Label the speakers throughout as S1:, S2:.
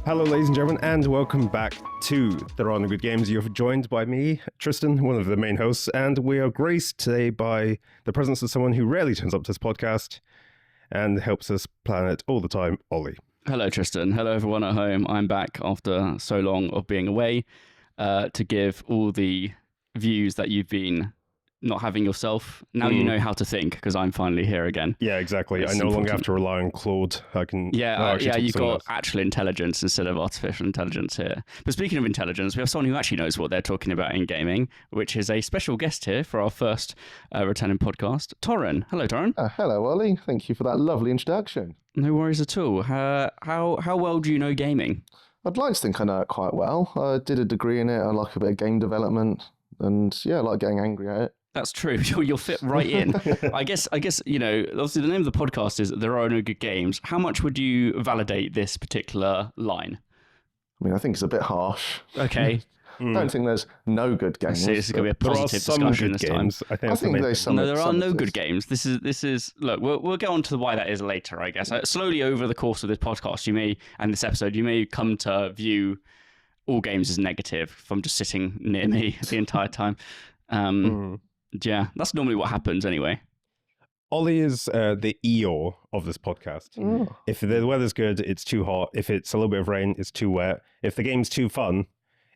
S1: Hello, ladies and gentlemen, and welcome back to Toron Good Games. You're joined by me, Tristan, one of the main hosts, and we are graced today by the presence of someone who rarely turns up to this podcast and helps us plan it all the time, Ollie.
S2: Hello, Tristan. Hello, everyone at home. I'm back after so long of being away to give all the views that you've been not having yourself. Now you know how to think, because I'm finally here again.
S1: Yeah, exactly.
S2: It's
S1: I no longer
S2: important.
S1: have to rely on Claude. I can.
S2: You've got actual intelligence instead of artificial intelligence here. But speaking of intelligence, we have someone who actually knows what they're talking about in gaming, which is a special guest here for our first returning podcast, Toron. Hello, Toron.
S3: Hello, Ollie. Thank you for that lovely introduction.
S2: No worries at all. How well do you know gaming?
S3: I'd like to think I know it quite well. I did a degree in it. I like a bit of game development, and yeah, I like getting angry at it.
S2: That's true. You'll fit right in. I guess. You know. Obviously, the name of the podcast is "There Are No Good Games." How much would you validate this particular line?
S3: I mean, I think it's a bit harsh.
S2: Okay.
S3: I don't think there's no good games.
S2: This is going to be a positive discussion this time.
S1: I think
S3: there's some.
S2: No, there are no good games. This is. Look, we'll get on to why that is later. I guess slowly over the course of this podcast, and this episode, you may come to view all games as negative from just sitting near me the entire time. Yeah, that's normally what happens anyway.
S1: Ollie is the Eeyore of this podcast. If the weather's good, it's too hot. If it's a little bit of rain, it's too wet. If the game's too fun,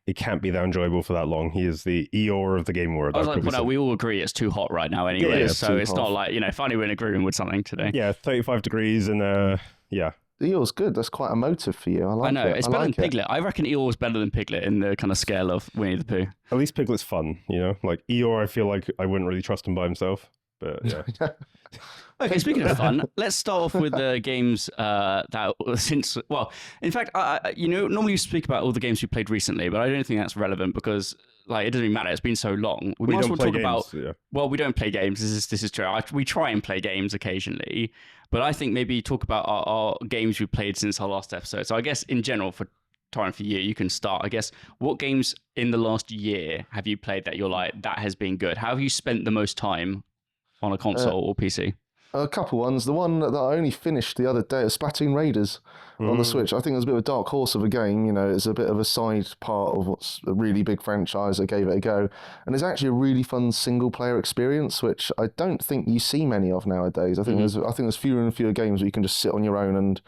S1: it can't be that enjoyable for that long. He is the Eeyore of the game world.
S2: I was like, we all agree it's too hot right now anyway, so it's not like, finally we're in agreement with something today.
S1: Yeah, 35 degrees and yeah.
S3: Eeyore's good. That's quite emotive for you. I know.
S2: It's better than Piglet. I reckon Eeyore's better than Piglet in the kind of scale of Winnie the Pooh.
S1: At least Piglet's fun, Like Eeyore, I feel like I wouldn't really trust him by himself, but yeah.
S2: Okay, speaking of fun, let's start off with the games in fact, normally you speak about all the games we played recently, but I don't think that's relevant because it doesn't even matter. It's been so long. We might as well talk about. Yeah. Well, we don't play games. This is true. We try and play games occasionally, but I think maybe talk about our games we played since our last episode. So I guess in general, for Toron, for you can start. I guess what games in the last year have you played that you're like that has been good? How have you spent the most time on a console or PC?
S3: A couple ones. The one that I only finished the other day is Splatoon Raiders on the Switch. I think it was a bit of a dark horse of a game. It's a bit of a side part of what's a really big franchise. I gave it a go. And it's actually a really fun single-player experience, which I don't think you see many of nowadays. I think there's fewer and fewer games where you can just sit on your own and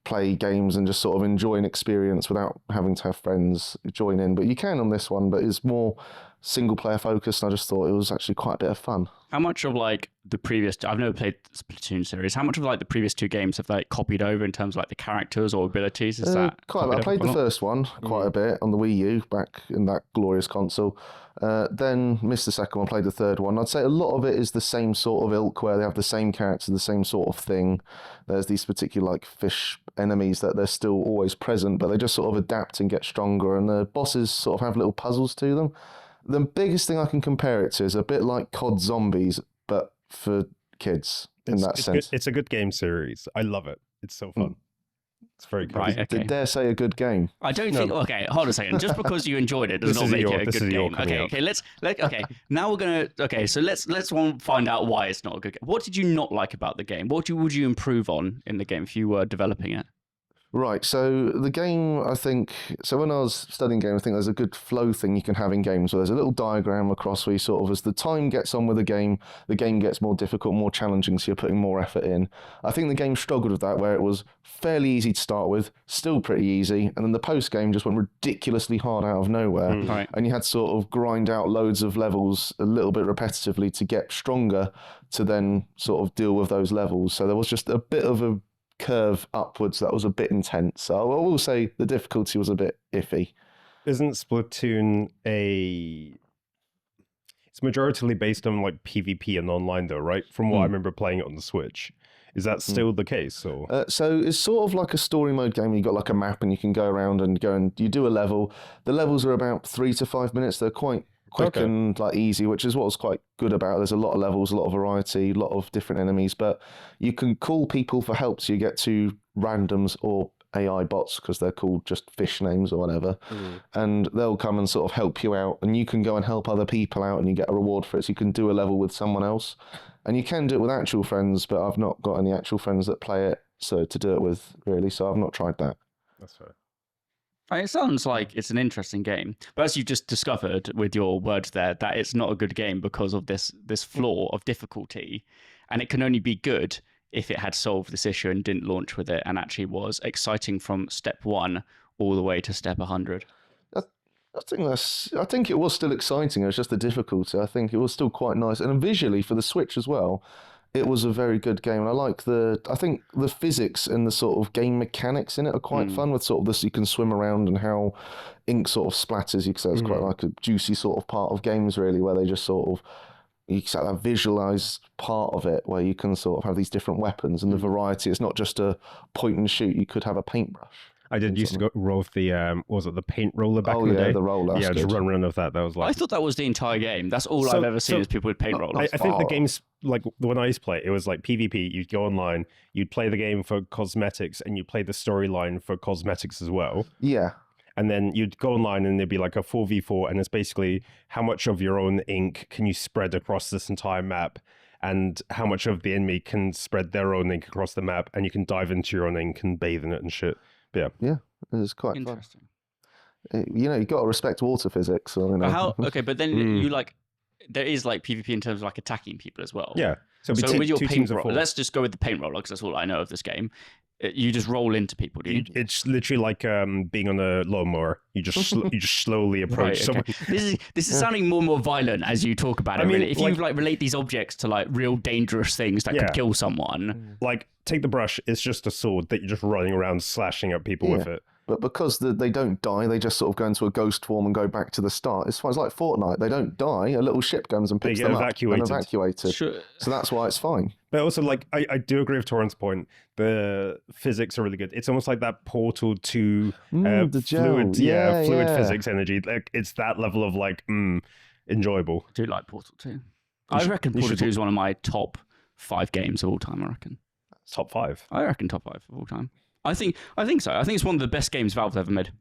S3: play games and just sort of enjoy an experience without having to have friends join in. But you can on this one, but it's more single-player focused, and I just thought it was actually quite a bit of fun.
S2: How much of the previous, I've never played Splatoon series, how much of the previous two games have copied over in terms of the characters or abilities? Is that
S3: quite a bit? I played the first one quite a bit on the Wii U back in that glorious console. Then missed the second one, played the third one. I'd say a lot of it is the same sort of ilk where they have the same characters, the same sort of thing. There's these particular fish enemies that they're still always present, but they just sort of adapt and get stronger, and the bosses sort of have little puzzles to them. The biggest thing I can compare it to is a bit like COD Zombies, but for kids in that sense.
S1: It's a good game series. I love it. It's so fun. It's very good.
S2: Right, okay.
S3: Dare say a good game?
S2: I don't think. Okay, hold on a second. Just because you enjoyed it does not make it a good game. Okay. Now we're gonna. Okay, so let's find out why it's not a good game. What did you not like about the game? What would you improve on in the game if you were developing it?
S3: Right, so the game, I think, so when I was studying games, I think there's a good flow thing you can have in games where there's a little diagram across where you sort of, as the time gets on with the game gets more difficult, more challenging, so you're putting more effort in. I think the game struggled with that, where it was fairly easy to start with, still pretty easy, and then the post-game just went ridiculously hard out of nowhere,
S2: Right.
S3: And you had to sort of grind out loads of levels a little bit repetitively to get stronger to then sort of deal with those levels. So there was just a bit of a curve upwards that was a bit intense. So I will say the difficulty was a bit iffy.
S1: Isn't Splatoon it's majoritarily based on PvP and online though, right? From what I remember playing it on the Switch. Is that still the case? Or?
S3: So it's sort of like a story mode game. You've got a map and you can go around and you do a level. The levels are about 3 to 5 minutes. They're quite quick and easy, which is what's quite good about it. There's a lot of levels, a lot of variety, a lot of different enemies, but you can call people for help, so you get to randoms or AI bots, because they're called just fish names or whatever, and they'll come and sort of help you out, and you can go and help other people out and you get a reward for it, so you can do a level with someone else. And you can do it with actual friends, but I've not got any actual friends that play it so to do it with, really, so I've not tried that.
S1: That's fair.
S2: It sounds like it's an interesting game, but as you just discovered with your words there, that it's not a good game because of this flaw of difficulty, and it can only be good if it had solved this issue and didn't launch with it, and actually was exciting from step 1 all the way to step 100.
S3: I think it was still exciting. It was just the difficulty. I think it was still quite nice, and visually for the Switch as well, it was a very good game. And I think the physics and the sort of game mechanics in it are quite fun. With sort of this, you can swim around and how ink sort of splatters. You could say it's quite like a juicy sort of part of games, really, where they just sort of you can say that visualized part of it, where you can sort of have these different weapons and the variety. It's not just a point and shoot. You could have a paintbrush.
S1: I did used to go roll with the was it the paint roller back in the day?
S3: The roller.
S1: Yeah, just run around with that. That was like.
S2: I thought that was the entire game. That's all I've ever seen is people with paint rollers.
S1: I think the game's like the one I used to play. It was like PvP. You'd go online, you'd play the game for cosmetics, and you'd play the storyline for cosmetics as well.
S3: Yeah.
S1: And then you'd go online, and there'd be like a 4v4, and it's basically how much of your own ink can you spread across this entire map, and how much of the enemy can spread their own ink across the map, and you can dive into your own ink and bathe in it and shit. But
S3: yeah, it was quite
S2: interesting.
S3: Fun. You know, you got to respect water physics. So, you know.
S2: Okay, but then you like there is like PvP in terms of like attacking people as well.
S1: Yeah.
S2: So with your paint roller, let's just go with the paint roller because that's all I know of this game. You just roll into people, do you?
S1: It's literally like being on a lawnmower. You just slowly approach someone.
S2: This is sounding more and more violent as you talk about it. Really. If you relate these objects to like real dangerous things that could kill someone,
S1: like take the brush. It's just a sword that you're just running around slashing at people with it.
S3: But because they don't die, they just sort of go into a ghost form and go back to the start. It's like Fortnite. They don't die. A little ship comes and picks them up and evacuated. Sure. So that's why it's fine.
S1: But also, like, I do agree with Toron's point. The physics are really good. It's almost like that Portal 2
S3: the
S1: fluid, fluid physics energy. Like, it's that level of like enjoyable.
S2: I do like Portal 2. I reckon Portal 2 is one of my top 5 games of all time. I reckon
S1: top 5.
S2: I reckon top 5 of all time. I think so. I think it's one of the best games Valve's ever made.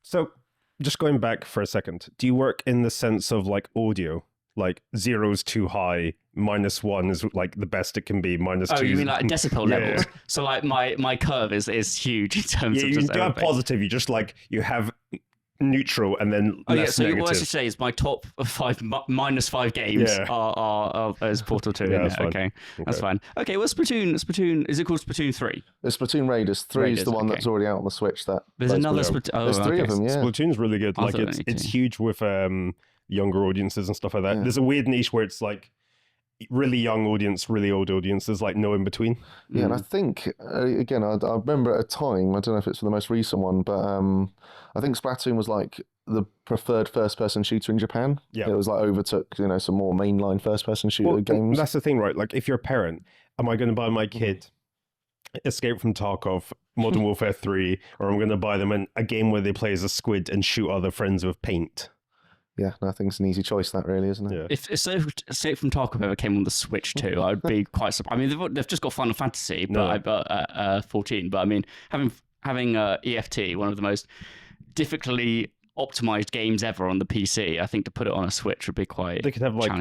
S1: So, just going back for a second, do you work in the sense of like audio? Like 0's too high, -1 is like the best it can be, -2.
S2: Oh, you mean like decibel levels? So like my curve is huge in terms of
S1: you
S2: just
S1: do have positive. You just like you have neutral and then less
S2: so
S1: negative.
S2: What I should say is my top 5 -5 games are as Portal 2 in it. Okay, that's fine. Okay, well, Splatoon is it called Splatoon 3?
S3: It's Splatoon Raiders. 3 is the one that's already out on the Switch.
S2: There's another Splatoon.
S3: There's 3 of them. Yeah,
S1: Splatoon's really good. Like it's huge with younger audiences and stuff like that. There's a weird niche where it's like really young audience, really old audience. There's like no in between.
S3: Yeah, and I think again, I remember at a time. I don't know if it's for the most recent one, but I think Splatoon was like the preferred first-person shooter in Japan. Yeah, it was like overtook some more mainline first-person shooter games.
S1: That's the thing, right? Like if you're a parent, am I going to buy my kid Escape from Tarkov, Modern Warfare 3, or I'm going to buy them a game where they play as a squid and shoot other friends with paint?
S3: Yeah, I think it's an easy choice, that really, isn't it?
S1: Yeah.
S2: If Escape from Tarkov ever came on the Switch too, I'd be quite surprised. I mean, they've just got Final Fantasy, but 14. But I mean, having EFT, one of the most difficultly optimized games ever on the PC, I think to put it on a Switch would be quite.
S1: They could have like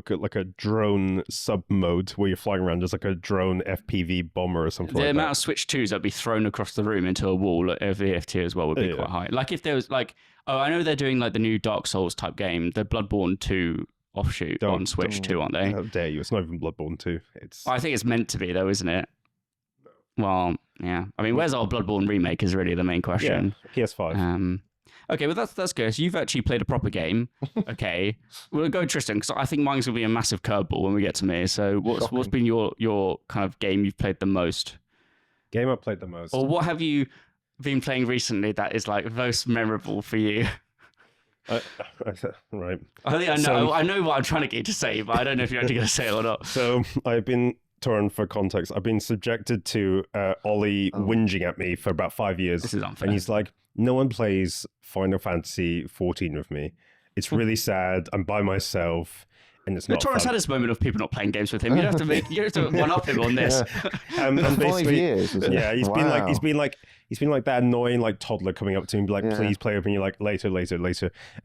S1: like a drone sub mode where you're flying around as like a drone FPV bomber or something.
S2: The amount of Switch 2s that'd be thrown across the room into a wall of EFT as well would be quite high. Like if there was like. Oh, I know they're doing like the new Dark Souls type game, the Bloodborne 2 offshoot on Switch 2, aren't they?
S1: How dare you? It's not even Bloodborne 2.
S2: I think it's meant to be though, isn't it? Well, yeah. I mean, where's our Bloodborne remake is really the main question.
S1: Yeah, PS5.
S2: Okay, well that's good. So you've actually played a proper game. Okay, we'll go Tristan because I think mine's gonna be a massive curveball when we get to me. So what's been your kind of game you've played the most?
S1: Game I played the most.
S2: Or what have you been playing recently that is like most memorable for you?
S1: Right.
S2: I think I know what I'm trying to get you to say, but I don't know if you're actually going to say it or not.
S1: So I've been torn for context. I've been subjected to Ollie whinging at me for about 5 years.
S2: This is unfair.
S1: And he's like, no one plays Final Fantasy XIV with me. It's really sad. I'm by myself. And it's not
S2: Toron's had this moment of people not playing games with him. You have to one up him on this.
S3: And 5 years.
S1: Yeah, he's been like that annoying like toddler coming up to him, like please play with me. You're like later.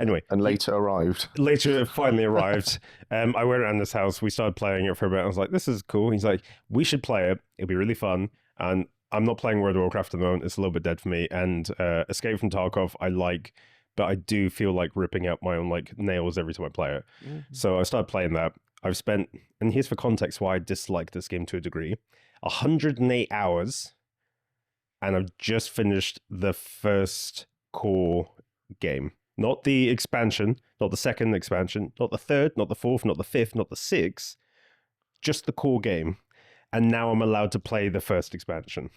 S1: Anyway,
S3: and later arrived.
S1: Later, it finally arrived. I went around this house. We started playing it for a bit. I was like, this is cool. He's like, we should play it. It'll be really fun. And I'm not playing World of Warcraft at the moment. It's a little bit dead for me. And Escape from Tarkov, I like, but I do feel like ripping out my own like nails every time I play it. Mm-hmm. So I started playing that. I've spent, and here's for context why I dislike this game to a degree, 108 hours, and I've just finished the first core game. Not the expansion, not the second expansion, not the third, not the fourth, not the fifth, not the sixth, just the core game. And now I'm allowed to play the first expansion.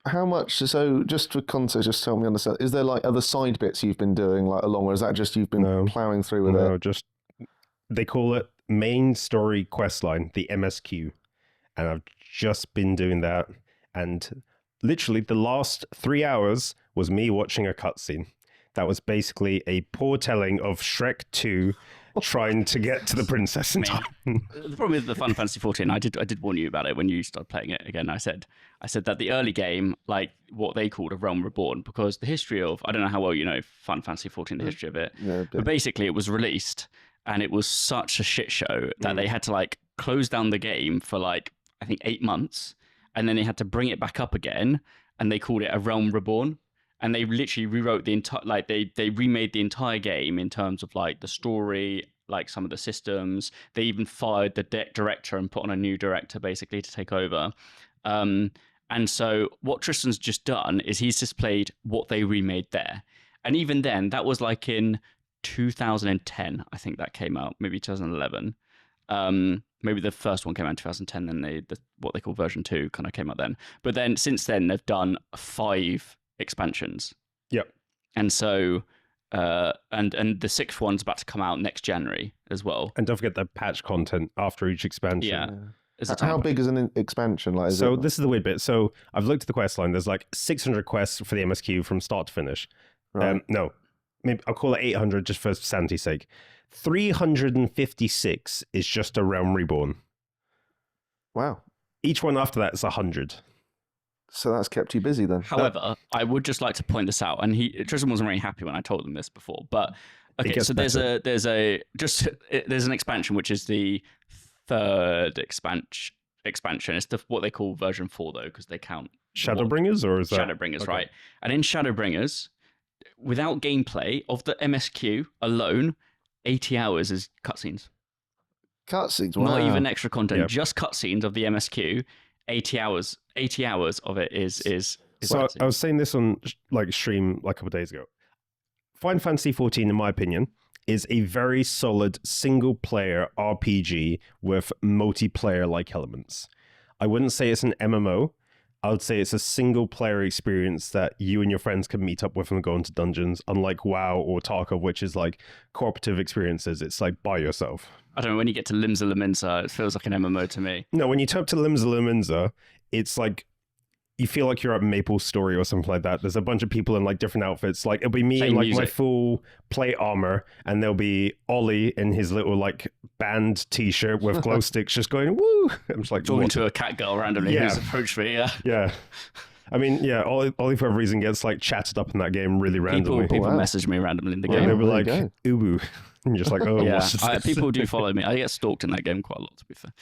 S3: How much, so just for context, just tell me, understand, is there like other side bits you've been doing like along, or is that just you've been plowing through with it?
S1: No, just, they call it main story questline, the MSQ. And I've just been doing that. And literally the last 3 hours was me watching a cutscene. That was basically a poor telling of Shrek 2 trying to get to the princess in time.
S2: The problem with the Final Fantasy XIV, I did warn you about it when you started playing it again. I said that the early game, like what they called a Realm Reborn, because the history of, I don't know how well you know Final Fantasy XIV, the history of it, but basically it was released and it was such a shit show that they had to like close down the game for like, I think 8 months, and then they had to bring it back up again, and they called it a Realm Reborn. And they literally rewrote the entire, like they remade the entire game in terms of like the story, like some of the systems. They even fired the director and put on a new director basically to take over. And so what Tristan's just done is he's just played what they remade there. And even then, that was like in 2010, I think that came out, maybe 2011. Maybe the first one came out in 2010, then what they call version 2 kind of came out then. But then since then, they've done 5 expansions.
S1: Yep.
S2: And so and the 6th one's about to come out next January as well.
S1: And don't forget the patch content after each expansion.
S2: Yeah.
S3: How big is an expansion? Like,
S1: this is the weird bit. So I've looked at the quest line. There's like 600 quests for the MSQ from start to finish.
S3: Right.
S1: No, maybe I'll call it 800 just for sanity's sake. 356 is just a Realm Reborn.
S3: Wow.
S1: Each one after that is 100.
S3: So that's kept you busy then.
S2: However, I would just like to point this out, and Tristan wasn't very happy when I told him this before. But okay, so there's an expansion which is the 3rd expansion. It's what they call version 4 though, because they count
S1: Shadowbringers, or is that
S2: Shadowbringers, okay. Right? And in Shadowbringers, without gameplay of the MSQ alone, 80 hours is cutscenes.
S3: Cutscenes, wow.
S2: Not even extra content, just cutscenes of the MSQ. 80 hours of it is
S1: so I was saying this on like stream like a couple of days ago. Final Fantasy XIV, in my opinion, is a very solid single player RPG with multiplayer like elements. I wouldn't say it's an MMO. I would say it's a single player experience that you and your friends can meet up with and go into dungeons, unlike WoW or Tarkov, which is like cooperative experiences. It's like by yourself.
S2: I don't know, when you get to Limsa Lominsa, it feels like an MMO to me.
S1: No, when you turn up to Limsa Lominsa, it's like, you feel like you're at Maple Story or something like that. There's a bunch of people in like different outfits. Like it'll be me in like my full plate armor, and there'll be Ollie in his little like band t-shirt with glow sticks just going, woo! I'm just like
S2: talking to a cat girl randomly who's approached me,
S1: Yeah. I mean, yeah, Ollie for whatever reason gets like chatted up in that game really randomly.
S2: People message me randomly in the game.
S1: They were like, ubu. And you're just like, oh,
S2: yeah. People do follow me. I get stalked in that game quite a lot, to be fair.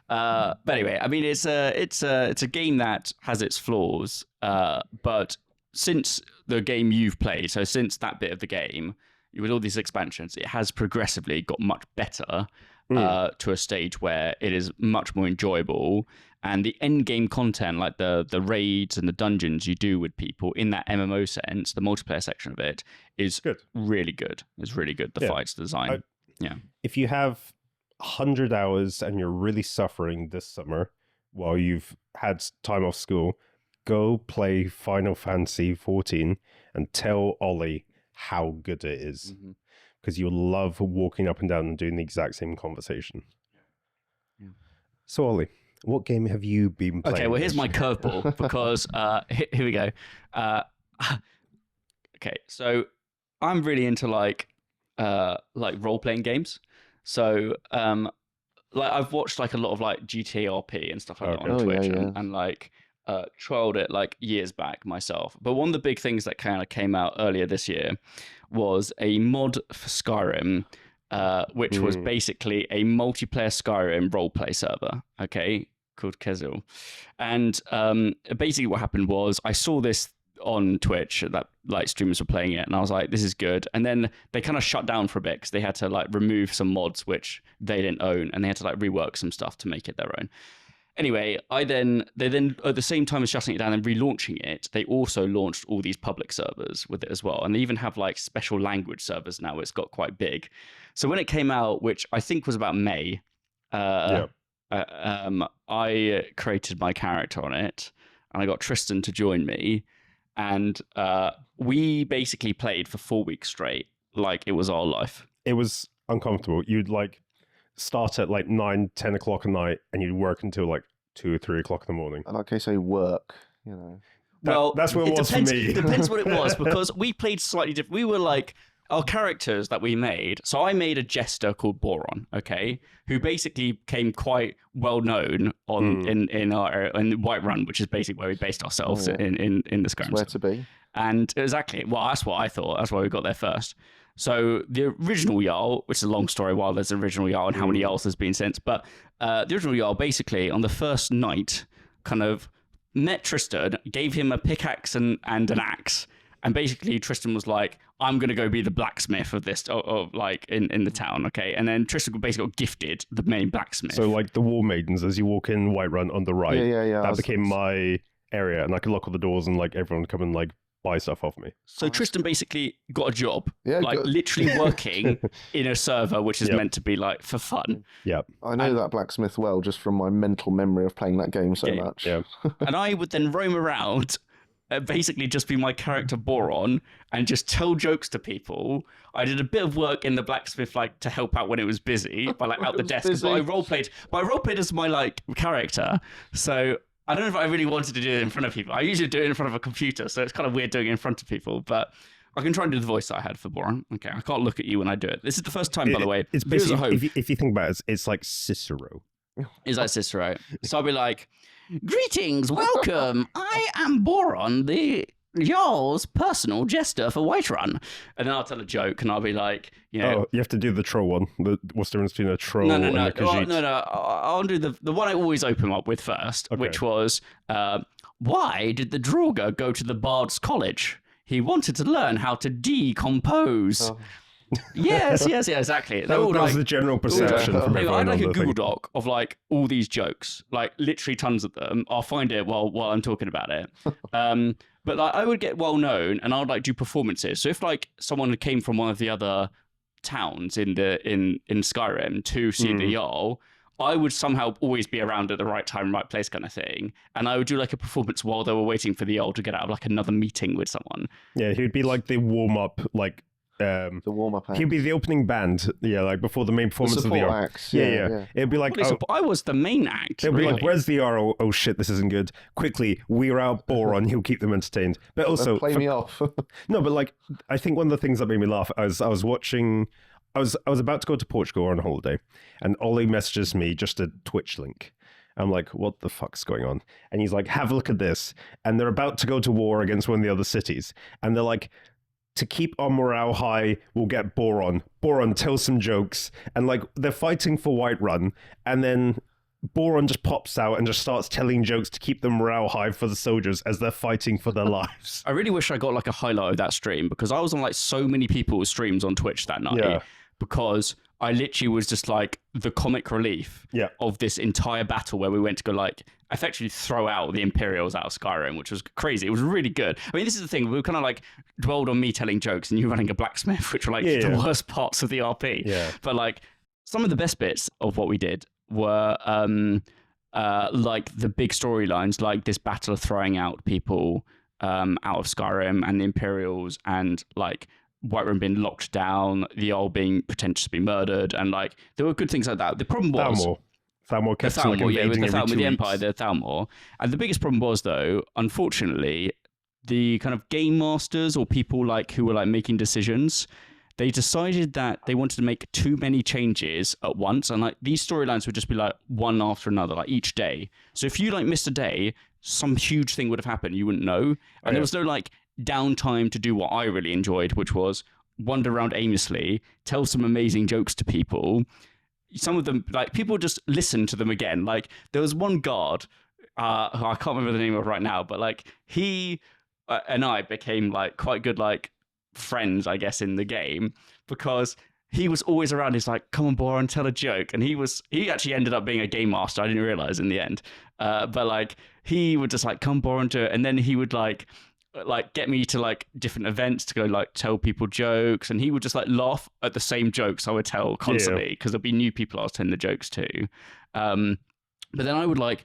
S2: But anyway, I mean, it's a game that has its flaws. But since the game you've played, so since that bit of the game, with all these expansions, it has progressively got much better to a stage where it is much more enjoyable. And the end game content, like the raids and the dungeons you do with people in that MMO sense, the multiplayer section of it is really good. It's really good. The fights, the design.
S1: If you have 100 hours and you're really suffering this summer while you've had time off school, go play Final Fantasy XIV and tell Ollie how good it is. Because you'll love walking up and down and doing the exact same conversation. Yeah. So Ollie, what game have you been playing?
S2: Okay, well, here's my curveball, because here we go. Okay, so I'm really into like role-playing games. So like I've watched like a lot of like GTA RP and stuff like that on Twitch, and like trialed it like years back myself. But one of the big things that kind of came out earlier this year was a mod for Skyrim, which was basically a multiplayer Skyrim roleplay server. Okay, called Kezil. And basically what happened was I saw this on Twitch that like streamers were playing it, and I was like, this is good. And then they kind of shut down for a bit because they had to like remove some mods which they didn't own, and they had to like rework some stuff to make it their own. Anyway, they then at the same time as shutting it down and relaunching it, they also launched all these public servers with it as well. And they even have like special language servers now. It's got quite big. So when it came out, which I think was about May, I created my character on it, and I got Tristan to join me, and we basically played for 4 weeks straight, like it was our life.
S1: It was uncomfortable. You'd like start at like 9-10 o'clock at night, and you'd work until like 2 or 3 o'clock in the morning.
S3: Like I say, work, you know.
S1: Well, that's what it was
S2: depends,
S1: for me.
S2: It depends what it was, because we played slightly different. We were like, our characters that we made. So I made a jester called Boron, okay, who basically became quite well known on in Whiterun, which is basically where we based ourselves in the Skyrim.
S3: Where to be.
S2: And exactly, well, that's what I thought. That's why we got there first. So the original Jarl, which is a long story while there's an original Jarl and how many Jarls there's been since, but the original Jarl basically on the first night kind of met Tristan, gave him a pickaxe and an axe, and basically Tristan was like, I'm going to go be the blacksmith of this, like in the town, okay? And then Tristan basically got gifted the main blacksmith.
S1: So like the War Maidens, as you walk in Whiterun on the right,
S3: yeah.
S1: That became my area, and I could lock all the doors and like everyone would come and like buy stuff off me.
S2: So Tristan basically got a job,
S3: like
S2: literally working in a server which is meant to be like for fun.
S1: Yeah,
S3: I know that blacksmith well just from my mental memory of playing that game so much.
S1: Yeah,
S2: and I would then roam around, basically just be my character Boron and just tell jokes to people. I did a bit of work in the blacksmith like to help out when it was busy, by like out the desk. But I roleplayed as my like character. So I don't know if I really wanted to do it in front of people. I usually do it in front of a computer, so it's kind of weird doing it in front of people, but I can try and do the voice that I had for Boron. Okay, I can't look at you when I do it. This is the first time, by the way.
S1: It's basically, if you think about it, it's like Cicero.
S2: Is that Cicero? So I'll be like, greetings, welcome. I am Boron, the Jarl's personal jester for Whiterun. And then I'll tell a joke, and I'll be like, you know...
S1: Oh, you have to do the troll one. What's the difference between a troll and a Khajiit?
S2: No. I'll do the one I always open up with first, which was, why did the Draugr go to the Bard's College? He wanted to learn how to decompose. Oh. Yes, exactly.
S1: That was the general perception from everyone.
S2: I had like a Google Doc of like all these jokes, like literally tons of them. I'll find it while I'm talking about it. But like I would get well known, and I would like do performances. So if like someone came from one of the other towns in Skyrim to see the Jarl, I would somehow always be around at the right time, right place kind of thing. And I would do like a performance while they were waiting for the Jarl to get out of like another meeting with someone.
S1: Yeah, he would be like the warm-up, like...
S3: the warm-up act.
S1: He'd be the opening band, like before the main performance of the Jarl.
S3: Acts.
S1: Yeah. It'd be like,
S2: I was the main act.
S1: It'd be like, where's the Jarl? Oh shit, this isn't good. Quickly, we're out Boron. He'll keep them entertained. But also,
S3: play me off.
S1: No, but like, I think one of the things that made me laugh, I was watching. I was about to go to Portugal on holiday, and Ollie messages me just a Twitch link. I'm like, what the fuck's going on? And he's like, have a look at this. And they're about to go to war against one of the other cities, and they're like, to keep our morale high, we'll get Boron. Boron tells some jokes, and like they're fighting for Whiterun, and then Boron just pops out and just starts telling jokes to keep the morale high for the soldiers as they're fighting for their lives.
S2: I really wish I got like a highlight of that stream, because I was on like so many people's streams on Twitch that night, because I literally was just like the comic relief of this entire battle where we went to go like effectively throw out the Imperials out of Skyrim, which was crazy. It was really good. I mean, this is the thing. We kind of like dwelled on me telling jokes and you running a blacksmith, which were like the worst parts of the RP. Yeah. But like some of the best bits of what we did were like the big storylines, like this battle of throwing out people out of Skyrim and the Imperials, and like Whiterun being locked down, the Jarl being potentially murdered, and like there were good things like that. The problem was
S1: Thalmor kept
S2: with the Empire,
S1: the
S2: Thalmor. And the biggest problem was, though, unfortunately, the kind of game masters or people like who were like making decisions, they decided that they wanted to make too many changes at once, and like these storylines would just be like one after another, like each day. So if you like missed a day, some huge thing would have happened. You wouldn't know, and there was no like downtime to do what I really enjoyed, which was wander around aimlessly, tell some amazing jokes to people, some of them, like, people just listen to them again. Like, there was one guard, who I can't remember the name of right now, but like he and I became like quite good like friends, I guess, in the game, because he was always around. He's like, come on, Boron, tell a joke. And he actually ended up being a game master. I didn't realize in the end. But like, he would just like, come, Boron, do it. And then he would like get me to like different events to go like tell people jokes. And he would just like laugh at the same jokes I would tell constantly, because there'd be new people I was telling the jokes to. But then I would like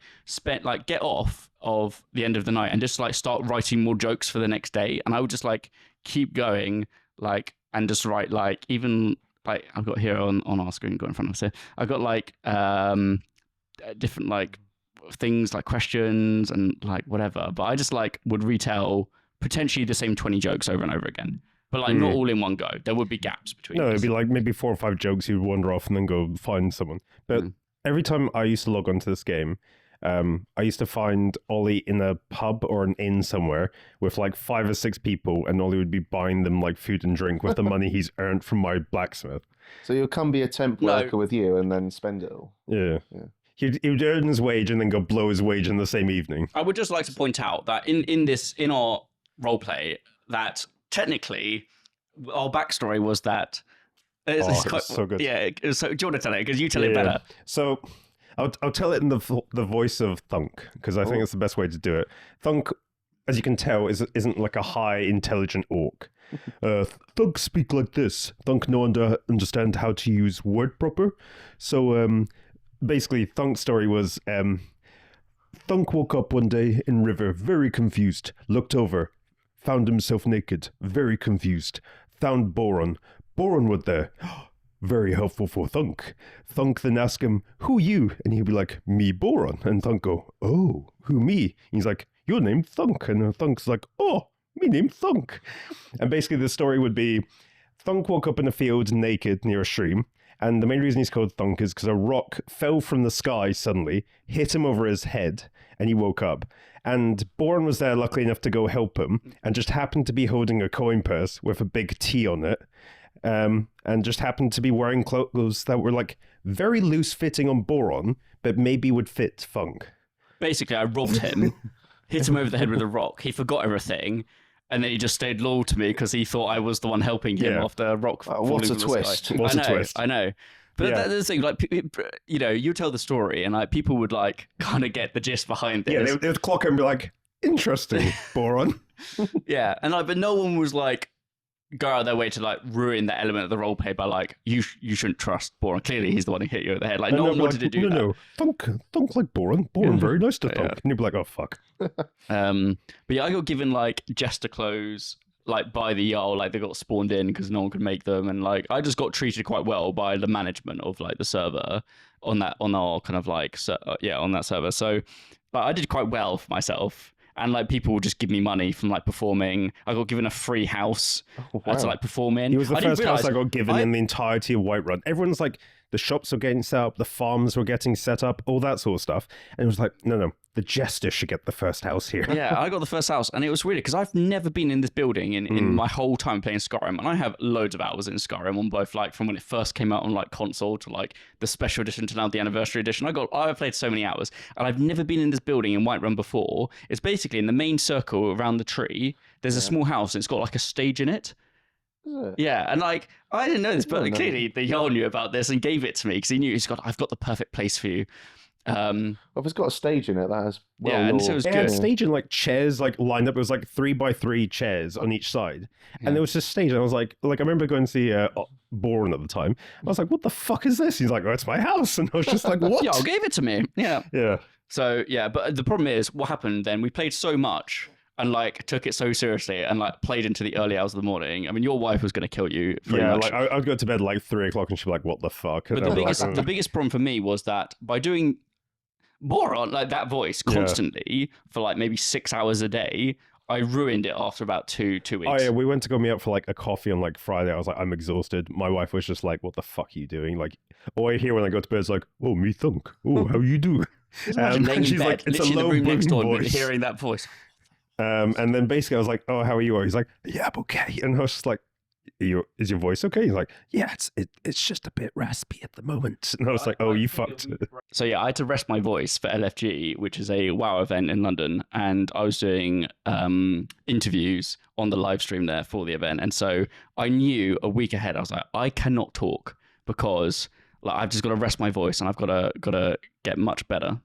S2: get off of the end of the night and just like start writing more jokes for the next day. And I would just like keep going, like, and just write like, even like I've got here on our screen, go in front of us here. I've got like different like things like questions and like whatever. But I just like would retell potentially the same 20 jokes over and over again. But like not all in one go. There would be gaps between.
S1: No, it'd be like maybe 4 or 5 jokes you'd wander off and then go find someone. But every time I used to log onto this game, I used to find Ollie in a pub or an inn somewhere with like 5 or 6 people, and Ollie would be buying them like food and drink with the money he's earned from my blacksmith.
S3: So you'll come be a temp worker with you and then spend it all.
S1: Yeah. He would earn his wage and then go blow his wage in the same evening.
S2: I would just like to point out that in our roleplay, that technically our backstory was that
S1: it's quite, so good.
S2: Yeah. So do you want to tell it? Because you tell it better.
S1: So I'll tell it in the voice of Thunk, because I think it's the best way to do it. Thunk, as you can tell, isn't like a high intelligent orc. Thunk speak like this. Thunk no understand how to use word proper. So basically, Thunk's story was Thunk woke up one day in river, very confused. Looked over, found himself naked, very confused. Found Boron. Boron was there. Very helpful for Thunk. Thunk then ask him, who you? And he'd be like, me, Boron. And Thunk go, oh, who me? And he's like, your name Thunk. And Thunk's like, oh, me name Thunk. And basically the story would be, Thunk woke up in a field naked near a stream. And the main reason he's called Thunk is because a rock fell from the sky suddenly, hit him over his head, and he woke up. And Boron was there luckily enough to go help him, and just happened to be holding a coin purse with a big T on it. And just happened to be wearing clothes that were like very loose fitting on Boron, but maybe would fit Thunk.
S2: Basically, I robbed him, hit him over the head with a rock. He forgot everything, and then he just stayed loyal to me because he thought I was the one helping him off the rock.
S3: What a twist!
S1: What a twist!
S2: I know. But that's the thing, like, you know, you tell the story, and like people would like kind of get the gist behind this.
S1: Yeah, they would clock and be like, "Interesting, Boron."
S2: Yeah, and like, but no one was like go out of their way to like ruin that element of the roleplay by like you shouldn't trust Boron. Clearly, he's the one who hit you over the head. Like no one wanted to do that.
S1: No, Thunk like Boron. Boron very nice to Thunk. And you'd be like, "Oh fuck."
S2: But yeah, I got given like jester clothes. Like by the Jarl, like they got spawned in because no one could make them, and like I just got treated quite well by the management of like the server on our kind of like on that server. So like, I did quite well for myself, and like people would just give me money from like performing. I got given a free house to like perform in.
S1: It was the first house I got given in the entirety of Whiterun. Everyone's like, the shops were getting set up, the farms were getting set up, all that sort of stuff, and it was like, no, the jester should get the first house here.
S2: Yeah, I got the first house, and it was weird because I've never been in this building in my whole time playing Skyrim, and I have loads of hours in Skyrim on both like from when it first came out on like console to like the special edition to now the anniversary edition. I've played so many hours, and I've never been in this building in Whiterun before. It's basically in the main circle around the tree. There's a small house, and it's got like a stage in it. Yeah, and like I didn't know this, but clearly the Jarl knew about this and gave it to me because he knew I've got the perfect place for you.
S3: Well, if it's got a stage in it, that is
S2: and so it was good.
S1: It had stage and like chairs like lined up. It was like 3x3 chairs on each side, and there was just stage. And I was like I remember going to see Boron at the time. I was like, "What the fuck is this?" He's like, "Oh, it's my house," and I was just like, "What?"
S2: Jarl gave it to me. Yeah. So yeah, but the problem is what happened then. We played so much. And like took it so seriously and like played into the early hours of the morning. I mean, your wife was going to kill you.
S1: Much. Like I'd go to bed at like 3 o'clock and she'd be like, "What the fuck?"
S2: But the biggest problem for me was that by doing Boron like that voice constantly for like maybe 6 hours a day, I ruined it after about two weeks.
S1: Oh yeah, we went to go meet up for like a coffee on like Friday. I was like, I'm exhausted. My wife was just like, "What the fuck are you doing?" Like, all I hear when I go to bed is like, "Oh, me Thunk. Oh, how you do?"
S2: And she's like, "It's a low the room next door, hearing that voice."
S1: And then basically I was like, "Oh, how are you?" He's like, "Yeah, I'm okay." And I was just like, is your voice okay? He's like, yeah, it's just a bit raspy at the moment. And I was like, oh, you fucked.
S2: So yeah, I had to rest my voice for LFG, which is a WoW event in London, and I was doing interviews on the live stream there for the event, and so I knew a week ahead. I was like, I cannot talk because like I've just got to rest my voice and I've got to get much better.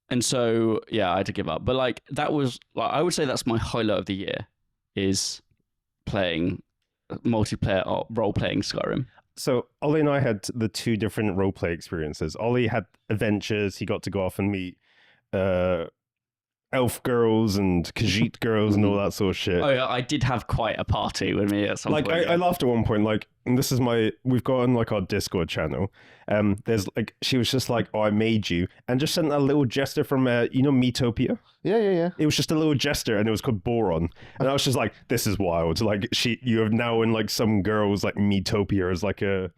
S2: And so yeah, I had to give up. But like that was like I would say that's my highlight of the year is playing multiplayer or role-playing Skyrim.
S1: So Ollie and I had the two different roleplay experiences. Ollie had adventures. He got to go off and meet elf girls and Khajiit girls and all that sort of shit.
S2: Oh yeah, I did have quite a party with me at some point.
S1: I laughed at one point, like, and this is we've got on like our Discord channel. There's like, she was just like, oh, I made you, and just sent a little gesture from, Metopia.
S3: Yeah.
S1: It was just a little gesture, and it was called Boron. And I was just like, this is wild. Like, you have now in like some girls like Metopia as like a...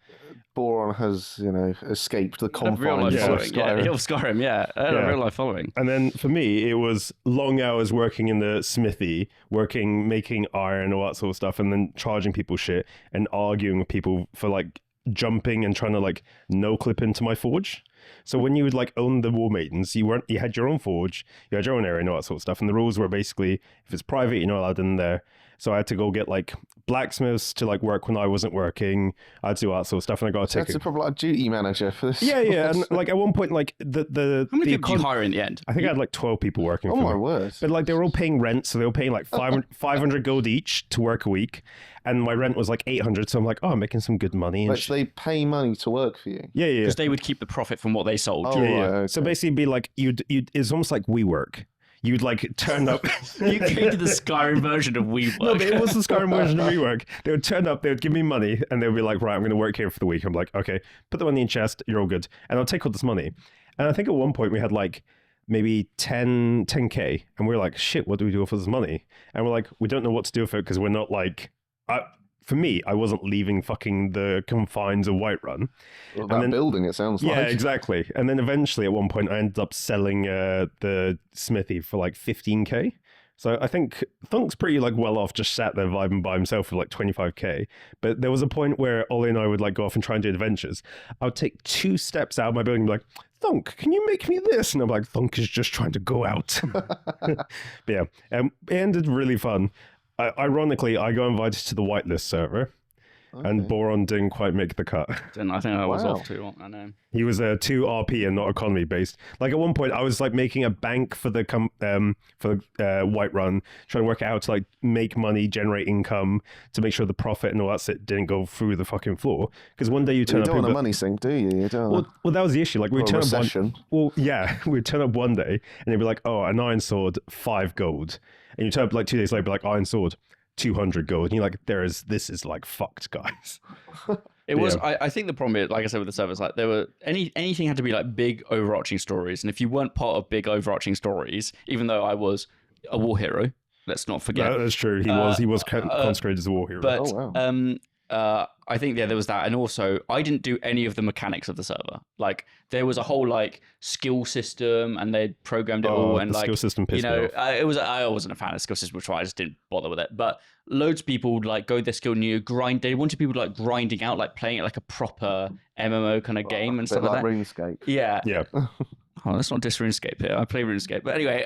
S3: Boron has, escaped the confines
S2: of
S3: Skyrim.
S2: Yeah, of Skyrim, yeah. A real life following.
S1: And then for me, it was long hours working in the smithy, making iron, all that sort of stuff, and then charging people shit and arguing with people for like jumping and trying to like no clip into my forge. So when you would like own the War Maidens, you had your own forge, you had your own area and all that sort of stuff. And the rules were basically, if it's private, you're not allowed in there. So I had to go get like blacksmiths to like work when I wasn't working. I had to do all that sort of stuff, and I got to take.
S3: That's probably like a duty manager for this.
S1: Yeah, and like at one point, like the
S2: how many people did you hire in the end?
S1: I think I had like 12 people working.
S3: Oh
S1: for
S3: my
S1: me.
S3: word!
S1: But like they were all paying rent, so they were paying like 500 gold each to work a week, and my rent was like 800. So I'm like, oh, I'm making some good money.
S3: But they pay money to work for you.
S1: Yeah.
S2: Because they would keep the profit from what they sold.
S3: Oh,
S1: yeah.
S3: Okay.
S1: So basically, it'd be like it's almost like WeWork. You'd like turn up.
S2: You created the Skyrim version of WeWork.
S1: No, but it was the Skyrim version of WeWork. They would turn up, they would give me money, and they would be like, right, I'm going to work here for the week. I'm like, okay, put the money in chest, you're all good. And I'll take all this money. And I think at one point we had like maybe 10K, and we were like, shit, what do we do with this money? And we're like, we don't know what to do with it because we're not like... For me, I wasn't leaving fucking the confines of Whiterun.
S3: Well, that building, it sounds like.
S1: Yeah, exactly. And then eventually, at one point, I ended up selling the smithy for like 15K. So I think Thunk's pretty like well off, just sat there vibing by himself for like 25K. But there was a point where Ollie and I would like go off and try and do adventures. I would take 2 steps out of my building and be like, Thunk, can you make me this? And I'm like, Thunk is just trying to go out. But yeah, it ended really fun. Ironically, I got invited to the whitelist server, and Boron didn't quite make the cut.
S2: I think I was off too. I know.
S1: He was too RP and not economy based. Like at one point, I was like making a bank for the Whiterun, trying to work out how to like make money, generate income, to make sure the profit and all that shit didn't go through the fucking floor. Because one day you turn up,
S3: you don't want a money sink, do you? You don't.
S1: Well, that was the issue. Like we turn
S3: up
S1: we'd turn up one day, and they'd be like, "Oh, an iron sword, 5 gold." And you turn up like 2 days later, be like, iron sword, 200 gold. And you're like, this is like fucked, guys.
S2: It was, I think the problem is, like I said with the servers, like there were, anything had to be like big overarching stories. And if you weren't part of big overarching stories, even though I was a war hero, let's not forget.
S1: No, that's true. He was consecrated as a war hero.
S2: But, I think there was that, and also I didn't do any of the mechanics of the server. Like there was a whole like skill system, and they programmed it all, and like
S1: skill system pissed me off.
S2: I wasn't a fan of the skill system, which I just didn't bother with it. But loads of people would like go their skill new grind. They wanted people like grinding out, like playing it like a proper MMO kind of game and stuff like that.
S3: RuneScape.
S2: Yeah.
S1: Oh,
S2: let's not diss RuneScape here. I play RuneScape, but anyway.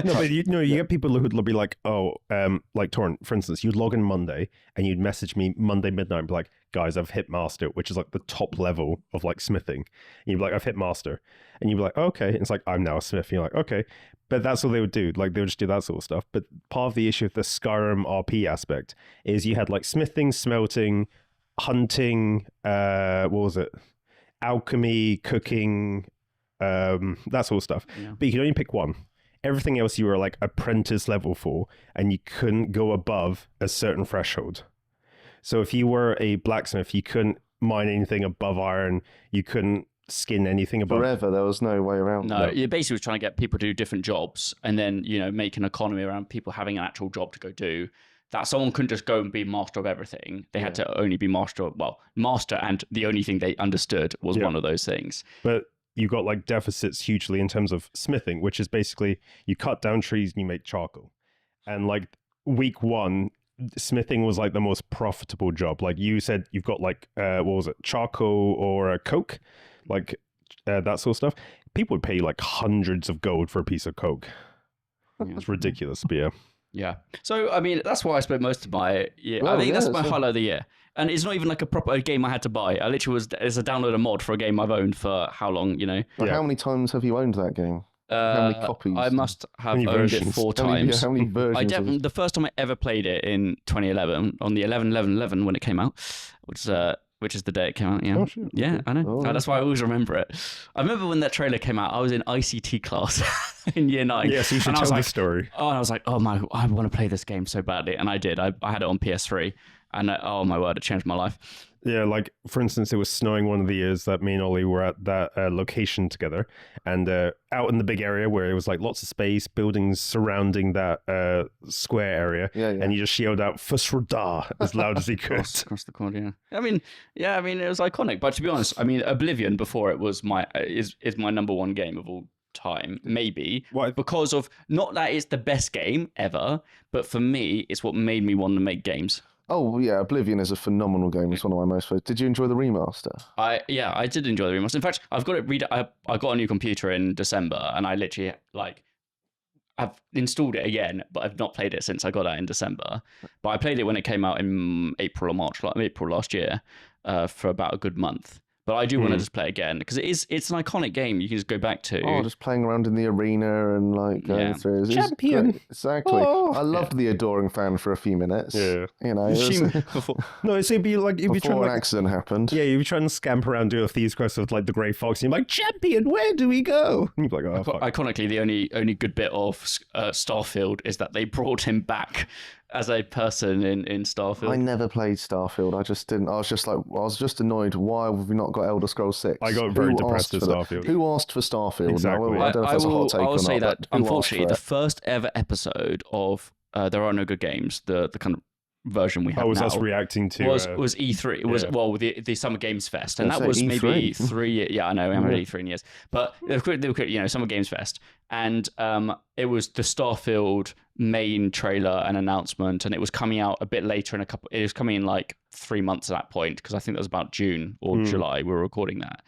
S1: No, but you get people who'd be like, like Toron, for instance, you'd log in Monday and you'd message me Monday midnight and be like, guys, I've hit master, which is like the top level of like smithing. And you'd be like, I've hit master. And you'd be like, oh, okay. And it's like, I'm now a smith. And you're like, okay. But that's what they would do. Like they would just do that sort of stuff. But part of the issue with the Skyrim RP aspect is you had like smithing, smelting, hunting, what was it? Alchemy, cooking, that sort of stuff. Yeah. But you could only pick one. Everything else you were like apprentice level for, and you couldn't go above a certain threshold. So if you were a blacksmith, you couldn't mine anything above iron. You couldn't skin anything above.
S3: Forever, there was no way around.
S2: No, you basically was trying to get people to do different jobs, and then make an economy around people having an actual job to go do. That someone couldn't just go and be master of everything. They had to only be master, and the only thing they understood was one of those things.
S1: But you got like deficits hugely in terms of smithing, which is basically you cut down trees and you make charcoal. And like week 1, smithing was like the most profitable job. Like you said, you've got like what was it, charcoal or coke, like that sort of stuff. People would pay like hundreds of gold for a piece of coke. That's ridiculous, but yeah.
S2: Yeah. So I mean, that's why I spent most of my year. I think that's my highlight of the year. And it's not even like a proper game I had to buy. I literally it's a download a mod for a game I've owned for how long, you know?
S3: How many times have you owned that game? How many copies?
S2: I must have owned it 4 times.
S3: How many versions?
S2: The first time I ever played it in 2011 on the 11/11/11 when it came out, which is the day it came out. Yeah, yeah, I know. Oh. That's why I always remember it. I remember when that trailer came out. I was in ICT class in year 9.
S1: Yes, you should tell the story.
S2: Oh, and I was like, oh my, I want to play this game so badly, and I did. I had it on PS3, and oh my word, it changed my life.
S1: Yeah, like for instance, it was snowing one of the years that me and Ollie were at that location together, and out in the big area where it was like lots of space, buildings surrounding that square area, and he just yelled out "Fusrada" as loud as he could
S2: across the corner. Yeah, I mean, it was iconic. But to be honest, I mean, Oblivion before it was is my number 1 game of all time, maybe.
S1: Why?
S2: Because of not that it's the best game ever, but for me, it's what made me want to make games.
S3: Oh yeah, Oblivion is a phenomenal game. It's one of my most favorite. Did you enjoy the remaster?
S2: I did enjoy the remaster. In fact, I've got it. I got a new computer in December, and I literally I've installed it again, but I've not played it since I got that in December. But I played it when it came out in April or March, like April last year, for about a good month. But I do want to just play it again because it's an iconic game you can just go back to.
S3: Oh, just playing around in the arena and like going through.
S1: Champion.
S3: Exactly. Oh. I loved the adoring fan for a few minutes.
S1: Yeah.
S3: You know.
S1: No, so it'd be like if
S3: before an accident happened.
S1: Yeah, you'd be trying to scamper around doing a thieves quest with like the Grey Fox, and you're like, "Champion, where do we go?" And you'd be like, "Oh, fuck."
S2: Iconically, the only good bit of Starfield is that they brought him back as a person in Starfield.
S3: I never played Starfield. I just didn't. I was just annoyed. Why have we not got Elder Scrolls 6?
S1: I got very depressed at Starfield.
S3: Who asked for Starfield?
S1: Exactly.
S3: I don't know if that's a hot take or not.
S2: I will say that, unfortunately, the first ever episode of There Are No Good Games, the kind of version we have
S1: was
S2: now,
S1: us reacting to
S2: was E3. It was the Summer Games Fest, and that was E3? Maybe 3. Yeah, I know we haven't had E3 in years, but they were Summer Games Fest, and it was the Starfield main trailer and announcement, and it was coming out a bit later in it was coming in like 3 months at that point, because I think that was about June or July we were recording that.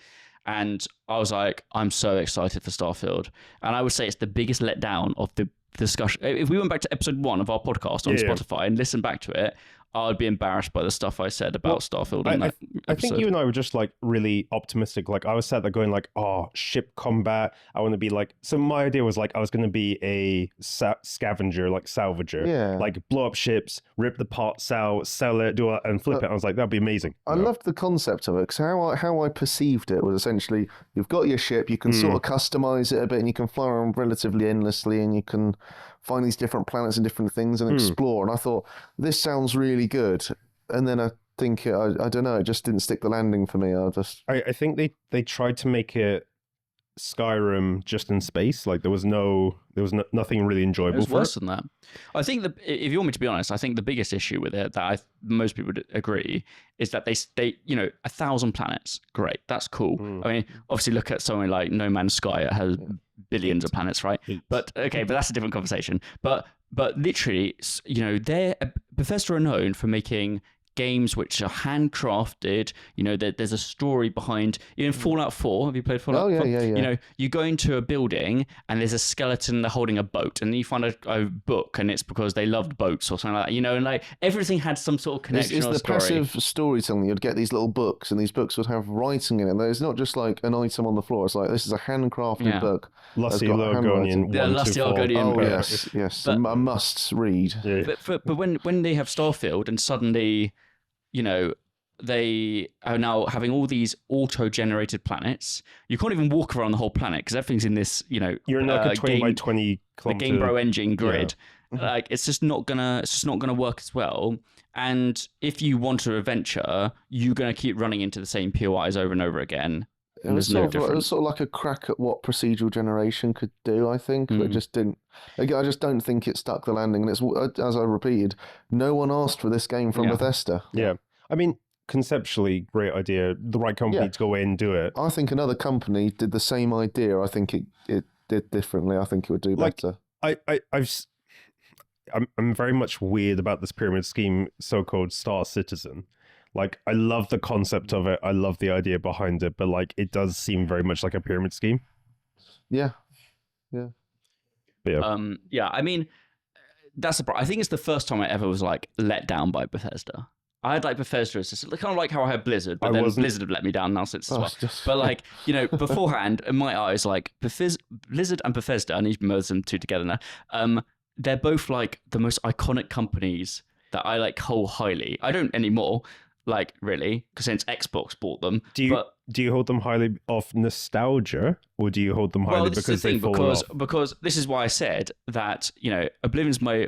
S2: And I was like, I'm so excited for Starfield, and I would say it's the biggest letdown of the discussion. If we went back to episode 1 of our podcast on Spotify and listened back to it, I would be embarrassed by the stuff I said about Starfield in that episode.
S1: I think you and I were just like really optimistic. Like I was sat there going like, oh, ship combat. I want to be like, so my idea was like, I was going to be a scavenger, like salvager.
S3: Yeah.
S1: Like blow up ships, rip the parts out, sell it, do it and flip it. I was like, that'd be amazing.
S3: I loved the concept of it, because how I perceived it was essentially, you've got your ship, you can sort of customize it a bit, and you can fly around relatively endlessly, and you can find these different planets and different things and explore. And I thought, this sounds really good. And then I think, I don't know, it just didn't stick the landing for me.
S1: I think they tried to make it Skyrim just in space. Like there was nothing really enjoyable.
S2: It was worse than that. I think if you want me to be honest, I think the biggest issue with it that most people would agree is that they 1,000 planets. Great, that's cool. I mean, obviously look at something like No Man's Sky. It has billions of planets, right? But that's a different conversation. But literally, Bethesda are known for making games which are handcrafted. There's a story behind. In Fallout 4, have you played Fallout 4?
S3: Yeah.
S2: You go into a building and there's a skeleton, they're holding a boat, and then you find a book, and it's because they loved boats or something like that. And like everything had some sort of connection.
S3: It's the
S2: story.
S3: Passive storytelling. You'd get these little books, and these books would have writing in it. There's not just like an item on the floor. It's like, this is a handcrafted book.
S1: Lusty Lurgonian.
S2: Yeah, Lusty Lurgonian.
S3: Oh yes, a must read.
S1: Yeah.
S2: But when they have Starfield and suddenly, they are now having all these auto-generated planets. You can't even walk around the whole planet because everything's in this,
S1: you're in like a 20 by 20 kilometer...
S2: the Game Bro engine grid. Yeah. Like it's just not gonna work as well. And if you want to adventure, you're gonna keep running into the same POIs over and over again.
S3: It was sort of like a crack at what procedural generation could do, I think. But it just didn't. Again, I just don't think it stuck the landing. And it's, as I repeated, no one asked for this game from Bethesda.
S1: Yeah. I mean, conceptually, great idea. The right company to go in and do it.
S3: I think another company did the same idea. I think it did differently. I think it would do better.
S1: I'm very much weird about this pyramid scheme, so-called Star Citizen. Like, I love the concept of it. I love the idea behind it, but like, it does seem very much like a pyramid scheme.
S3: Yeah.
S2: Yeah. I mean, I think it's the first time I ever was like let down by Bethesda. I had like Bethesda as kind of like how I had Blizzard, but then Blizzard have let me down now since as well. But like, beforehand, in my eyes, like Blizzard and Bethesda, I need to merge them two together now. They're both like the most iconic companies that I like hold highly. I don't anymore, like really, because since Xbox bought them. Do
S1: you hold them highly of nostalgia, or do you hold them highly because they fall off?
S2: Because this is why I said that Oblivion's my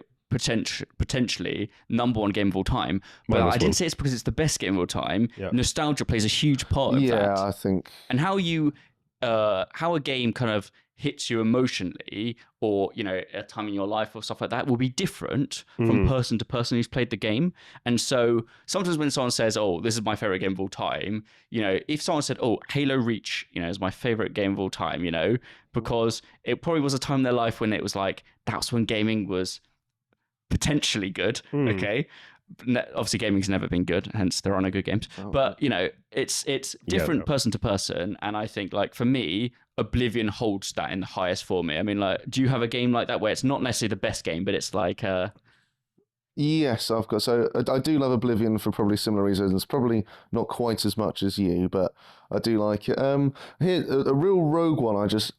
S2: potentially number one game of all time, but I didn't say it's because it's the best game of all time. Yeah. Nostalgia plays a huge part of that.
S3: Yeah, I think.
S2: And how a game kind of hits you emotionally, or a time in your life or stuff like that, will be different from person to person who's played the game. And so sometimes when someone says, "Oh, this is my favorite game of all time," if someone said, "Oh, Halo Reach, is my favorite game of all time," because it probably was a time in their life when it was like that's when gaming was potentially good. Okay, obviously gaming's never been good, hence there are no good games. But it's different person to person, and I think like for me, Oblivion holds that in the highest for me. I mean, like, do you have a game like that where it's not necessarily the best game, but it's like
S3: Yes, I've got. So I do love Oblivion for probably similar reasons. Probably not quite as much as you, but I do like it. Here, a real rogue one. There's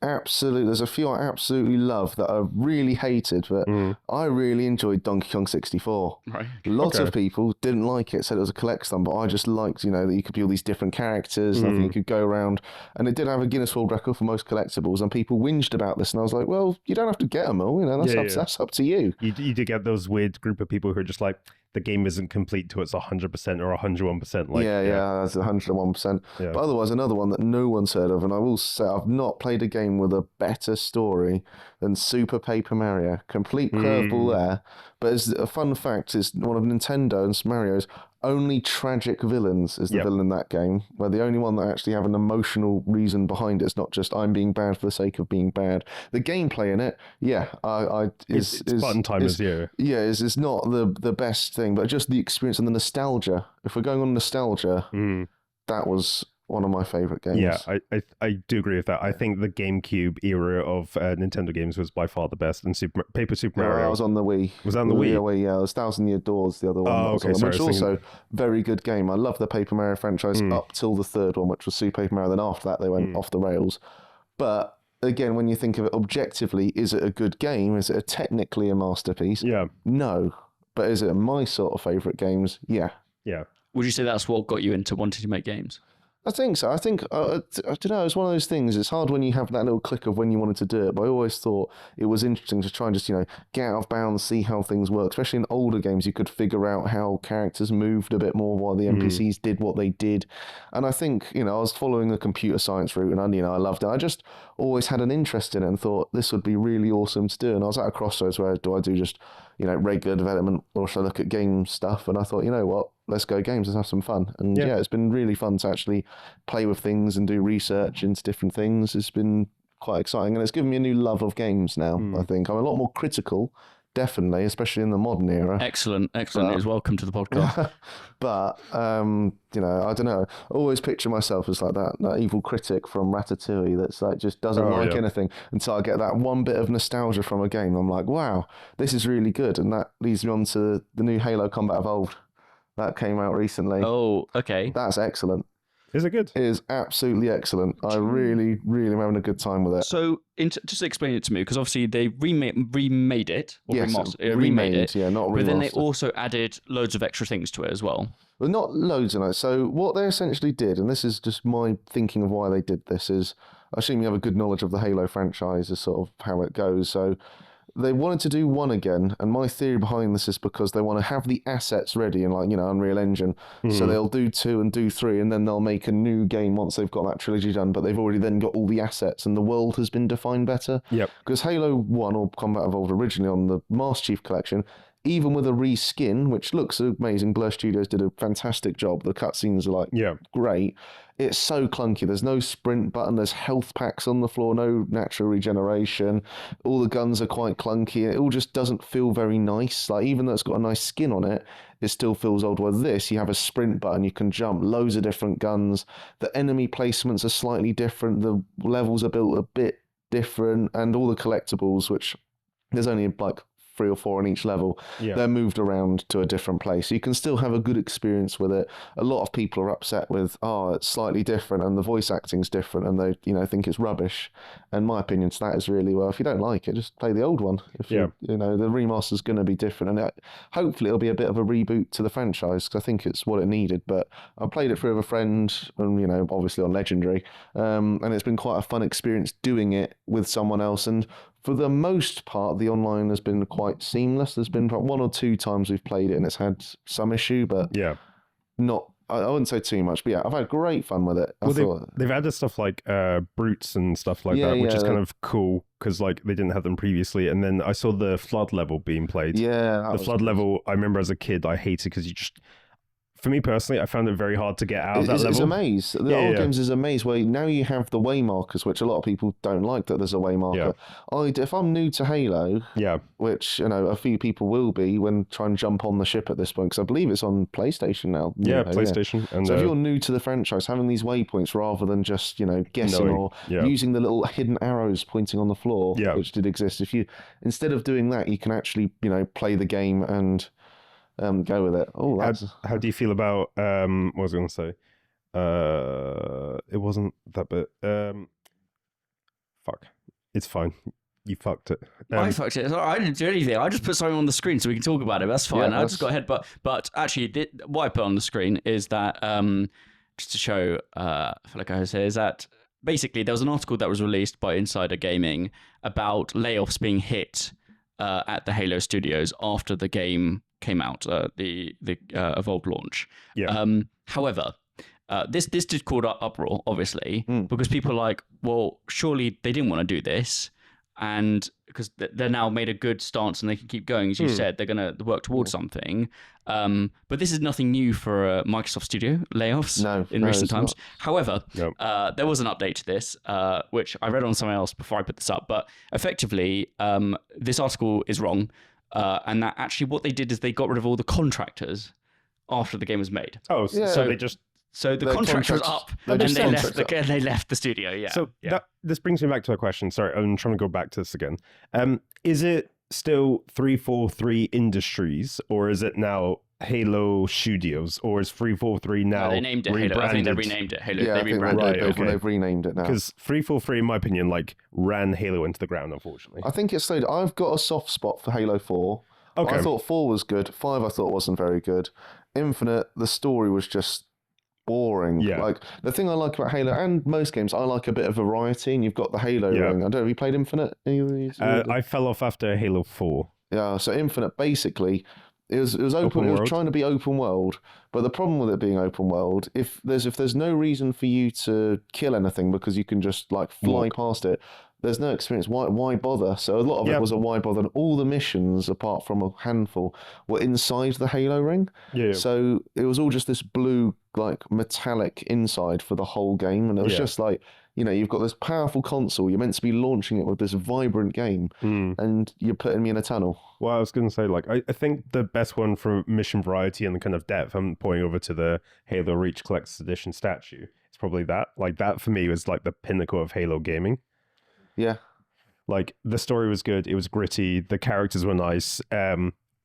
S3: a few I absolutely love that I really hated, but I really enjoyed Donkey Kong 64.
S2: Right.
S3: Lots of people didn't like it, said it was a collectathon, but I just liked, that you could be all these different characters, and I think you could go around, and it did have a Guinness World Record for most collectibles, and people whinged about this, and I was like, well, you don't have to get them all, that's up to you.
S1: You did get those weird group of people who are just like, the game isn't complete till it's 100% or 101%. Like,
S3: that's 101%. Yeah. But otherwise, another one that no one's heard of, and I will say I've not played a game with a better story than Super Paper Mario. Complete curveball there. But as a fun fact, it's one of Nintendo and Mario's only tragic villains is the villain in that game, where the only one that actually have an emotional reason behind it. It's not just I'm being bad for the sake of being bad. The gameplay in it,
S1: it's fun time as you.
S3: Yeah, is not the best thing, but just the experience and the nostalgia. If we're going on nostalgia, that was one of my favorite games.
S1: Yeah, I do agree with that. I think the GameCube era of Nintendo games was by far the best, and Paper Super Mario.
S3: I was on the Wii.
S1: Was that on the Wii?
S3: Yeah, it was Thousand Year Doors, the other one.
S1: Oh, okay,
S3: sorry. Which also very good game. I love the Paper Mario franchise up till the third one, which was Super Paper Mario. Then after that, they went off the rails. But again, when you think of it objectively, is it a good game? Is it technically a masterpiece?
S1: Yeah.
S3: No. But is it my sort of favourite games? Yeah.
S1: Yeah.
S2: Would you say that's what got you into wanting to make games?
S3: I think so. I think, I don't know, it's one of those things. It's hard when you have that little click of when you wanted to do it, but I always thought it was interesting to try and just, get out of bounds, see how things work. Especially in older games, you could figure out how characters moved a bit more, why the NPCs did what they did. And I think, I was following the computer science route, and I loved it. I just always had an interest in it and thought this would be really awesome to do. And I was at a crossroads where do I do just, regular development, or should I look at game stuff? And I thought, you know what? Let's go games, let's have some fun. And it's been really fun to actually play with things and do research into different things. It's been quite exciting, and it's given me a new love of games now. I think I'm a lot more critical, definitely, especially in the modern era.
S2: Excellent. Welcome to the podcast.
S3: But I don't know. I always picture myself as like that evil critic from Ratatouille that's like just doesn't anything until I get that one bit of nostalgia from a game. I'm like, wow, this is really good, and that leads me on to the new Halo Combat Evolved. That came out recently.
S2: Oh, okay.
S3: That's excellent.
S1: Is it good?
S3: It is absolutely excellent. I really, really am having a good time with it.
S2: So, just explain it to me, because obviously they remade it. Or remade it.
S3: Yeah, not remastered.
S2: But then they also added loads of extra things to it as well.
S3: Well, not loads of it. So what they essentially did, and this is just my thinking of why they did this, is I assume you have a good knowledge of the Halo franchise, is sort of how it goes. So they wanted to do 1 again, and my theory behind this is because they want to have the assets ready in Unreal Engine. So they'll do 2 and do 3, and then they'll make a new game once they've got that trilogy done, but they've already then got all the assets and the world has been defined better.
S1: Yep.
S3: Because Halo 1 or Combat Evolved originally on the Master Chief Collection even with a reskin, which looks amazing, Blur Studios did a fantastic job. The cutscenes are like great. It's so clunky. There's no sprint button. There's health packs on the floor. No natural regeneration. All the guns are quite clunky. It all just doesn't feel very nice. Like, even though it's got a nice skin on it, it still feels old. With this, you have a sprint button. You can jump. Loads of different guns. The enemy placements are slightly different. The levels are built a bit different, and all the collectibles, which there's only like 3 or 4 on each level, they're moved around to a different place. So you can still have a good experience with it. A lot of people are upset with, it's slightly different and the voice acting's different, and they think it's rubbish. And my opinion to that is really, well, if you don't like it, just play the old one. If the remaster's going to be different, and hopefully it'll be a bit of a reboot to the franchise, because I think it's what it needed. But I played it through with a friend, and obviously on Legendary, and it's been quite a fun experience doing it with someone else. And for the most part, the online has been quite seamless. There's been 1 or 2 times we've played it and it's had some issue, but not. I wouldn't say too much, but I've had great fun with it.
S1: They've added stuff like brutes and stuff like that, which is kind of cool, because like they didn't have them previously. And then I saw the flood level being played.
S3: Yeah,
S1: the flood level. I remember as a kid, I hated because for me personally, I found it very hard to get out of that level.
S3: It's a maze. The old games is a maze where now you have the way markers, which a lot of people don't like that there's a way marker. If I'm new to Halo, which a few people will be when trying to jump on the ship at this point, because I believe it's on PlayStation now.
S1: PlayStation. And,
S3: so if you're new to the franchise, having these waypoints rather than just guessing or using the little hidden arrows pointing on the floor, which did exist, instead of doing that, you can actually play the game and go with it.
S1: How do you feel about what was I going to say? It wasn't that bit. Fuck. It's fine. You fucked it.
S2: I fucked it. I didn't do anything. I just put something on the screen so we can talk about it. That's fine. I just got ahead. But actually, what I put on the screen is that just to show, I feel like I say, is that basically there was an article that was released by Insider Gaming about layoffs being hit at the Halo studios after the game came out, the Evolved launch. However, this did cause uproar, obviously, because people are like, well, surely they didn't want to do this, and because they're now made a good stance and they can keep going, as you said, they're going to work towards something. But this is nothing new for Microsoft Studio layoffs in recent times. However, there was an update to this, which I read on somewhere else before I put this up. But effectively, this article is wrong. And that actually what they did is they got rid of all the contractors after the game was made.
S1: So they just...
S2: So the contract was up, and they left the studio. So
S1: this brings me back to a question. Sorry, I'm trying to go back to this again. Is it still 343 Industries, or is it now Halo Studios, or is 343 now
S2: they named it Halo. I think they renamed it Halo.
S3: Yeah,
S2: they rebranded
S3: it. They've renamed it now.
S1: Because 343, in my opinion, ran Halo into the ground, unfortunately.
S3: I think it's slowed. I've got a soft spot for Halo 4. Okay. I thought 4 was good. 5 I thought wasn't very good. Infinite, the story was just boring. Like, the thing I like about Halo and most games, I like a bit of variety, and you've got the Halo ring. I don't know, have you played Infinite?
S1: I fell off after Halo 4.
S3: Yeah, so Infinite, basically, it was open. It was trying to be open world, but the problem with it being open world, if there's no reason for you to kill anything because you can just fly past it, there's no experience. Why bother? So a lot of it was a why bother, and all the missions, apart from a handful, were inside the Halo ring. So it was all just this blue, metallic inside for the whole game, and it was just you've got this powerful console, you're meant to be launching it with this vibrant game, and you're putting me in a tunnel.
S1: Well, I was going to say, I think the best one for mission variety and the kind of depth, I'm pointing over to the Halo Reach Collector's Edition statue. It's probably that. That for me was the pinnacle of Halo gaming.
S3: Yeah.
S1: The story was good. It was gritty. The characters were nice.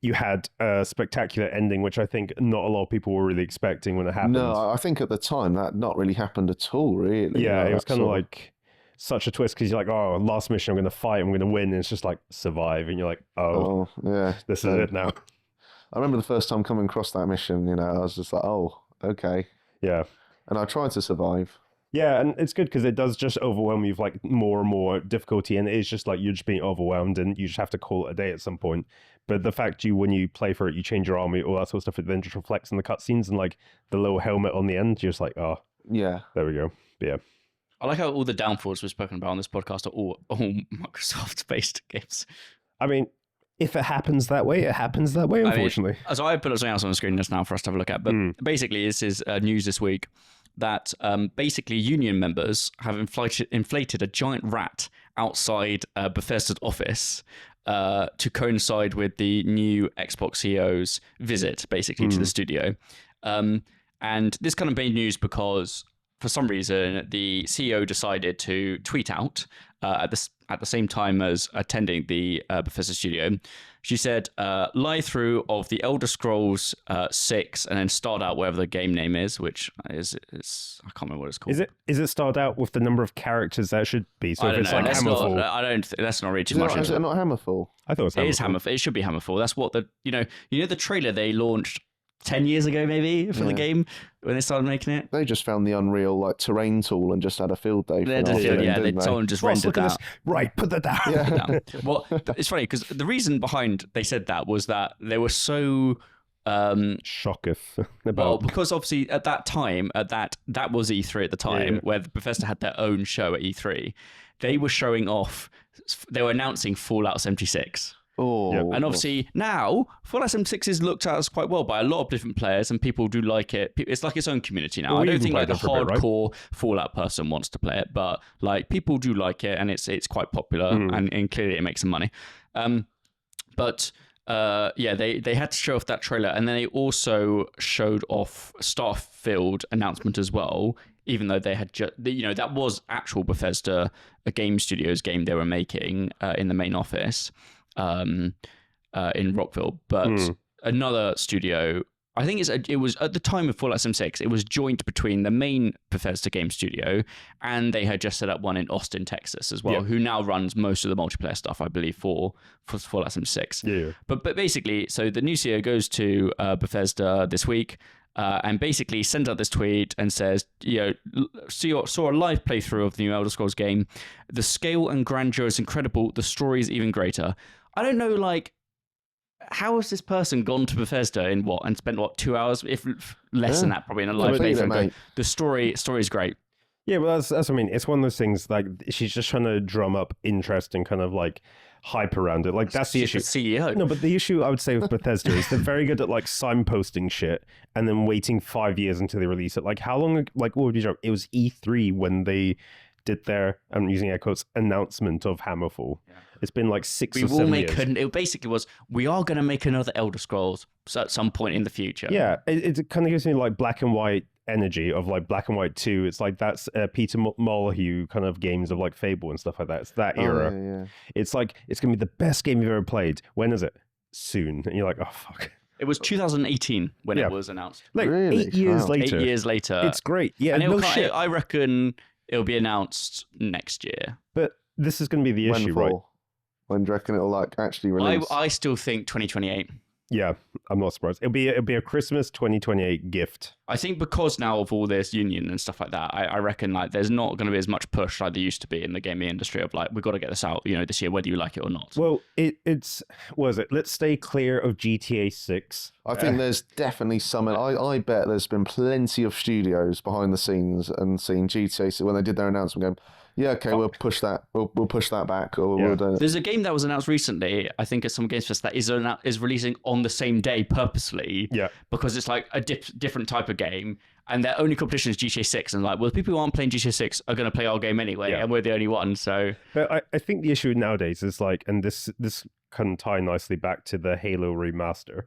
S1: You had a spectacular ending, which I think not a lot of people were really expecting when it happened.
S3: No, I think at the time that not really happened at all, really.
S1: Yeah, it was kind of such a twist, because you're last mission, I'm going to fight, I'm going to win, and it's just survive, and you're this is it now.
S3: I remember the first time coming across that mission, I was just okay.
S1: Yeah.
S3: And I tried to survive.
S1: Yeah, and it's good because it does just overwhelm you with more and more difficulty, and it is just you're just being overwhelmed, and you just have to call it a day at some point. But the fact when you play for it, you change your army, all that sort of stuff, it then just reflects in the cutscenes, and the little helmet on the end, you're just
S3: yeah,
S1: there we go. But yeah.
S2: I like how all the downfalls we've spoken about on this podcast are all Microsoft-based games.
S1: I mean, if it happens that way, it happens that way, unfortunately.
S2: So I put something else on the screen just now for us to have a look at. But basically, this is news this week that basically union members have inflated a giant rat outside Bethesda's office to coincide with the new Xbox CEO's visit, basically, to the studio. And this kind of made news because, for some reason, the CEO decided to tweet out at the same time as attending the Bethesda studio. She said, lie through of the Elder Scrolls 6 and then start out wherever the game name is, which is I can't remember what it's called.
S1: Is it start out with the number of characters that should be? So
S2: I don't know.
S1: Like
S2: Hammerfall. Let's not read too much into it.
S3: Is it not Hammerfall?
S1: I thought it was Hammerfall.
S2: It is Hammerfall. It should be Hammerfall. That's what the trailer they launched 10 years ago, maybe, for the game when they started making it.
S3: They just found the Unreal terrain tool and just had a field day.
S2: Someone just rendered that.
S1: Right, put that down.
S2: Well, it's funny because the reason behind they said that was that they were so
S1: shocketh about.
S2: Well, because obviously at that time, that was E3 at the time, where Bethesda had their own show at E3. They were showing off. They were announcing Fallout 76. And obviously now Fallout 76 is looked at as quite well by a lot of different players, and people do like it. It's like its own community now. I don't think like the hardcore Fallout person wants to play it, but like people do like it, and it's quite popular, and clearly it makes some money. But they had to show off that trailer, and then they also showed off Starfield announcement as well. Even though they had that was actual Bethesda, a game studios game they were making in the main office. In Rockville, but another studio. I think it was at the time of Fallout 76. It was joint between the main Bethesda game studio, and they had just set up one in Austin, Texas, as well, who now runs most of the multiplayer stuff, I believe, for Fallout 76. But basically, so the new CEO goes to Bethesda this week. And basically sends out this tweet and says, saw a live playthrough of the new Elder Scrolls game. The scale and grandeur is incredible. The story is even greater. I don't know, like, how has this person gone to Bethesda and spent 2 hours, if less than that, probably in a live playthrough? The story is great.
S1: Yeah, well, that's what I mean. It's one of those things, like, she's just trying to drum up interest and kind of, like, hype around it. Like, that's the issue.
S2: CEO.
S1: No, but the issue I would say with Bethesda is they're very good at, like, signposting shit and then waiting 5 years until they release it. Like, how long, like, what would you know? It was E3 when they did their, I'm using air quotes, announcement of Hammerfall. Yeah. It's been like 6 or 7 years.
S2: It basically was, we are going to make another Elder Scrolls at some point in the future.
S1: Yeah, it kind of gives me like black and white energy of like Black and White 2. It's like that's Peter Molyneux kind of games of like Fable and stuff like that. It's that era. Yeah. It's like, it's going to be the best game you've ever played. When is it? Soon. And you're like, oh, fuck.
S2: It was 2018 when it was announced.
S1: Like really? 8 years later.
S2: 8 years later.
S1: It's great. Yeah,
S2: and shit. I reckon it'll be announced next year.
S1: But this is going to be the issue, right?
S3: When do you reckon it'll like actually release?
S2: I still think 2028.
S1: Yeah, I'm not surprised. It'll be a Christmas 2028 gift.
S2: I think because now of all this union and stuff like that, I reckon like there's not going to be as much push like there used to be in the gaming industry of like, we've got to get this out, this year, whether you like it or not.
S1: Well, it's what is it? Let's stay clear of GTA 6.
S3: I think there's definitely some. I bet there's been plenty of studios behind the scenes and seeing GTA 6 when they did their announcement going, yeah, okay, we'll push that. We'll push that back. Or we'll do it.
S2: There's a game that was announced recently, I think at some Games Fest, that is releasing on the same day purposely.
S1: Yeah.
S2: Because it's like a different type of game, and their only competition is GTA 6. And like, well, the people who aren't playing GTA 6 are going to play our game anyway, and we're the only one. So,
S1: but I think the issue nowadays is like, and this can tie nicely back to the Halo remaster.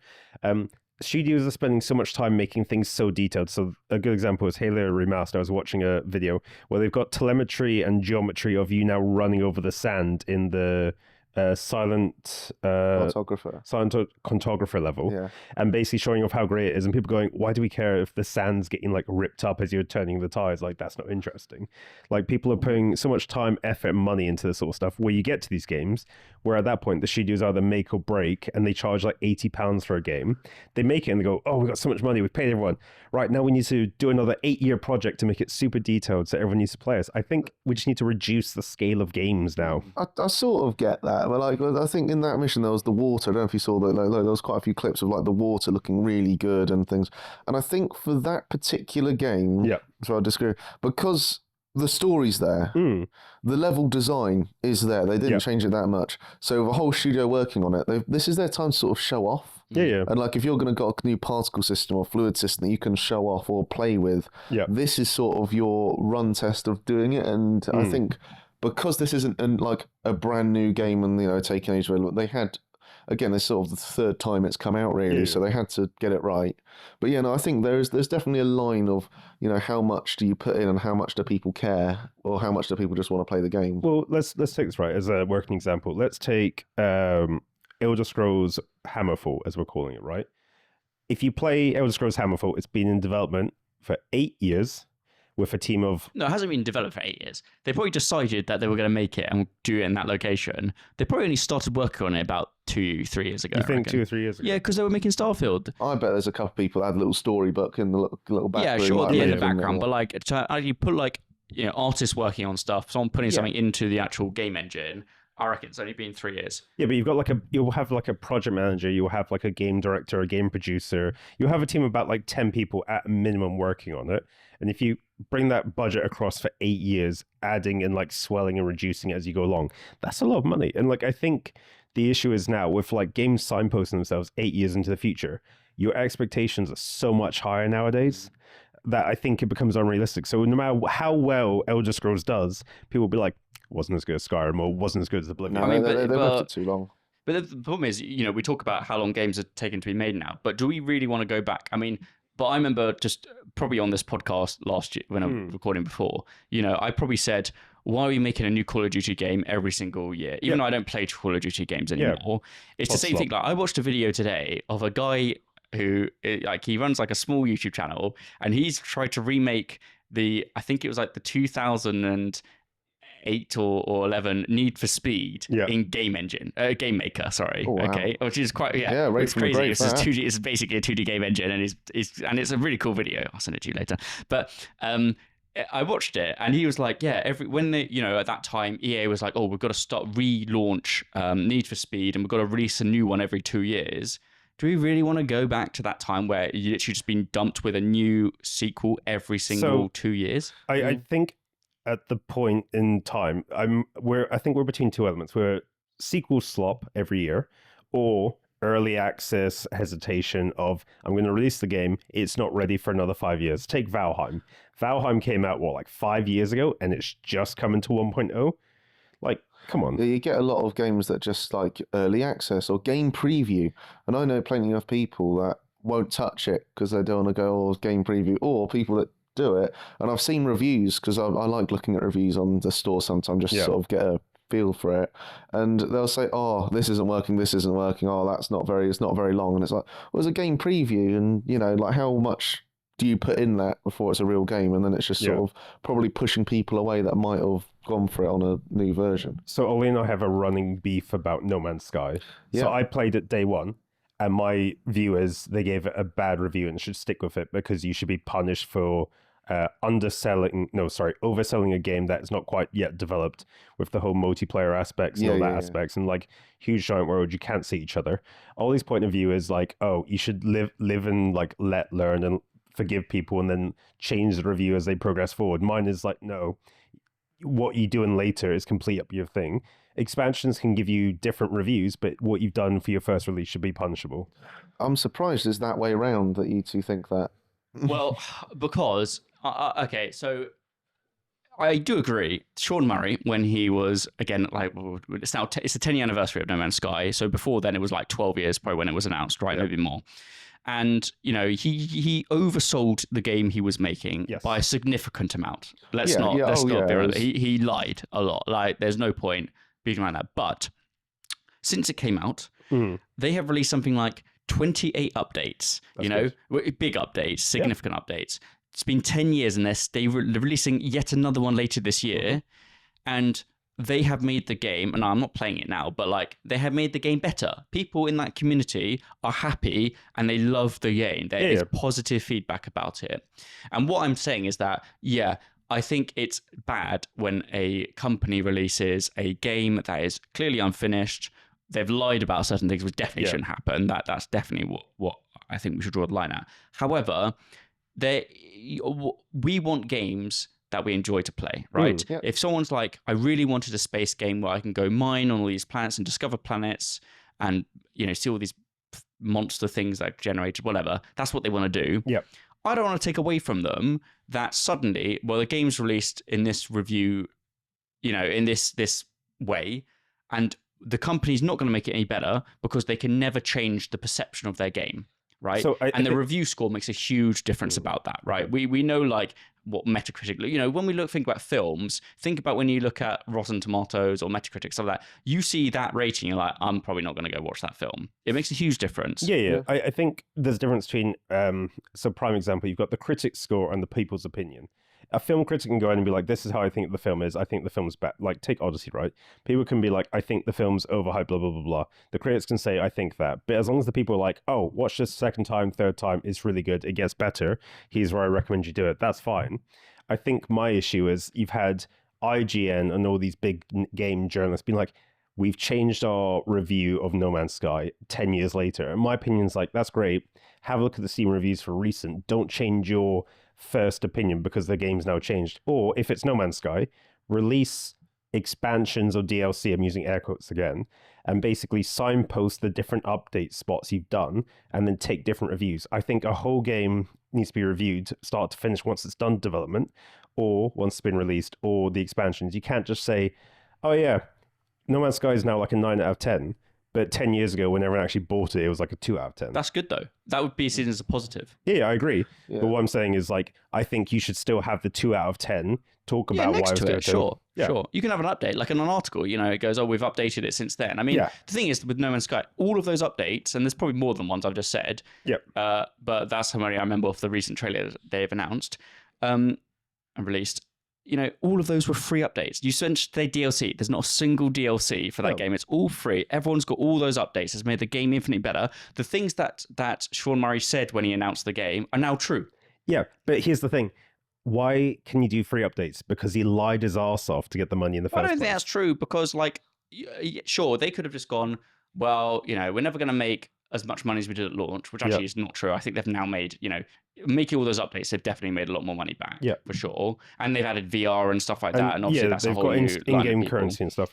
S1: Studios are spending so much time making things so detailed. So a good example is Halo Remastered. I was watching a video where they've got telemetry and geometry of you now running over the sand in the silent cartographer level, and basically showing off how great it is, and people going, why do we care if the sand's getting like ripped up as you're turning the tires? Like, that's not interesting. Like, people are putting so much time, effort, and money into this sort of stuff, where you get to these games where at that point the studios either make or break, and they charge like £80 for a game. They make it and they go, oh, we got so much money, we've paid everyone, right, now we need to do another 8-year project to make it super detailed so everyone needs to play us. I think we just need to reduce the scale of games now.
S3: I sort of get that. But like, I think in that mission there was the water. I don't know if you saw that. Like, there was quite a few clips of like the water looking really good and things. And I think for that particular game, so I disagree, because the story's there. The level design is there. They didn't change it that much. So with a whole studio working on it, this is their time to sort of show off.
S1: Yeah.
S3: And like if you're going to got a new particle system or fluid system that you can show off or play with, this is sort of your run test of doing it. And I think because this isn't like a brand new game and, you know, taking age, they had, again, this sort of the third time it's come out really, so they had to get it right. But yeah, no, I think there's definitely a line of, you know, how much do you put in and how much do people care, or how much do people just want to play the game?
S1: Well, let's take this right as a working example. Let's take Elder Scrolls Hammerfall, as we're calling it, right? If you play Elder Scrolls Hammerfall, it's been in development for 8 years with a team of...
S2: No, it hasn't been developed for 8 years. They probably decided that they were going to make it and do it in that location. They probably only started working on it about 2-3 years ago.
S1: You think 2 or 3 years ago?
S2: Yeah, because they were making Starfield.
S3: I bet there's a couple of people that had a little storybook in the little back room.
S2: Yeah, sure,
S3: like
S2: in the background, but like, you put like, you know, artists working on stuff, someone putting something into the actual game engine. I reckon it's only been 3 years.
S1: Yeah, but you'll have like a project manager, you'll have like a game director, a game producer, you'll have a team of about like 10 people at a minimum working on it. And if you bring that budget across for 8 years, adding and like swelling and reducing it as you go along, that's a lot of money. And like, I think the issue is now with like games signposting themselves 8 years into the future, your expectations are so much higher nowadays that I think it becomes unrealistic. So no matter how well Elder Scrolls does, people will be like, wasn't as good as Skyrim or wasn't as good as Oblivion.
S3: No, they left it too long.
S2: But the problem is, you know, we talk about how long games are taken to be made now, but do we really want to go back? I mean, but I remember just probably on this podcast last year when I was recording before, you know, I probably said, why are we making a new Call of Duty game every single year? Even though I don't play Call of Duty games anymore. It's the same thing. Like, I watched a video today of a guy who, like, he runs like a small YouTube channel, and he's tried to remake I think it was like the 2008 or 11 Need for Speed in Game Engine, Game Maker, sorry. Oh, wow. Okay, which is quite
S3: right,
S2: it's crazy. It's basically a 2D game engine, and it's a really cool video. I'll send it to you later. But I watched it, and he was like, when they, you know, at that time EA was like, oh, we've got to relaunch Need for Speed, and we've got to release a new one every 2 years. Do we really want to go back to that time where you literally just been dumped with a new sequel every single 2 years?
S1: I think at the point in time, I think we're between two elements. We're sequel slop every year, or early access hesitation of, I'm going to release the game, it's not ready for another 5 years. Take Valheim. Valheim came out, like 5 years ago, and it's just coming to 1.0. Like, come on.
S3: You get a lot of games that just like early access or game preview. And I know plenty of people that won't touch it because they don't want to go, game preview, or people that do it. And I've seen reviews because I like looking at reviews on the store sometimes just to sort of get a feel for it. And they'll say, oh, this isn't working. Oh, it's not very long. And it's like, well, it's a game preview. And, you know, like how much do you put in that before it's a real game? And then it's just sort of probably pushing people away that might have gone for it on a new version.
S1: So Ollie and I have a running beef about No Man's Sky. So I played it day one, and my view is they gave it a bad review and should stick with it because you should be punished for overselling a game that is not quite yet developed with the whole multiplayer aspects and all that aspects and like huge giant world you can't see each other. Ollie's point of view is like, oh, you should live and like learn and forgive people and then change the review as they progress forward. Mine is like, no, what you do in later is complete up your thing. Expansions can give you different reviews, but what you've done for your first release should be punishable.
S3: I'm surprised it's that way around that you two think that.
S2: Well, because okay, so I do agree. Sean Murray, when he was, again, like, it's the 10th anniversary of No Man's Sky. So before then, it was like 12 years probably when it was announced, right? Maybe more. And, you know, he oversold the game he was making by a significant amount. Let's not be real. He lied a lot. Like, there's no point being around that. But since it came out, they have released something like 28 updates, big updates, significant updates. It's been 10 years and they're releasing yet another one later this year. And they have made the game, and I'm not playing it now, but like they have made the game better. People in that community are happy and they love the game. There is positive feedback about it. And what I'm saying is that, I think it's bad when a company releases a game that is clearly unfinished. They've lied about certain things, which definitely shouldn't happen. That's definitely what I think we should draw the line at. However, we want games that we enjoy to play, right?
S3: Yep.
S2: If someone's like, I really wanted a space game where I can go mine on all these planets and discover planets and, see all these monster things that I've generated, whatever, that's what they want to do.
S1: Yep.
S2: I don't want to take away from them that suddenly, well, the game's released in this review, in this way, and the company's not going to make it any better because they can never change the perception of their game, right? So the review score makes a huge difference about that, right? We know like what Metacritic, when we think about films, think about when you look at Rotten Tomatoes or Metacritic, stuff like that, you see that rating, you're like, I'm probably not going to go watch that film. It makes a huge difference.
S1: Yeah. I think there's a difference between, so prime example, you've got the critic score and the people's opinion. A film critic can go in and be like, this is how I think the film is. I think the film's bad. Like, take Odyssey, right? People can be like, I think the film's overhyped, blah, blah, blah, blah. The critics can say, I think that. But as long as the people are like, oh, watch this second time, third time, it's really good, it gets better, here's where I recommend you do it, that's fine. I think my issue is you've had IGN and all these big game journalists being like, we've changed our review of No Man's Sky 10 years later. And my opinion's like, that's great. Have a look at the Steam reviews for recent. Don't change your first opinion because the game's now changed. Or if it's No Man's Sky, release expansions or DLC, I'm using air quotes again, and basically signpost the different update spots you've done and then take different reviews. I think a whole game needs to be reviewed start to finish once it's done development or once it's been released, or the expansions. You can't just say, oh yeah, No Man's Sky is now like a 9 out of 10. But 10 years ago, when everyone actually bought it, it was like a 2 out of 10.
S2: That's good, though. That would be seen as a positive.
S1: Yeah, I agree. Yeah. But what I'm saying is, like, I think you should still have the 2 out of 10. Talk about why it was good.
S2: Sure. You can have an update, like in an article, it goes, oh, we've updated it since then. I mean, the thing is, with No Man's Sky, all of those updates, and there's probably more than ones I've just said.
S1: Yep.
S2: But that's how many I remember off the recent trailer they've announced and released. All of those were free updates. You sent the DLC. There's not a single DLC for that game. It's all free. Everyone's got all those updates. It's made the game infinitely better. The things that Sean Murray said when he announced the game are now true.
S1: Yeah, but here's the thing. Why can you do free updates? Because he lied his arse off to get the money in the first place.
S2: I don't think that's true because, sure, they could have just gone, well, we're never going to make as much money as we did at launch, which actually is not true. I think they've now made, making all those updates, they've definitely made a lot more money back, for sure. And they've added VR and stuff like that. And obviously that's a whole new
S1: in-game currency and stuff.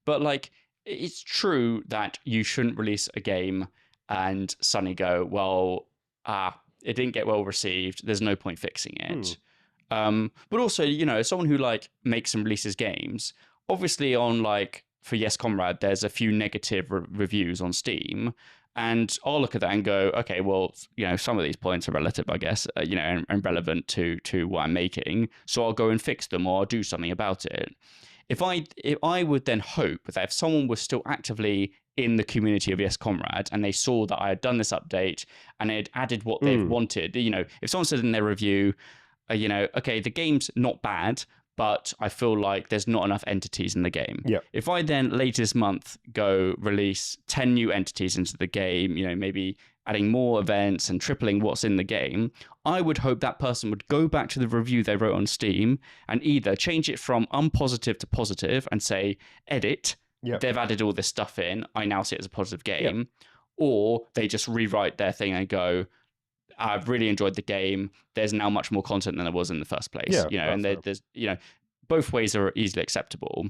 S2: But it's true that you shouldn't release a game and suddenly go, well, it didn't get well received. There's no point fixing it. But also, as someone who makes and releases games, obviously on for Yes Comrade, there's a few negative reviews on Steam. And I'll look at that and go, okay, well, some of these points are relative, I guess, and relevant to what I'm making. So I'll go and fix them or I'll do something about it. If I would then hope that if someone was still actively in the community of Yes Comrade and they saw that I had done this update and it had added what they've wanted, if someone said in their review, okay, the game's not bad, but I feel like there's not enough entities in the game.
S1: Yeah.
S2: If I then later this month go release 10 new entities into the game, maybe adding more events and tripling what's in the game, I would hope that person would go back to the review they wrote on Steam and either change it from unpositive to positive and say, edit, they've added all this stuff in, I now see it as a positive game, or they just rewrite their thing and go, I've really enjoyed the game. There's now much more content than there was in the first place. And there's both ways are easily acceptable.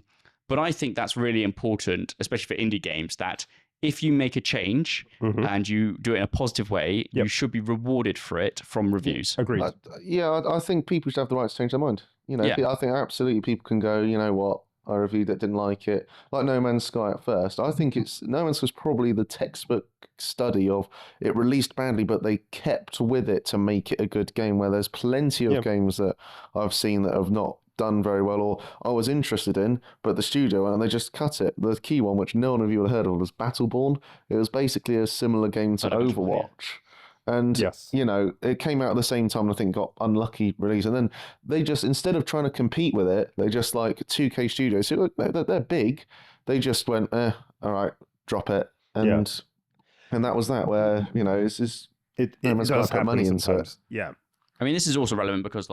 S2: But I think that's really important, especially for indie games, that if you make a change and you do it in a positive way, you should be rewarded for it from reviews.
S1: Agreed.
S3: I think people should have the right to change their mind. I think absolutely people can go, you know what, I reviewed it, didn't like it. Like No Man's Sky at first. I think No Man's Sky was probably the textbook study of it released badly, but they kept with it to make it a good game, where there's plenty of games that I've seen that have not done very well, or I was interested in, but the studio, and they just cut it. The key one, which no one of you had heard of, was Battleborn. It was basically a similar game to Overwatch. And, it came out at the same time and I think got unlucky release. And then they just, instead of trying to compete with it, they just 2K Studios, so they're big, they just went, all right, drop it. And that was that, where, it does put money into it.
S1: Yeah.
S2: I mean, this is also relevant because,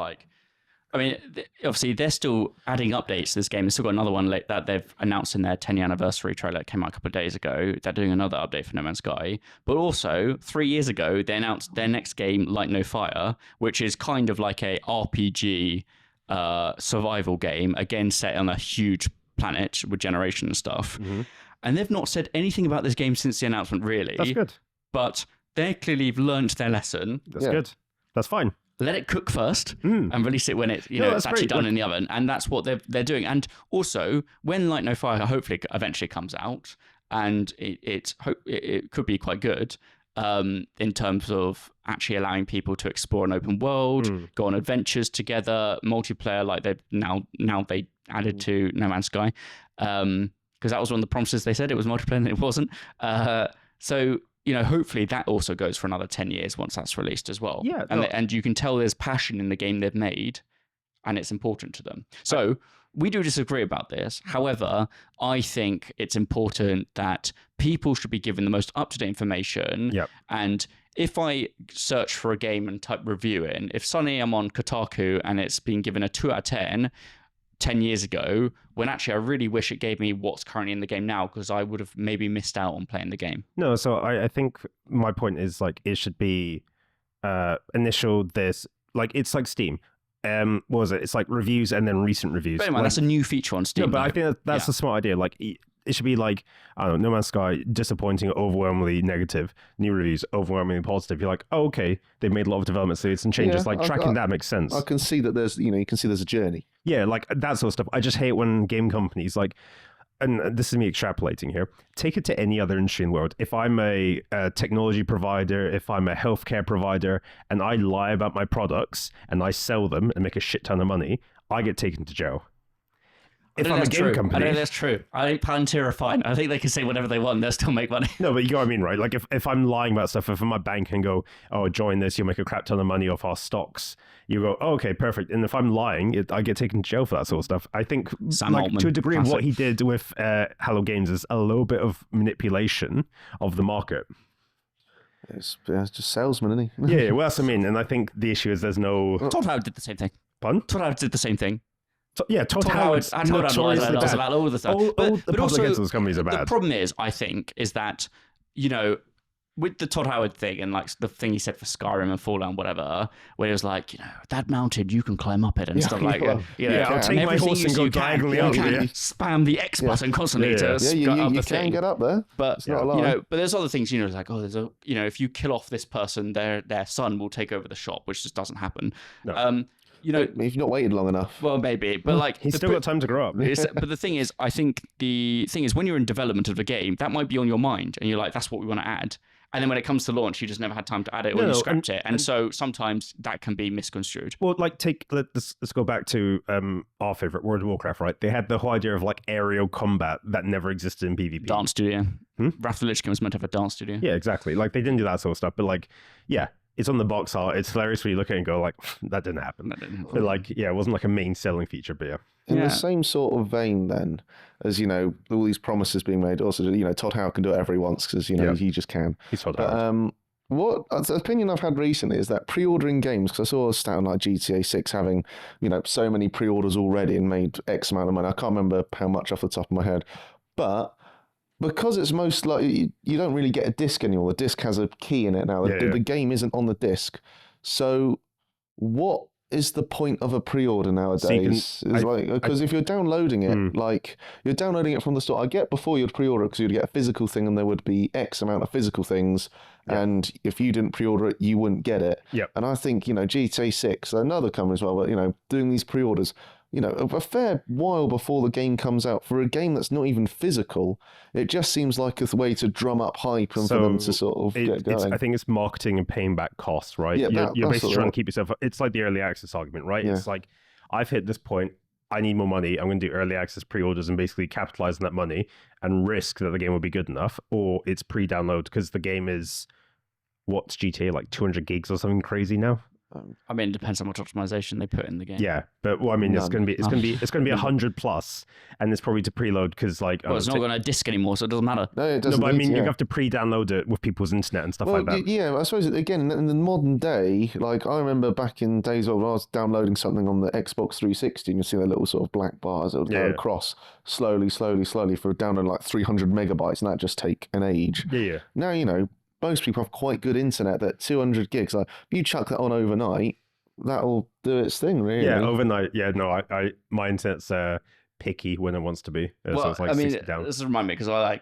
S2: obviously, they're still adding updates to this game. They've still got another one that they've announced in their 10-year anniversary trailer that came out a couple of days ago. They're doing another update for No Man's Sky. But also, 3 years ago, they announced their next game, Light No Fire, which is kind of like a RPG survival game, again set on a huge planet with generation and stuff. And they've not said anything about this game since the announcement, really.
S1: That's good.
S2: But they clearly learned their lesson.
S1: That's good. That's fine.
S2: Let it cook first and release it when it's actually done in the oven. And that's what they're doing. And also, when Light No Fire hopefully eventually comes out, and it could be quite good in terms of actually allowing people to explore an open world, go on adventures together, multiplayer, like they've now they added to No Man's Sky, because that was one of the promises. They said it was multiplayer and it wasn't. So hopefully that also goes for another 10 years once that's released as well.
S1: Yeah,
S2: and you can tell there's passion in the game they've made, and it's important to them. So we do disagree about this. However, I think it's important that people should be given the most up-to-date information.
S1: Yep.
S2: And if I search for a game and type review in, if suddenly I'm on Kotaku and it's been given a 2 out of 10 years ago, when actually I really wish it gave me what's currently in the game now, because I would have maybe missed out on playing the game.
S1: No, so I think my point is like it should be initial this, like it's like Steam. What was it? It's like reviews and then recent reviews.
S2: But anyway, that's a new feature on Steam.
S1: No, but I think that's a smart idea. Like it should be like, I don't know, No Man's Sky, disappointing, overwhelmingly negative. New reviews, overwhelmingly positive. You're like, oh, okay, they've made a lot of developments, so it's some changes. Like tracking that makes sense.
S3: I can see that there's, you can see there's a journey.
S1: Yeah, like that sort of stuff. I just hate when game companies like, and this is me extrapolating here, take it to any other industry in the world. If I'm a technology provider, if I'm a healthcare provider, and I lie about my products and I sell them and make a shit ton of money, I get taken to jail. If I'm a game company,
S2: I think that's true. I think Palantir are fine. I think they can say whatever they want. They'll still make money.
S1: No, but you know what I mean, right? Like if I'm lying about stuff, if I'm a bank and go, oh, join this, you'll make a crap ton of money off our stocks. You go, oh, okay, perfect. And if I'm lying, I get taken to jail for that sort of stuff. I think
S2: Sam Altman,
S1: to a degree,
S2: classic.
S1: what he did with Hello Games is a little bit of manipulation of the market.
S3: It's just salesman, isn't he?
S1: Yeah, well, that's what I mean. And I think the issue is there's no...
S2: Todd Howard did the same thing.
S1: Pardon?
S2: Todd Howard did the same thing.
S1: Todd Howard
S2: notoriously bad. About all the stuff.
S1: All the public those companies are bad.
S2: The problem is, I think, is that, with the Todd Howard thing and like the thing he said for Skyrim and Fallout and whatever, where he was like, that mountain, you can climb up it and stuff like that.
S1: I'll take my horse and go diagonally up.
S2: You can spam the X button constantly to up the thing.
S3: You can get up there.
S2: But
S3: it's not a lie.
S2: But there's other things, like, there's a, if you kill off this person, their son will take over the shop, which just doesn't happen.
S1: No.
S3: If you've not waited long enough.
S2: Well, maybe, but like
S1: he's still got time to grow up.
S2: But the thing is, I think the thing is when you're in development of the game, that might be on your mind, and you're like, that's what we want to add. And then when it comes to launch, you just never had time to add it, or you scrapped it, and so sometimes that can be misconstrued.
S1: Well, like let's go back to our favorite World of Warcraft, right? They had the whole idea of like aerial combat that never existed in PvP.
S2: Dance studio. Wrath of the Lich King was meant to have a dance studio.
S1: Yeah, exactly. Like they didn't do that sort of stuff, but like, yeah. It's on the box art. It's hilarious when you look at it and go like, that didn't happen. But like, yeah, it wasn't like a main selling feature, but yeah.
S3: In the same sort of vein then, as, all these promises being made, also, Todd Howard can do whatever he wants because, he just can.
S1: He's Todd Howard.
S3: What the opinion I've had recently is that pre-ordering games, because I saw a stat on like GTA 6 having, so many pre-orders already and made X amount of money. I can't remember how much off the top of my head, but... because it's most likely, you don't really get a disc anymore. The disc has a key in it now. The game isn't on the disc. So what is the point of a pre-order nowadays? Because if you're downloading it, like you're downloading it from the store. I get before you'd pre-order it because you'd get a physical thing and there would be X amount of physical things. Yep. And if you didn't pre-order it, you wouldn't get it.
S1: Yep.
S3: And I think, GTA 6, another company as well, but, doing these pre-orders, a fair while before the game comes out, for a game that's not even physical, it just seems like a way to drum up hype and for them to sort of get going.
S1: I think it's marketing and paying back costs, right?
S3: Yeah,
S1: you're basically trying to keep yourself... It's like the early access argument, right? Yeah. It's like, I've hit this point, I need more money, I'm going to do early access pre-orders and basically capitalize on that money and risk that the game will be good enough, or it's pre-download because the game is, what's GTA, like 200 gigs or something crazy now?
S2: I mean, it depends on what optimization they put in the game.
S1: Yeah, but well, I mean, it's going to be 100 plus, and it's probably to preload because like.
S2: Well, it's not going to disc anymore, so it doesn't matter.
S3: No, it doesn't.
S1: No, but I mean, you have to pre-download it with people's internet and stuff like that.
S3: Yeah, I suppose again in the modern day, like I remember back in days when I was downloading something on the Xbox 360, and you see the little sort of black bars that would go across slowly for downloading like 300 megabytes, and that just take an age.
S1: Yeah.
S3: Now most people have quite good internet that 200 gigs. Like, if you chuck that on overnight, that'll do its thing, really.
S1: Yeah, overnight. Yeah, no, I my internet's picky when it wants to be. So it's like 60 down.
S2: This reminds me because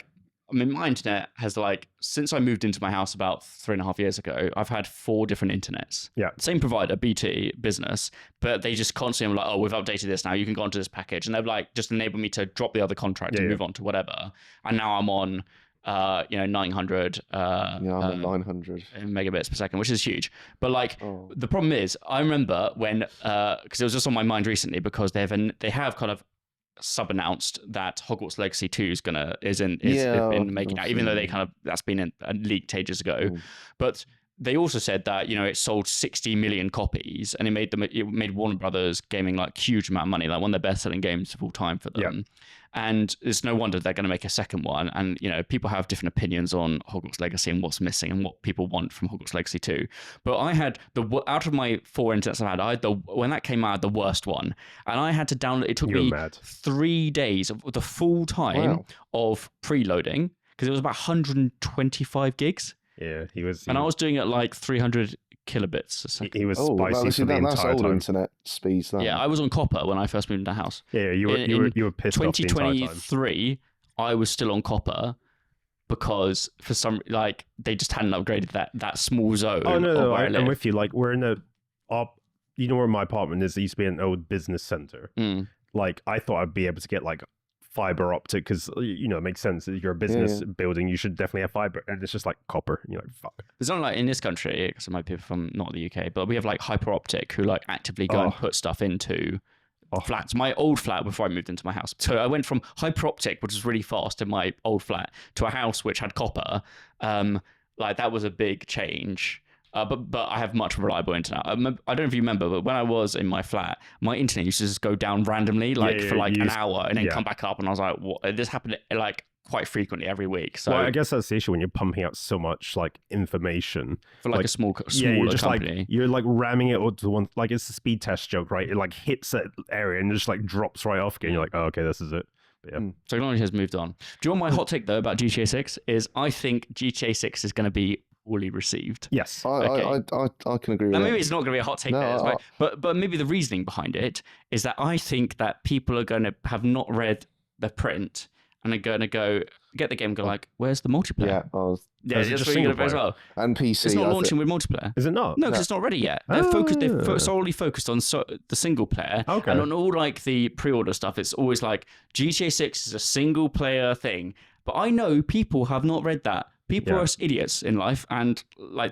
S2: my internet has since I moved into my house about 3.5 years ago, I've had 4 different internets.
S1: Yeah.
S2: Same provider, BT, business, but they just constantly are like, oh, we've updated this now, you can go onto this package. And they've just enabled me to drop the other contract and move on to whatever. And now I'm on 900
S3: I'm on 900
S2: megabits per second, which is huge. But the problem is, I remember when because it was just on my mind recently because they have kind of sub-announced that Hogwarts Legacy 2 is in making out, even though that's been leaked ages ago. But they also said that it sold 60 million copies and it made Warner Brothers Gaming huge amount of money, one of their best-selling games of all time for them. And it's no wonder they're going to make a second one. And people have different opinions on Hogwarts Legacy and what's missing and what people want from Hogwarts Legacy 2. But I had out of my 4 internets I've had, when that came out, the worst one, and I had to download. It took me 3 days of the full time of preloading because it was about 125 gigs.
S1: Yeah, he was.
S2: And I was doing it 300 kilobits a second.
S1: He was spicy for the entire time.
S3: That's old internet speeds.
S2: Yeah, I was on copper when I first moved into the house.
S1: Yeah, you were pissed off the entire time.
S2: 2023, I was still on copper because for some they just hadn't upgraded that small zone.
S1: Oh no, I'm with you. We're in where my apartment is. It used to be an old business center. I thought I'd be able to get fiber optic because it makes sense. If you're a business building, you should definitely have fiber, and it's just copper. And you're fuck.
S2: It's not in this country because it might be from not the UK, but we have hyper optic who actively go and put stuff into flats. My old flat before I moved into my house, so I went from hyper optic, which was really fast in my old flat, to a house which had copper. That was a big change. But I have much reliable internet. I don't know if you remember, but when I was in my flat, my internet used to just go down randomly, for an hour, and then come back up. And I was like, "What?" This happened quite frequently every week. So
S1: I guess that's the issue when you're pumping out so much
S2: information for a smaller
S1: just
S2: company.
S1: You're ramming it onto one. It's a speed test joke, right? It hits that area and just drops right off again. You're like, oh, okay, this is it. But yeah.
S2: Technology has moved on. Do you want my hot take though about GTA 6? Is I think GTA 6 is going to be poorly received.
S1: Yes.
S3: I can agree with that.
S2: Maybe it's not going to be a hot take but maybe the reasoning behind it is that I think that people are going to have not read the print and are going to go get the game and go where's the multiplayer?
S3: It's
S2: just single player as well.
S3: And PC.
S2: It's not launching with multiplayer.
S1: Is it not?
S2: No, because it's not ready yet. They're solely focused on the single player.
S1: Okay.
S2: And on all the pre-order stuff, it's always GTA 6 is a single player thing. But I know people have not read that. People are idiots in life, and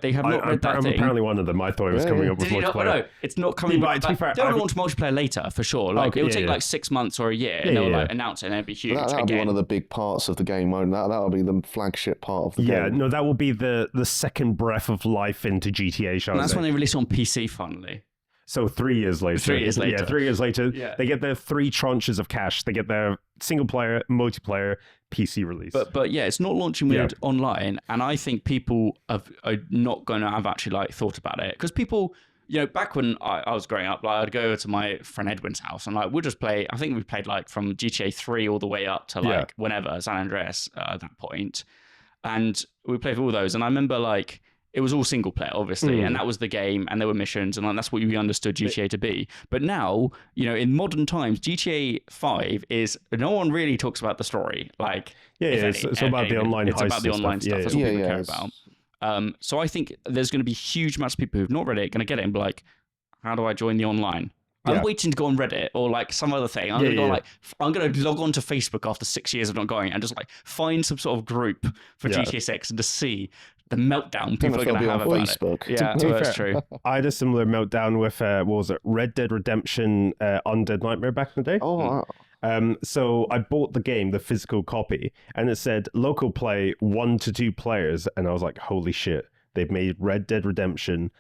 S2: they have not read that
S1: I'm
S2: thing.
S1: apparently one of them. I thought it was coming up with multiplayer.
S2: No, it's not coming. They'll launch multiplayer later for sure. It'll take 6 months or a year, and they'll announce it, and it'll be huge.
S3: That'll be one of the big parts of the game, won't it? That'll be the flagship part of the game.
S1: Yeah, no, that will be the second breath of life into GTA.
S2: And that's when they release on PC finally.
S1: So 3 years later.
S2: 3 years later.
S1: Yeah, 3 years later. Yeah. They get their 3 tranches of cash. They get their single player, multiplayer, PC release.
S2: But yeah, it's not launching with online. And I think people are not going to have actually thought about it. Because people, back when I was growing up, I'd go over to my friend Edwin's house and we'll just play. I think we played from GTA 3 all the way up to whenever, San Andreas at that point. And we played all those. And I remember it was all single player, obviously, and that was the game, and there were missions, and that's what we understood GTA to be. But now, in modern times, GTA 5 is no one really talks about the story.
S1: It's about the online.
S2: It's about the online stuff. That's what people care about. So I think there's going to be huge amounts of people who've not read it going to get it and be like, "How do I join the online?" I'm waiting to go on Reddit or some other thing. I'm going to log on to Facebook after 6 years of not going and just find some sort of group for GTA 6 and just see the meltdown people are going to have about
S3: Facebook.
S2: It. Yeah, that's true.
S1: I had a similar meltdown with what was it, Red Dead Redemption Undead Nightmare back in the day.
S3: Oh, wow.
S1: So I bought the game, the physical copy, and it said local play 1 to 2 players, and I was like, holy shit, they've made Red Dead Redemption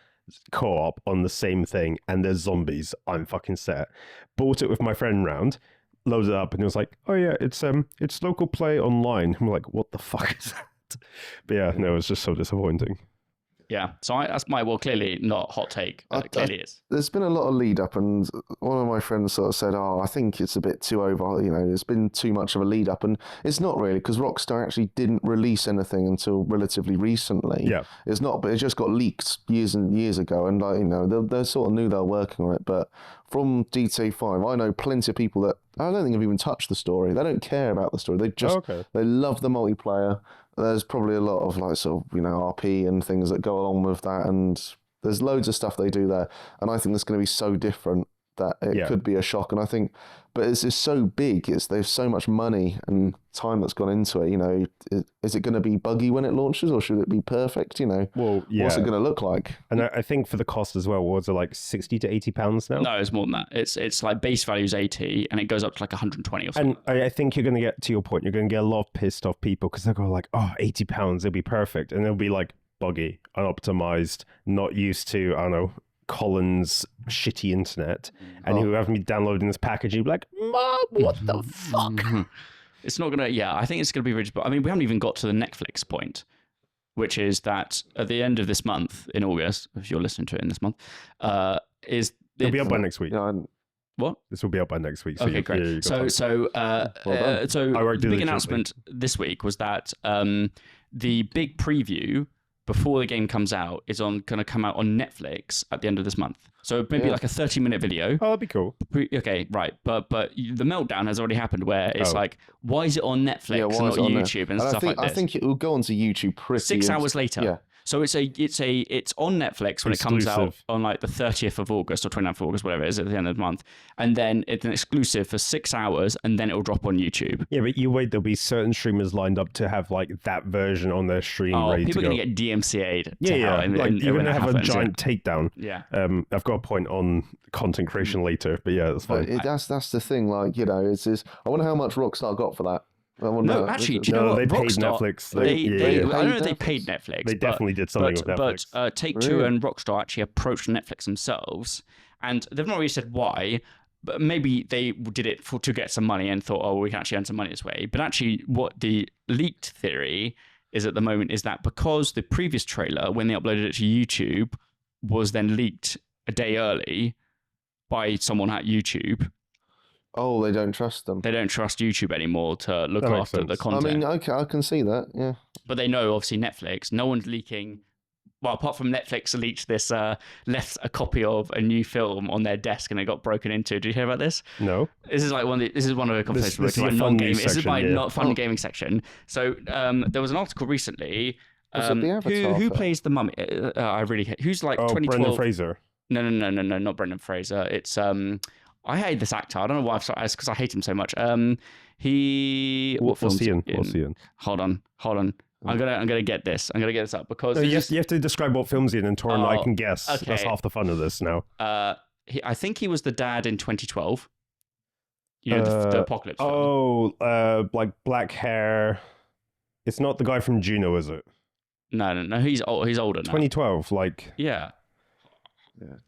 S1: co-op on the same thing, and there's zombies. I'm fucking set. Bought it with my friend round, loaded it up, and it was like, oh yeah, it's local play online. I'm like, what the fuck is that? But yeah, no, it's just so disappointing.
S2: Yeah, so that's clearly not hot take. Clearly is.
S3: There's been a lot of lead up, and one of my friends sort of said, "Oh, I think it's a bit too over. There's been too much of a lead up," and it's not really, because Rockstar actually didn't release anything until relatively recently.
S1: Yeah,
S3: it's not, but it just got leaked years and years ago, and they sort of knew they were working on it. But from GTA 5, I know plenty of people that I don't think have even touched the story. They don't care about the story. They just they love the multiplayer. There's probably a lot of RP and things that go along with that, and there's loads of stuff they do there. And I think it's going to be so different that it could be a shock. And I think, but it's just so big. There's so much money and time that's gone into it. Is it going to be buggy when it launches, or should it be perfect?
S1: Well, yeah.
S3: What's it going to look like?
S1: And I think for the cost as well, was it like £60 to £80 now?
S2: No, it's more than that. It's like base value is 80, and it goes up to like 120 or something.
S1: And I think you're going to get, to your point, you're going to get a lot of pissed off people because they're going like, oh, £80, it'll be perfect, and it'll be like buggy, unoptimized, not used to, I don't know, Colin's shitty internet, and who haven't been downloading this package, you'd be like, Mom, what the fuck?
S2: It's not gonna. I think it's gonna be rigid. But I mean, we haven't even got to the Netflix point, which is that at the end of this month, in August, if you're listening to it in this month,
S1: it'll be up by next week.
S2: What?
S1: This will be up by next week. So
S2: okay, great. So the big announcement this week was that the big preview before the game comes out is going to come out on Netflix at the end of this month. So maybe like a 30-minute video.
S1: Oh, that'd be cool.
S2: Okay, right. But the meltdown has already happened where it's like, why is it on Netflix and not YouTube and stuff like this?
S3: I think it will go onto YouTube pretty
S2: 6 hours later. Yeah. So it's on Netflix when it comes out on like the 30th of August or 29th of August, whatever it is, at the end of the month. And then it's an exclusive for 6 hours, and then it will drop on YouTube.
S1: Yeah, but you wait, there'll be certain streamers lined up to have like that version on their stream ready to go.
S2: People are going to get DMCA'd.
S1: Yeah. You're going to have a giant takedown.
S2: Yeah.
S1: I've got a point on content creation later, but yeah, that's fine.
S3: That's the thing, like, I wonder how much Rockstar got for that.
S2: No, actually, do you know what?
S1: They paid
S2: Rockstar,
S1: Netflix.
S2: I don't know if they paid Netflix.
S1: They definitely did something with Netflix.
S2: But Take-Two and Rockstar actually approached Netflix themselves, and they've not really said why, but maybe they did it to get some money and thought, oh, we can actually earn some money this way. But actually, what the leaked theory is at the moment is that because the previous trailer, when they uploaded it to YouTube, was then leaked a day early by someone at YouTube.
S3: Oh, they don't trust them.
S2: They don't trust YouTube anymore to look after the content.
S3: I mean, okay, I can see that, yeah.
S2: But they know, obviously, Netflix, no one's leaking. Well, apart from Netflix leaked this, left a copy of a new film on their desk and it got broken into. Did you hear about this?
S1: No.
S2: This is like one of the conversations
S1: this is non-gaming.
S2: This is my not fun gaming section. So there was an article recently. Who plays the mummy? I really hate. Who's like 2012?
S1: Brendan Fraser.
S2: No, not Brendan Fraser. It's I hate this actor. I don't know why I've started. It's because I hate him so much. What
S1: film's he in?
S2: Hold on. I'm gonna get this. I'm gonna get this up because
S1: you have to describe what film's he in, and Toron I can guess. Okay. That's half the fun of this now.
S2: I think he was the dad in 2012. The apocalypse.
S1: Oh, like black hair. It's not the guy from Juno, is it?
S2: No. He's older now.
S1: 2012, like.
S2: Yeah.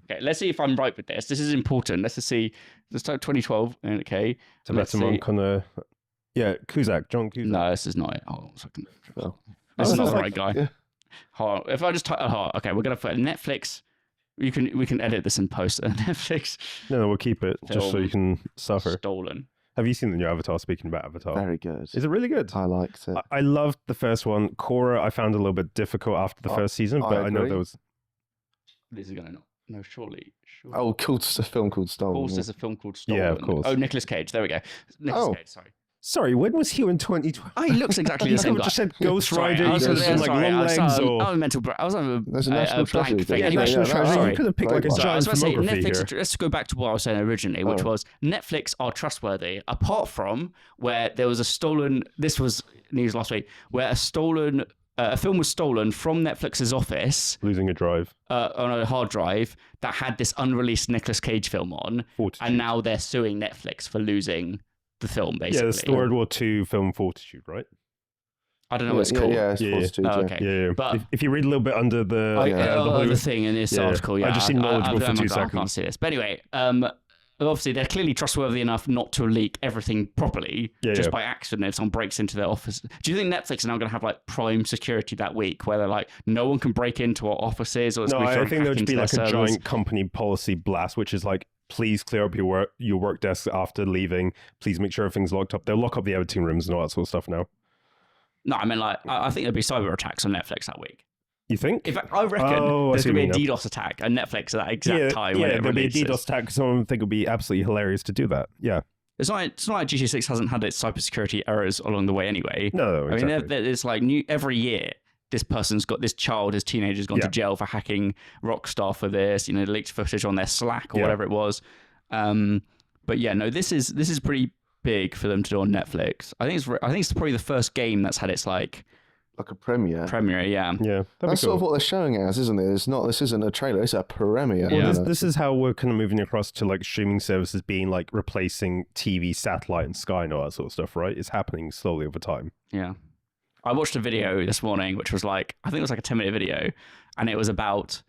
S2: Okay, let's see if I'm right with this. This is important. Let's see. Let's start 2012. Okay.
S1: To let him on kind of. Yeah, John Cusack.
S2: No, this is not it. Hold on a second. This is not the right guy. Yeah. Hold on. If I just type. Okay, we're gonna put Netflix. We can edit this in post. Netflix.
S1: No, we'll keep it just so you can suffer.
S2: Stolen.
S1: Have you seen the new Avatar? Speaking about Avatar,
S3: very good.
S1: Is it really good?
S3: I liked it.
S1: I loved the first one. Korra, I found a little bit difficult after the first season, but I know there was.
S2: This is gonna not. No, surely.
S3: Oh, it's a film called Stolen.
S2: Of course, there's a film called Stolen.
S1: Yeah, of course.
S2: Oh, Nicolas Cage. There we go. Nicolas Cage, sorry.
S1: Sorry, when was he in 2012?
S2: Oh, he looks exactly the same guy.
S1: Just said Ghost Rider.
S2: I was
S1: long legs or...
S2: I was mental. I was on
S3: a national
S2: blank thing.
S1: Anyway, you could have picked like a giant filmography here.
S2: Let's go back to what I was saying originally, which was Netflix are trustworthy, apart from where there was a stolen. This was news last week, where a film was stolen from Netflix's office,
S1: losing a drive
S2: on a hard drive that had this unreleased Nicolas Cage film on, and now they're suing Netflix for losing the film, basically.
S1: Yeah, the World War II film Fortitude, right?
S2: I don't know what it's called.
S3: Yeah, it's Fortitude.
S2: Oh, okay.
S1: Yeah. But if you read a little bit under the
S2: the thing in this article,
S1: I just seen knowledgeable for 2 seconds.
S2: I can't see this. But anyway, obviously they're clearly trustworthy enough not to leak everything properly by accident if someone breaks into their office. Do you think Netflix are now going to have like prime security that week where they're like, no one can break into our offices? Or
S1: no, I think there would be like
S2: servers?
S1: A giant company policy blast, which is like, please clear up your work desk after leaving. Please make sure everything's locked up. They'll lock up the editing rooms and all that sort of stuff now.
S2: No, I mean, like, I think there'll be cyber attacks on Netflix that week.
S1: You think?
S2: In fact, I reckon there's going to be a DDoS attack on Netflix at that exact time.
S1: Yeah, there'll be a DDoS attack because someone would think it would be absolutely hilarious to do that. Yeah.
S2: It's not like GTA 6 hasn't had its cybersecurity errors along the way anyway.
S1: No, exactly.
S2: I mean, it's like every year, this teenager's gone to jail for hacking Rockstar for this, leaked footage on their Slack or whatever it was. But yeah, no, this is pretty big for them to do on Netflix. I think it's probably the first game that's had its like
S3: a premiere.
S2: Yeah.
S1: Yeah.
S3: That's sort of what they're showing it as, isn't it? This isn't a trailer, it's a premiere.
S1: Well, this is how we're kind of moving across to like streaming services being like replacing TV, satellite, and Sky and all that sort of stuff, right? It's happening slowly over time.
S2: Yeah. I watched a video this morning, which was like, I think it was like a 10-minute video, and it was about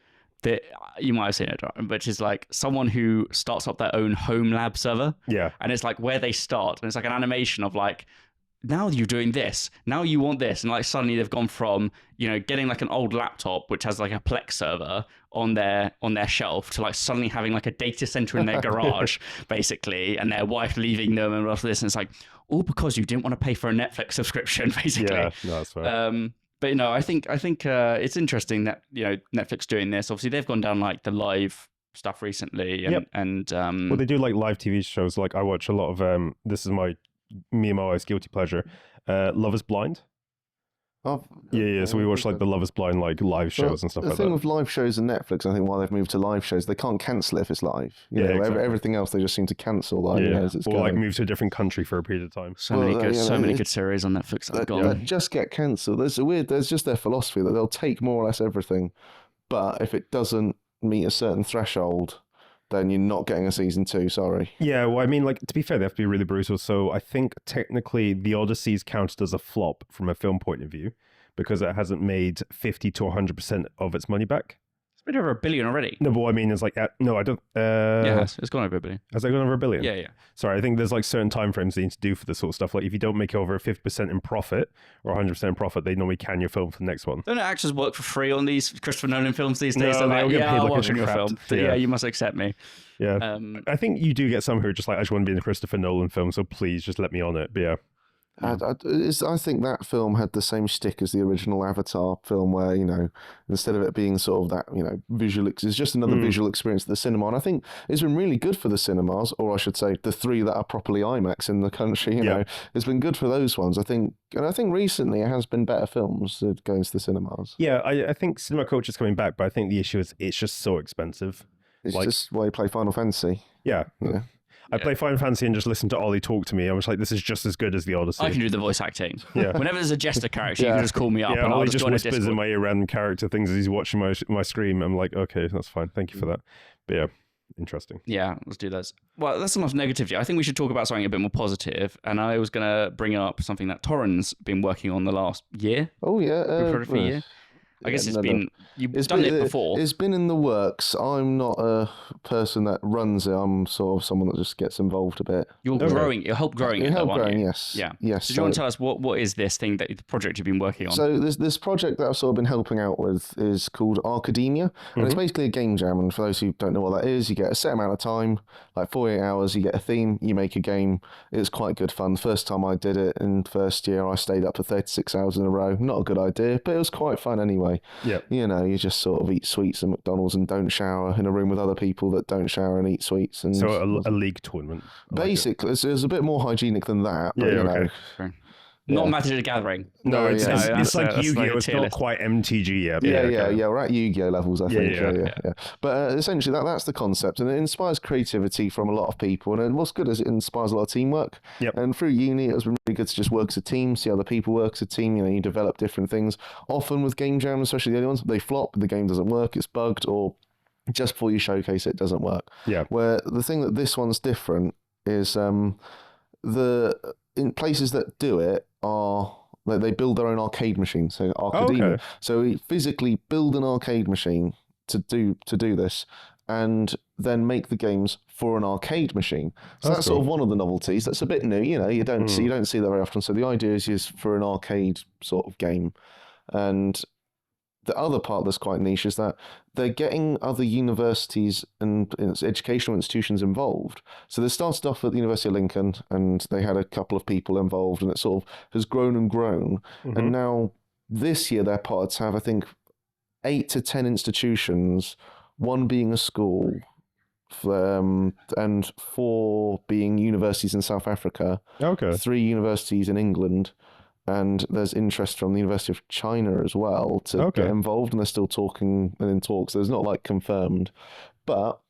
S2: you might have seen it, which is like someone who starts up their own home lab server.
S1: Yeah.
S2: And it's like where they start, and it's like an animation of like, now you're doing this, now you want this, and like suddenly they've gone from getting like an old laptop which has like a Plex server on their shelf to like suddenly having like a data center in their garage basically, and their wife leaving them and all of this, and it's like all because you didn't want to pay for a Netflix subscription basically.
S1: Yeah, no, that's fair.
S2: But I think it's interesting that Netflix doing this. Obviously they've gone down like the live stuff recently, and
S1: well, they do like live TV shows. Like I watch a lot of this is me and my wife's guilty pleasure, Love is Blind. So we watch like the Love is Blind like live shows and stuff like that.
S3: The thing with live shows and Netflix, I think why they've moved to live shows, they can't cancel it if it's live.
S1: Exactly.
S3: Everything else they just seem to cancel. As it's
S1: or like move to a different country for a period of time.
S2: So many good series on Netflix that have gone.
S3: That just get cancelled. There's just their philosophy that they'll take more or less everything, but if it doesn't meet a certain threshold, then you're not getting a season 2, sorry.
S1: Yeah, well, I mean, like, to be fair, they have to be really brutal. So I think technically The Odyssey is counted as a flop from a film point of view because it hasn't made 50 to 100% of its money back.
S2: It's been over $1 billion already.
S1: No, but what I mean is like, no, I don't.
S2: Yeah, it's gone over $1 billion.
S1: Has it gone over $1 billion?
S2: Yeah.
S1: Sorry, I think there's like certain timeframes they need to do for this sort of stuff. Like if you don't make over 50% in profit or 100% in profit, they normally can your film for the next one.
S2: Don't actors work for free on these Christopher Nolan films these days?
S1: No,
S2: they're like,
S1: I'll
S2: work on your film. Yeah, you must accept me.
S1: Yeah. I think you do get some who are just like, I just want to be in a Christopher Nolan film, so please just let me on it. But yeah.
S3: I think that film had the same shtick as the original Avatar film where, instead of it being sort of that, visual, it's just another visual experience at the cinema. And I think it's been really good for the cinemas, or I should say the 3 that are properly IMAX in the country, it's been good for those ones. I think recently it has been better films going to the cinemas.
S1: Yeah, I think cinema culture is coming back, but I think the issue is it's just so expensive.
S3: It's just why you play Final Fantasy.
S1: Yeah. I play Final Fantasy and just listen to Ollie talk to me. I'm just like, this is just as good as the Odyssey.
S2: I can do the voice acting.
S1: Yeah.
S2: Whenever there's a jester character, you can just call me up.
S1: Yeah,
S2: and
S1: Ollie
S2: I'll
S1: just
S2: join
S1: whispers in my ear random character things as he's watching my stream. I'm like, okay, that's fine. Thank you for that. But yeah, interesting.
S2: Yeah, let's do this. Well, that's enough negativity. I think we should talk about something a bit more positive. And I was going to bring up something that Toron's been working on the last year.
S3: Oh, yeah.
S2: For a year. I guess you've done it before.
S3: It's been in the works. I'm not a person that runs it. I'm sort of someone that just gets involved a bit.
S2: You're growing. You'll help growing it, though, aren't you?
S3: Yes.
S2: Yeah.
S3: Yes.
S2: So do you want to tell us what is this thing, the project you've been working on?
S3: So this project that I've sort of been helping out with is called Arcademia, and it's basically a game jam. And for those who don't know what that is, you get a set amount of time, like 48 hours. You get a theme. You make a game. It's quite good fun. The first time I did it in first year, I stayed up for 36 hours in a row. Not a good idea, but it was quite fun anyway.
S1: Yeah.
S3: You just sort of eat sweets at McDonald's and don't shower in a room with other people that don't shower and eat sweets. And
S1: so a league tournament.
S3: Basically, it's a bit more hygienic than that. But,
S2: Okay. Not Magic the Gathering.
S1: No, it's like Yu-Gi-Oh! It's not quite MTG yet.
S3: Yeah. We're at Yu-Gi-Oh! Levels, I think. Yeah. But essentially, that's the concept, and it inspires creativity from a lot of people. And what's good is it inspires a lot of teamwork.
S1: Yep.
S3: And through uni, it was really good to just work as a team, see other people work as a team. You develop different things. Often with game jams, especially the early ones, they flop. The game doesn't work. It's bugged, or just before you showcase it doesn't work.
S1: Yeah.
S3: Where the thing that this one's different is in places that do it are they build their own arcade machine, so Arcademia.
S1: Okay.
S3: So we physically build an arcade machine to do this, and then make the games for an arcade machine. So that's
S1: cool.
S3: sort of one of the novelties. That's a bit new, you don't see that very often. So the idea is for an arcade sort of game. And the other part that's quite niche is that they're getting other universities and educational institutions involved. So they started off at the University of Lincoln, and they had a couple of people involved, and it sort of has grown and grown. And now this year they're part to have, I think, 8 to 10 institutions, one being a school, and 4 being universities in South Africa, 3 universities in England, and there's interest from the University of China as well to get involved, and they're still talking and in talks. So it's not like confirmed, but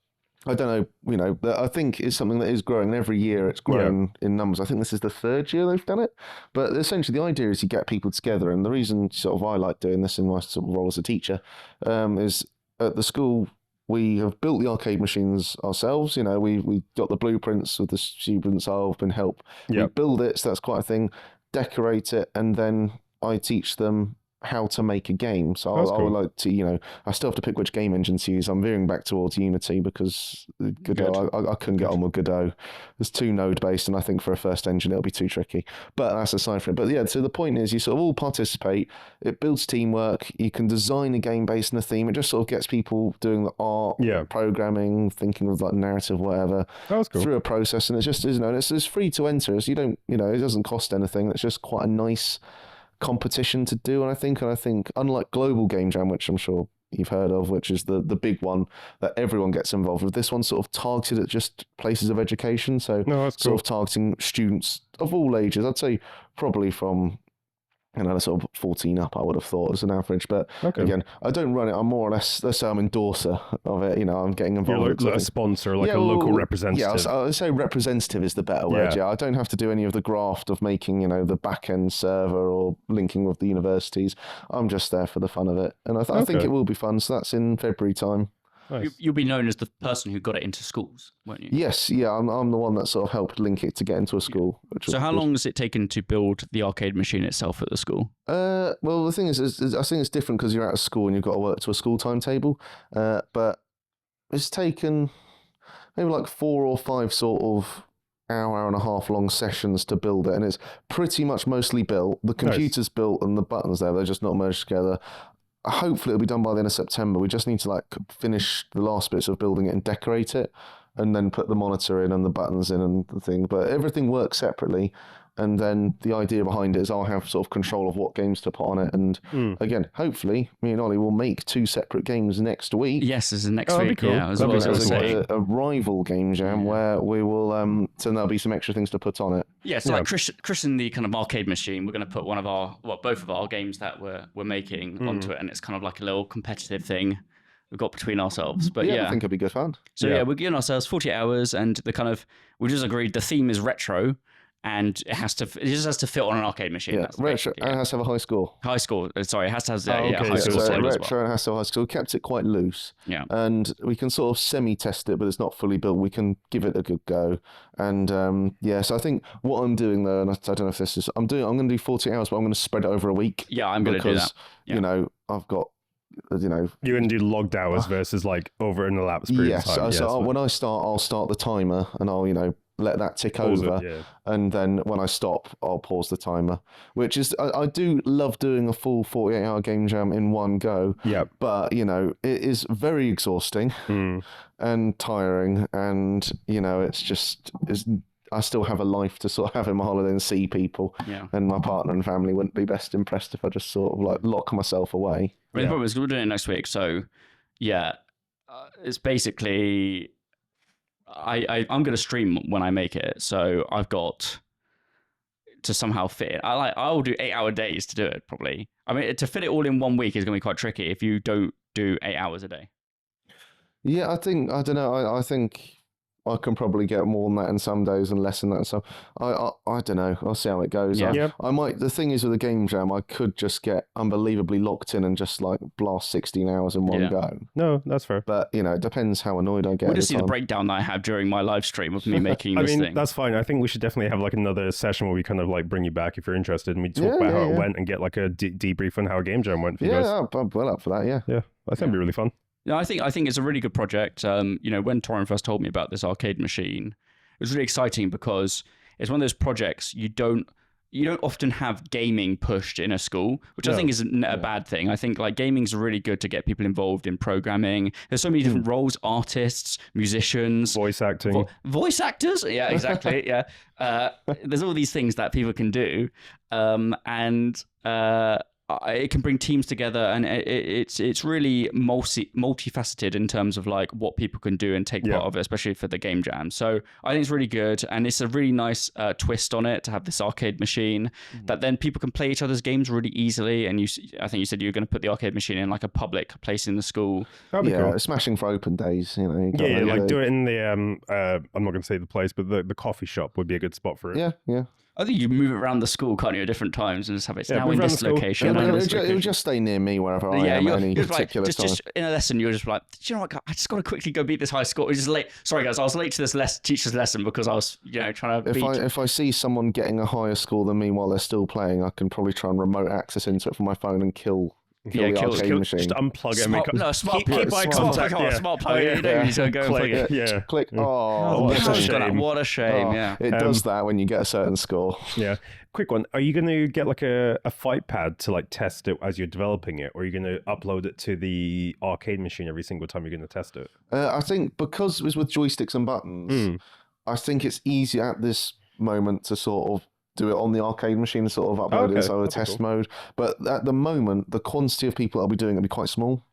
S3: I don't know, I think it's something that is growing. Every year it's grown in numbers. I think this is the 3rd year they've done it. But essentially the idea is you get people together, and the reason sort of I like doing this in my sort of role as a teacher is at the school we have built the arcade machines ourselves. We got the blueprints with the students. I've been help. We build it, so that's quite a thing. Decorate it, and then I teach them how to make a game. So I would like to, I still have to pick which game engine to use. I'm veering back towards Unity because Godot, I couldn't get on with Godot. There's too node based, and I think for a first engine it'll be too tricky. But that's aside from it. But yeah, so the point is you sort of all participate. It builds teamwork. You can design a game based on a theme. It just sort of gets people doing the art, programming, thinking of like narrative, whatever, through a process. And it's just, it's free to enter. So you don't, it doesn't cost anything. It's just quite a nice competition to do. And I think unlike Global Game Jam, which I'm sure you've heard of, which is the big one that everyone gets involved with, this one's sort of targeted at just places of education. So sort of targeting students of all ages. I'd say probably from sort of 14 up, I would have thought, as an average. But again, I don't run it. I'm more or less, let's say I'm endorser of it. I'm getting involved.
S1: You're like a sponsor, like a local representative.
S3: Yeah, I'd say representative is the better word. Yeah, I don't have to do any of the graft of making, the back-end server or linking with the universities. I'm just there for the fun of it. And I think it will be fun. So that's in February time.
S2: Nice. You'll be known as the person who got it into schools, won't you?
S3: Yes, yeah, I'm the one that sort of helped link it to get into a school.
S2: So how long has it taken to build the arcade machine itself at the school?
S3: Well, the thing is I think it's different because you're out of school and you've got to work to a school timetable. But it's taken maybe like 4 or 5 sort of hour and a half long sessions to build it, and it's pretty much mostly built. The computer's built and the buttons they're just not merged together. Hopefully it'll be done by the end of September. We just need to finish the last bits of building it and decorate it, and then put the monitor in and the buttons in and the thing. But everything works separately. And then the idea behind it is I'll have sort of control of what games to put on it. And again, hopefully, me and Ollie will make 2 separate games next week.
S2: Yes, this is next week.
S1: Cool.
S2: Yeah, as well as
S3: a rival game jam where we will. So there'll be some extra things to put on it.
S2: Yeah, so like Chris in the kind of arcade machine, we're going to put both of our games that we're making onto it, and it's kind of like a little competitive thing we've got between ourselves. But I
S3: think it'll be good fun.
S2: So we're giving ourselves 48 hours, and we just agreed the theme is retro. And it just has to fit on an arcade machine.
S3: Yeah, retro, and it has to have a high score.
S2: High score. Sorry, it has to have
S3: high
S2: score.
S3: So retro and it has to have high score. We kept it quite loose.
S2: Yeah.
S3: And we can sort of semi-test it, but it's not fully built. We can give it a good go. And so I think what I'm doing though, and I don't know if this is, I'm going to do 40 hours, but I'm going to spread it over a week.
S2: Yeah, I'm going to do that.
S3: Yeah. I've got,
S1: you're going to do logged hours versus over an elapsed period of time.
S3: So when I start, I'll start the timer, and I'll, let that tick over, and then when I stop, I'll pause the timer. Which is, I do love doing a full 48-hour game jam in one go.
S1: Yeah.
S3: But it is very exhausting and tiring, and I still have a life to sort of have in my holiday and see people.
S2: Yeah.
S3: And my partner and family wouldn't be best impressed if I just sort of lock myself away.
S2: The problem is we're doing it next week, so it's basically. I'm going to stream when I make it, so I've got to somehow fit it. I will do 8-hour days to do it, probably. I mean, to fit it all in 1 week is going to be quite tricky if you don't do 8 hours a day.
S3: Yeah, I think I can probably get more than that in some days and less than that. So I don't know. I'll see how it goes.
S2: Yeah.
S3: I might. The thing is with a game jam, I could just get unbelievably locked in and just blast 16 hours in one go.
S1: No, that's fair.
S3: But it depends how annoyed I get.
S2: We'll just see the breakdown that I have during my live stream of me making this thing.
S1: That's fine. I think we should definitely have another session where we kind of bring you back if you're interested, and we talk about how it went and get a debrief on how a game jam went for you guys.
S3: Yeah, I'm well up for that. Yeah.
S1: Yeah, I think it'd be really fun.
S2: No, I think it's a really good project. When Toron first told me about this arcade machine, it was really exciting because it's one of those projects you don't often have gaming pushed in a school, which I think isn't a bad thing. I think like gaming's really good to get people involved in programming. There's so many different roles: artists, musicians,
S1: voice acting,
S2: voice actors. Yeah, exactly. Yeah, there's all these things that people can do, and it can bring teams together, and it's really multifaceted in terms of like what people can do and take part of it, especially for the game jam. So I think it's really good, and it's a really nice twist on it to have this arcade machine that then people can play each other's games really easily. And I think you said you were going to put the arcade machine in like a public place in the school.
S3: That'd be cool. Smashing for open days, you know.
S1: Like do it in the I'm not going to say the place, but the coffee shop would be a good spot for it.
S3: Yeah.
S2: I think you move it around the school, can't you, at different times, and just have it now in this location.
S3: It would just stay near me wherever I am at any particular time.
S2: Just in a lesson, you're just like, do you know what? I just got to quickly go beat this high score. It's just late. Sorry, guys, I was late to this teacher's lesson because I was, trying to beat.
S3: If I see someone getting a higher score than me while they're still playing, I can probably try and remote access into it from my phone and kill the arcade machine.
S1: Just unplug it.
S2: Smart plug. Smart plug. You don't need to go and plug it.
S1: Yeah.
S3: Click. Oh,
S1: what a shame.
S2: What a shame. Yeah.
S3: It does that when you get a certain score.
S1: Yeah. Quick one. Are you going to get like a fight pad to like test it as you're developing it, or are you going to upload it to the arcade machine every single time you're going to test it?
S3: I think because it was with joysticks and buttons, I think it's easy at this moment to sort of do it on the arcade machine and sort of upload it as a test mode. But at the moment, the quantity of people that'll be doing it will be quite small.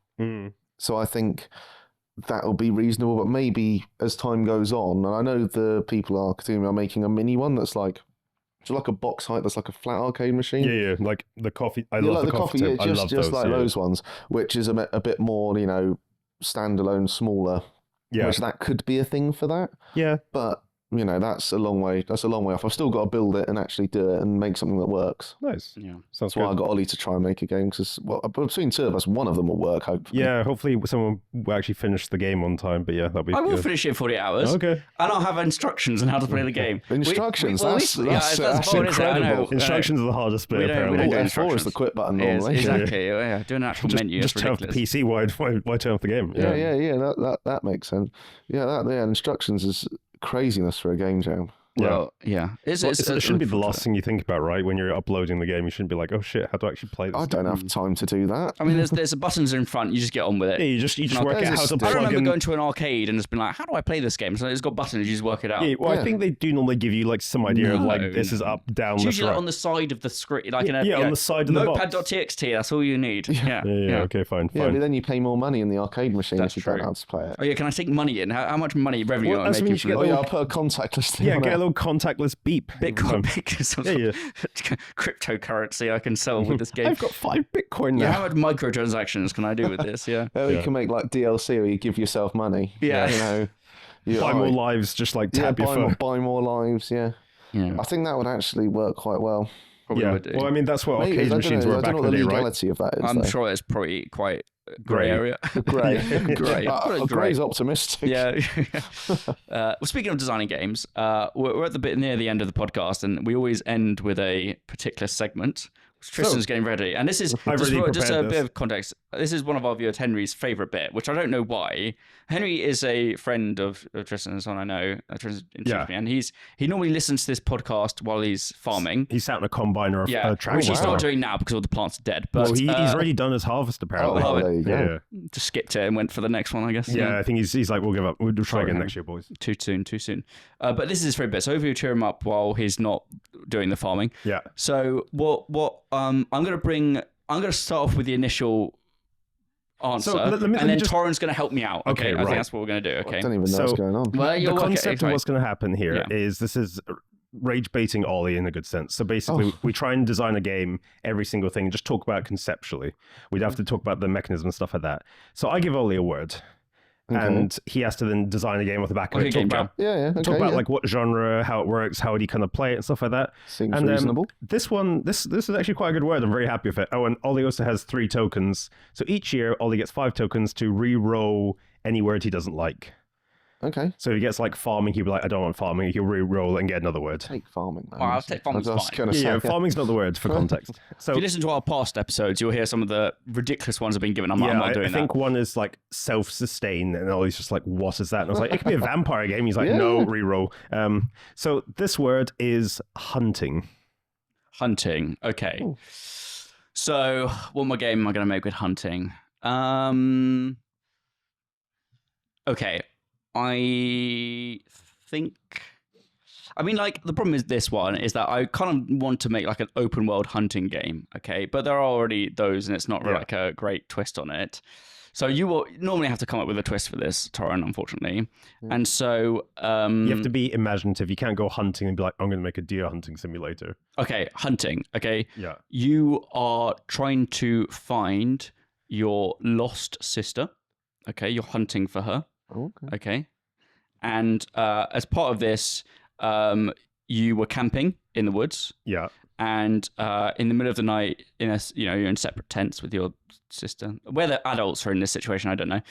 S3: So I think that'll be reasonable. But maybe as time goes on, and I know the people are making a mini one that's like a box height, that's like a flat arcade machine.
S1: Yeah, like the coffee. I love the coffee.
S3: Yeah, just like those ones, which is a bit more, standalone, smaller. Yeah, which that could be a thing for that.
S1: Yeah,
S3: but that's a long way. That's a long way off. I've still got to build it and actually do it and make something that works.
S1: Nice.
S2: Yeah,
S1: sounds
S3: That's why I got Ollie to try and make a game because between two of us, one of them will work. Hopefully.
S1: Yeah, hopefully someone will actually finish the game on time. But yeah, that'll be.
S2: I will finish it in 48 hours.
S1: Okay.
S2: And I'll have instructions on how to play the game.
S3: Instructions. That's incredible.
S1: Instructions are the hardest bit. Apparently,
S3: F4 is the quit button normally.
S2: Exactly. Yeah, doing an actual menu.
S1: Just turn off the PC. Why turn off the game?
S3: Yeah. That makes sense. Yeah, instructions is craziness for a game jam.
S2: Well, yeah.
S1: It shouldn't be the last thing you think about, right? When you're uploading the game, you shouldn't be like, oh shit, how do I actually play this?
S3: I don't have time to do that.
S2: I mean, there's buttons in front. You just get on with it.
S1: Yeah, you just work out how to plug in.
S2: I remember going to an arcade and just been like, how do I play this game? So it's got buttons. You just work it out.
S1: Yeah, I think they do normally give you like some idea of like this is up, down,
S2: it's usually
S1: right.
S2: on the side of the screen, like
S1: on the side of the box.
S2: Notepad.txt. That's all you need. Yeah.
S1: Okay, fine.
S3: Yeah, but then you pay more money in the arcade machine if you don't know how to play it.
S2: Oh yeah, can I take money in? How much revenue am I making?
S3: I'll put a contactless thing.
S1: Yeah, get a little contactless beep.
S2: Bitcoin, cryptocurrency I can sell with this game.
S1: I've got 5 Bitcoin now.
S2: Yeah, how much microtransactions can I do with this? Yeah.
S3: You can make like DLC where you give yourself money.
S2: Yeah.
S1: Buy more lives, just like tap your phone.
S3: Buy more lives, yeah. I think that would actually work quite well.
S2: Probably would do.
S1: Well, I mean, that's what arcade machines were back in the day, right?
S3: I don't know what the legality of that is.
S2: I'm sure it's probably quite grey area.
S3: Grey's optimistic.
S2: Yeah. Well, speaking of designing games, we're at the bit near the end of the podcast, and we always end with a particular segment. Tristan's getting ready, and this is just a bit of context. This is one of our viewers, Henry's favorite bit, which I don't know why. Henry is a friend of Tristan's, and I know Tristan introduced me, and he normally listens to this podcast while he's farming.
S1: He's out in a combine or a tractor,
S2: which he's not doing now because all the plants are dead. But
S1: he's already done his harvest apparently.
S3: There you go.
S2: Just skipped it and went for the next one, I guess.
S1: Yeah, I think he's like, we'll give up. We'll try again next year, boys.
S2: Too soon. But this is his favorite bit, so hopefully you cheer him up while he's not doing the farming.
S1: Yeah.
S2: So what I'm gonna start off with the initial answer, then Toron's going to help me out. Okay, I think that's what we're going to do. Okay,
S3: I don't even know what's going on.
S1: Well, the concept of what's going to happen here is this is rage baiting Ollie in a good sense. So basically, we try and design a game, every single thing, and just talk about it conceptually. We'd have to talk about the mechanism and stuff like that. So I give Ollie a word. Okay. And he has to then design a game off the back of it. Talk about like what genre, how it works, how would he kind of play it and stuff like that.
S3: Seems reasonable.
S1: This is actually quite a good word. I'm very happy with it. Oh, and Ollie also has 3 tokens. So each year, Ollie gets 5 tokens to re-roll any word he doesn't like.
S3: Okay.
S1: So if he gets like farming, he'll be like, I don't want farming. He'll re-roll and get another word.
S3: Take farming.
S2: Well, I'll take farming's fine.
S1: Yeah, farming's not the word for context. So
S2: if you listen to our past episodes, you'll hear some of the ridiculous ones I've been given. I'm not doing that.
S1: I think one is like self-sustain, and Ollie's just like, what is that? And I was like, it could be a vampire game. He's like, no, re-roll. So this word is hunting.
S2: Hunting. Okay. Ooh. So what more game am I going to make with hunting? Okay. I think... I mean, like, the problem is this one is that I kind of want to make like an open world hunting game, okay? But there are already those, and it's not really like a great twist on it. So you will normally have to come up with a twist for this, Toron, unfortunately. And so...
S1: you have to be imaginative. You can't go hunting and be like, I'm going to make a deer hunting simulator.
S2: Okay, hunting, okay?
S1: Yeah.
S2: You are trying to find your lost sister, okay? You're hunting for her. Okay. And as part of this, you were camping in the woods.
S1: Yeah.
S2: And in the middle of the night, you're in separate tents with your sister. Whether adults are in this situation, I don't know.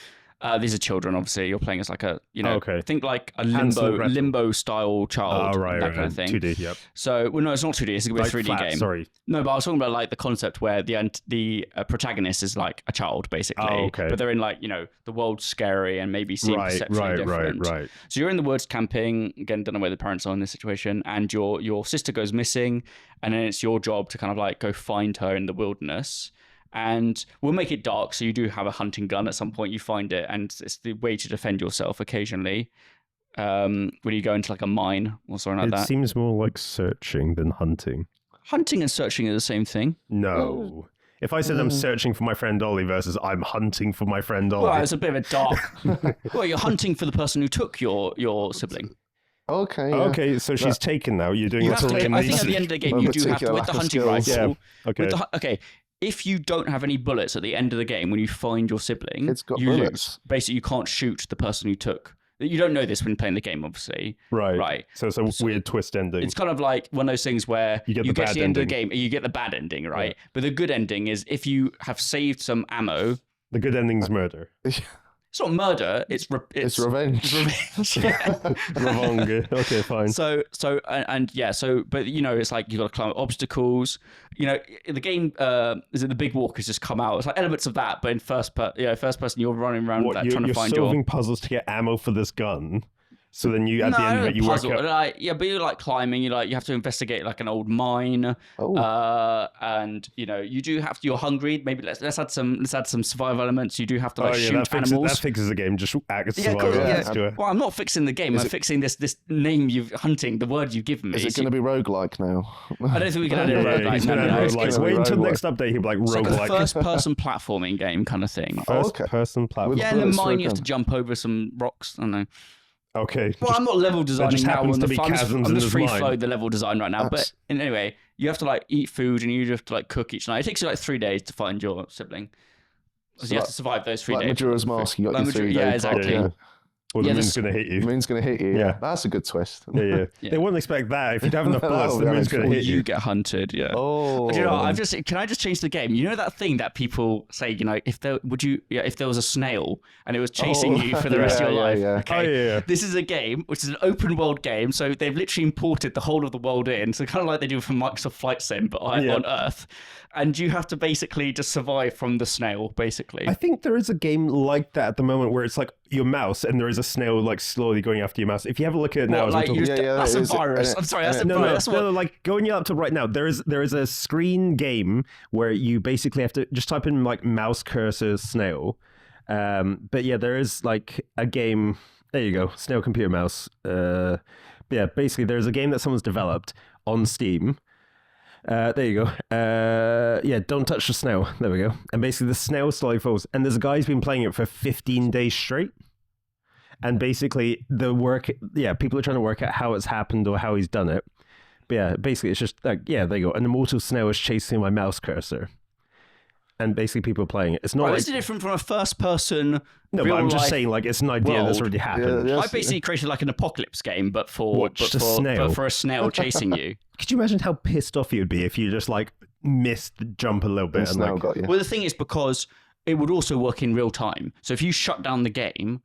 S2: These are children, obviously. You're playing as like a, think like a limbo style child, that kind of thing.
S1: 2D, yep.
S2: So, well, no, it's not 2D. It's going to be a 3D game.
S1: Sorry.
S2: No, but I was talking about like the concept where the protagonist is like a child, basically.
S1: Oh, okay.
S2: But they're in like, the world's scary and maybe seem perceptually different.
S1: Right.
S2: So you're in the woods camping. Again, don't know where the parents are in this situation. And your sister goes missing. And then it's your job to kind of like go find her in the wilderness. And we'll make it dark, so you do have a hunting gun at some point. You find it, and it's the way to defend yourself occasionally. When you go into like a mine or something like that.
S1: It seems more like searching than hunting.
S2: Hunting and searching are the same thing.
S1: No. If I said I'm searching for my friend Ollie versus I'm hunting for my friend Ollie.
S2: Well, it's a bit of a dark... Well, you're hunting for the person who took your sibling.
S3: Okay.
S1: Yeah. Okay, so she's taken now. You're doing
S2: I think at the end of the game, you do have to, with the hunting rifle.
S1: Yeah.
S2: Okay. If you don't have any bullets at the end of the game, when you find your sibling, you lose. Basically, you can't shoot the person who took. You don't know this when playing the game, obviously.
S1: Right. So it's a weird twist ending.
S2: It's kind of like one of those things where you get to the end of the game, you get the bad ending, right? Yeah. But the good ending is if you have saved some ammo.
S1: The good ending's murder.
S2: It's not murder. It's
S3: revenge.
S2: It's revenge.
S1: Revenge. Okay, fine.
S2: But it's like you got to climb obstacles. The game is it the Big Walk has just come out. It's like elements of that, but in first person, you're running around trying to find
S1: you're solving puzzles to get ammo for this gun. So then you, at the end of it, you work out...
S2: but you're like climbing, you have to investigate like an old mine. And you do have to, you're hungry. Maybe let's add some survival elements. You do have to shoot animals.
S1: That fixes the game. Just act as survival.
S2: Well, I'm not fixing the game. I'm fixing this name hunting, the word you've given me.
S3: Is it going to be roguelike now?
S2: I don't think we can add it roguelike.
S1: Wait until the next update, he'll be like roguelike.
S2: It's like a first-person platforming game kind of thing.
S1: First-person platforming.
S2: Yeah, in the mine you have to jump over some rocks. I don't know.
S1: Okay.
S2: Well, I'm not level designing now. I'm just free
S1: flow
S2: the level design right now. But anyway, you have to eat food and you have to cook each night. It takes you 3 days to find your sibling. So you have to survive those 3 days.
S3: Majora's Mask, you got your 3 days.
S2: Yeah, exactly. Yeah.
S1: Or the moon's going to hit you.
S3: The moon's going to hit you. Yeah. That's a good twist.
S1: Yeah. They wouldn't expect that. If you don't have enough bullets, the moon's going to hit you.
S2: You get hunted, yeah.
S3: Oh.
S2: Can I just change the game? You know that thing that people say, if there was a snail and it was chasing you for the rest of your life.
S3: Yeah.
S2: Okay.
S1: Oh, yeah.
S2: This is a game, which is an open world game. So they've literally imported the whole of the world in. So kind of like they do for Microsoft Flight Sim, but on Earth. And you have to basically just survive from the snail, basically.
S1: I think there is a game like that at the moment where it's like your mouse and there is a snail slowly going after your mouse. If you have a look at it now,
S2: that's a virus. I'm sorry, that's a virus.
S1: No, going up to right now, there is a screen game where you basically have to just type in mouse cursor snail. But yeah, there is a game. There you go, snail computer mouse. Basically there's a game that someone's developed on Steam. There you go. Don't touch the snail. There we go. And basically the snail slowly falls. And there's a guy who's been playing it for 15 days straight. And basically people are trying to work out how it's happened or how he's done it. But yeah, basically it's just there you go. An immortal snail is chasing my mouse cursor. And basically people are playing it. It's not
S2: Is it different from a first person?
S1: No, but I'm just saying it's an idea that's already happened.
S2: I basically created an apocalypse game, but for a snail chasing you.
S1: Could you imagine how pissed off you'd be if you just missed the jump a little bit?
S3: And got you.
S2: Well, the thing is, because it would also work in real time. So if you shut down the game,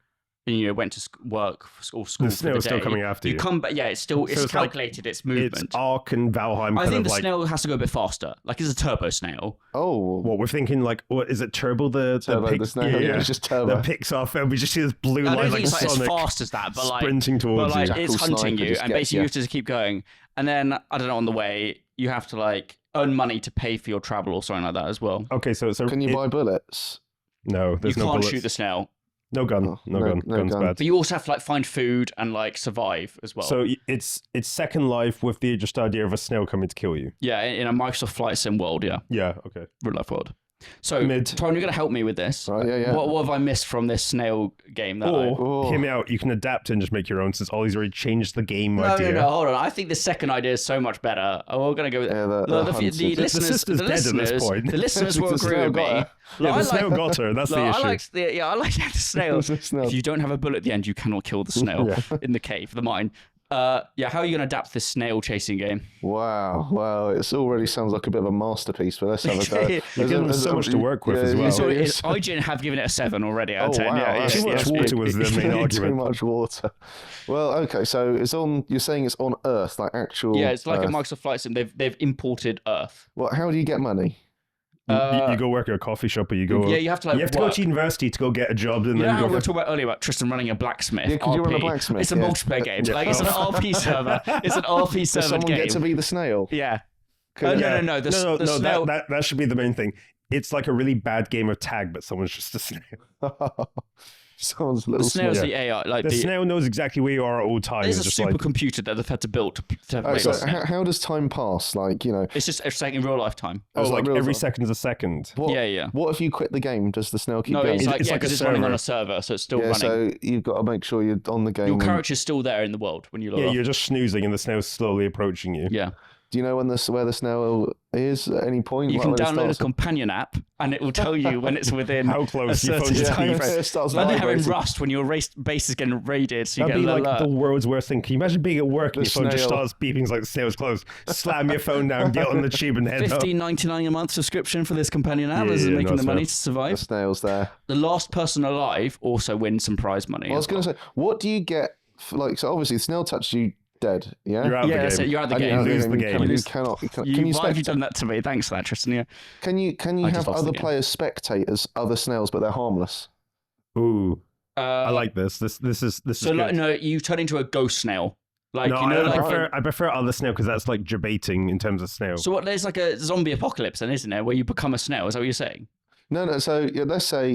S2: went to work or school.
S1: The snail's still coming after you.
S2: You come back, it's calculated its movement.
S1: It's Ark and Valheim.
S2: I think the snail has to go a bit faster. Like it's a turbo snail.
S3: Oh,
S1: what we're thinking? Like, what is it? Turbo the
S3: snail. Yeah, it's just turbo.
S1: The Pixar film. We just see this blue line like
S2: it's
S1: Sonic
S2: as fast as that, but
S1: sprinting towards you.
S2: It's hunting you, and basically you have to keep going. And then I don't know, on the way you have to like earn money to pay for your travel or something like that as well.
S1: Okay, so
S3: can you buy bullets?
S1: No, there's no bullets.
S2: You can't shoot the snail.
S1: No gun. No gun. Gun's bad.
S2: But you also have to like find food and like survive as well.
S1: So it's Second Life with the just idea of a snail coming to kill you.
S2: Yeah, in a Microsoft Flight Sim world. Yeah.
S1: Yeah. Okay.
S2: Real life world. So, Toron, you're going to help me with this.
S3: Right, yeah.
S2: What have I missed from this snail game?
S1: Hear me out. You can adapt and just make your own, since Ollie's already changed the game idea.
S2: No, hold on. I think the second idea is so much better. We're going to go with
S3: the
S2: listeners. The listeners at this point. The listeners will agree with me.
S1: The snail got her. That's the issue.
S2: I like the snails. If you don't have a bullet at the end, you cannot kill the snail in the cave, the mine. How are you going to adapt this snail chasing game?
S3: Wow. Well, it already sounds like a bit of a masterpiece, but let's have a go.
S1: There's so much to work with as well.
S2: IGN have given it a 7 already out of 10.
S3: Wow.
S2: Yeah,
S1: too much water was the main argument.
S3: Too much water. Well, okay, so it's on. You're saying it's on Earth, like actual.
S2: Yeah, it's like
S3: Earth.
S2: a Microsoft Flight Sim. They've imported Earth.
S3: Well, how do you get money?
S1: You go work at a coffee shop, or you go.
S2: Yeah, you have to.
S1: You have to go to university to go get a job, and then
S2: we were talking about earlier about Tristan running a blacksmith.
S3: Yeah, could you run a blacksmith?
S2: It's a multiplayer game. Like it's an RP server. It's an RP server
S3: Does someone
S2: game.
S3: get to be the snail?
S2: Yeah. No. The snail.
S1: That should be the main thing. It's like a really bad game of tag, but someone's just a snail.
S3: Sounds a little.
S2: The snail's the AI. Like
S1: the snail knows exactly where you are at all times.
S2: It's a supercomputer that they've had to build to make
S3: so how does time pass? Like,
S2: it's just in real life time.
S1: Like every second's a second.
S3: Yeah. What if you quit the game? Does the snail keep going?
S2: It's like it's running on a server, so it's still running.
S3: So you've got to make sure you're on the game.
S2: Your character's still there in the world when you log off.
S1: You're just snoozing, and the snail's slowly approaching you.
S2: Yeah.
S3: Do you know where the snail is at any point?
S2: You can download a companion app, and it will tell you when it's within
S1: how close
S2: a certain time frame.
S3: It starts
S2: like they're in Rust when your base is getting raided, so you
S1: That'd
S2: get
S1: be
S2: an
S1: like
S2: alert.
S1: the world's worst thing. Can you imagine being at work and your phone just starts beeping? It's like the snail's close. Slam your phone down, get on the tube, and head
S2: $15.99 a month subscription for this companion app. This is making the money to survive.
S3: The snail's there.
S2: The last person alive also wins some prize money.
S3: I was going to say, what do you get? So obviously, the snail touched you. Dead, yeah?
S1: You're out of the game.
S2: So you're out of the game.
S1: You lose the game.
S3: You cannot.
S2: Why have you done that to me? Thanks for that, Tristan. Yeah.
S3: Can you have other players spectate as other snails, but they're harmless?
S1: Ooh, I like this. This is
S2: good. No, you turn into a ghost snail. Like,
S1: no, I prefer other snail because that's like debating in terms of snail.
S2: So there's like a zombie apocalypse, then, isn't there, where you become a snail? Is that what you're saying?
S3: No. So let's say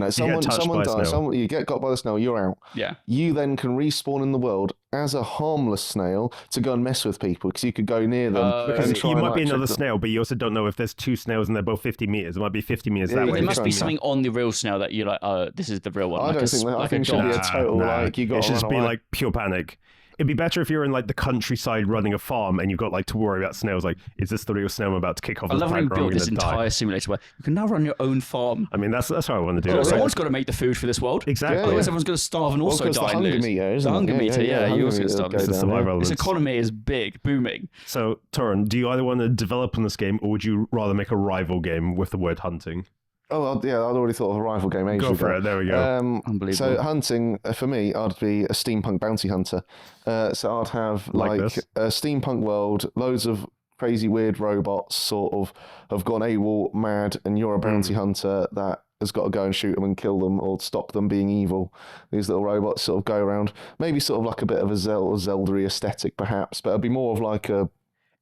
S3: someone dies, you get got by the snail, you're out.
S2: Yeah.
S3: You then can respawn in the world as a harmless snail to go and mess with people because you could go near them.
S1: Because you might be another snail, but you also don't know if there's two snails and they're both 50 meters. It might be 50 meters that way.
S2: There must be something on the real snail that you're like, this is the real one.
S3: I don't think that. I think it should be a total you got.
S1: It should just be like pure panic. It'd be better if you're in like the countryside running a farm and you've got like to worry about snails. Like, is this the real snail I'm about to kick off?
S2: I love how you built this entire simulator where you can now run your own farm.
S1: I mean, that's how I want to do it.
S2: Someone's got to make the food for this world.
S1: Exactly.
S2: Otherwise, everyone's going to starve and also die.
S3: The hunger meter, isn't
S2: it? The hunger meter, you also get starved.
S1: It's the survival element.
S2: This economy is big, booming.
S1: So, Toron, do you either want to develop on this game or would you rather make a rival game with the word hunting?
S3: Oh, yeah, I'd already thought of a rival game ages ago.
S1: Go for it, there we go.
S2: Unbelievable.
S3: So hunting, for me, I'd be a steampunk bounty hunter. So I'd have like a steampunk world, loads of crazy weird robots sort of have gone AWOL mad, and you're a bounty hunter that has got to go and shoot them and kill them or stop them being evil. These little robots sort of go around, maybe sort of like a bit of a Zelda-y aesthetic perhaps, but it'd be more of like a,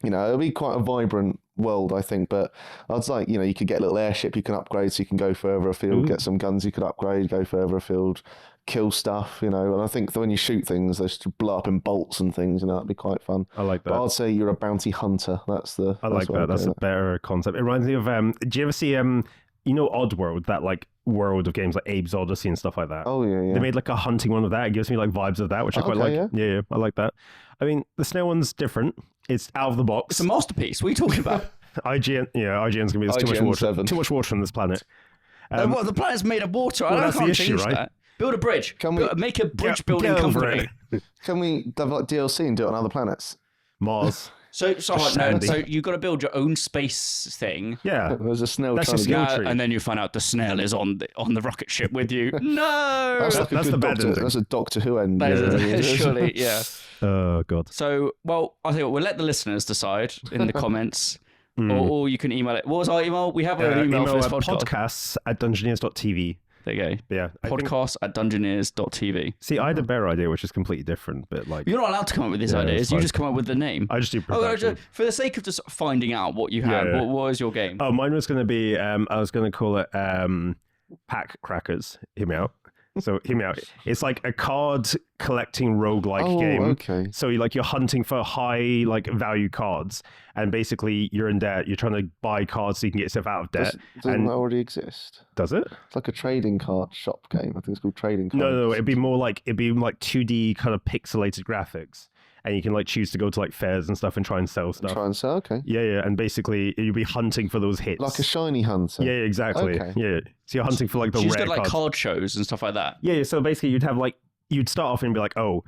S3: it'll be quite a vibrant world, I think, but I'd like, you could get a little airship you can upgrade so you can go further afield, get some guns you could upgrade, go further afield, kill stuff, and I think that when you shoot things, they just blow up in bolts and things, that'd be quite fun.
S1: I like that.
S3: But I'd say you're a bounty hunter. That's a
S1: better concept. It reminds me of, do you ever see, Oddworld, that like world of games like Abe's Odyssey and stuff like that?
S3: Oh, yeah.
S1: They made like a hunting one of that. It gives me like vibes of that, which I quite like. Yeah, I like that. I mean, the snail one's different. It's out of the box.
S2: It's a masterpiece. What are you talking about?
S1: IGN's going to be too much water. 7. Too much water on this planet.
S2: The planet's made of water. I can't change that. Build a bridge. Make a bridge building company.
S3: Can we develop DLC and do it on other planets?
S1: Mars.
S2: So you got to build your own space thing.
S1: Yeah,
S3: there's a snail.
S1: That's a skill tree.
S2: And then you find out the snail is on the rocket ship with you. No,
S3: that's the bad ending. That's a Doctor Who end.
S2: Surely, yeah.
S1: Oh god.
S2: So, well, I think we'll let the listeners decide in the comments, or you can email it. What was our email? We have an email for this podcast.
S1: podcasts@dungeoneers.tv.
S2: There you go.
S1: Yeah.
S2: Podcast@dungeoneers.tv.
S1: See, I had a better idea, which is completely different, but like...
S2: You're not allowed to come up with these ideas. You just come up with the name.
S1: I just do production.
S2: For the sake of just finding out what you had, what was your game?
S1: Oh, mine was going to be, I was going to call it Pack Crackers. Hear me out. So hear me out. It's like a card collecting roguelike game.
S3: Okay.
S1: So you're hunting for high value cards, and basically you're in debt. You're trying to buy cards so you can get yourself out of debt.
S3: Doesn't that already exist?
S1: Does it?
S3: It's like a trading card shop game. I think it's called trading cards.
S1: No. It'd be more like 2D kind of pixelated graphics. And you can choose to go to fairs and stuff and try and sell stuff.
S3: Okay.
S1: Yeah. And basically you'll be hunting for those hits.
S3: Like a shiny hunter.
S1: Yeah, exactly. Okay. Yeah. So you're hunting for the rare cards.
S2: You just got card shows and stuff like that.
S1: Yeah. So basically you'd start off and be like, oh,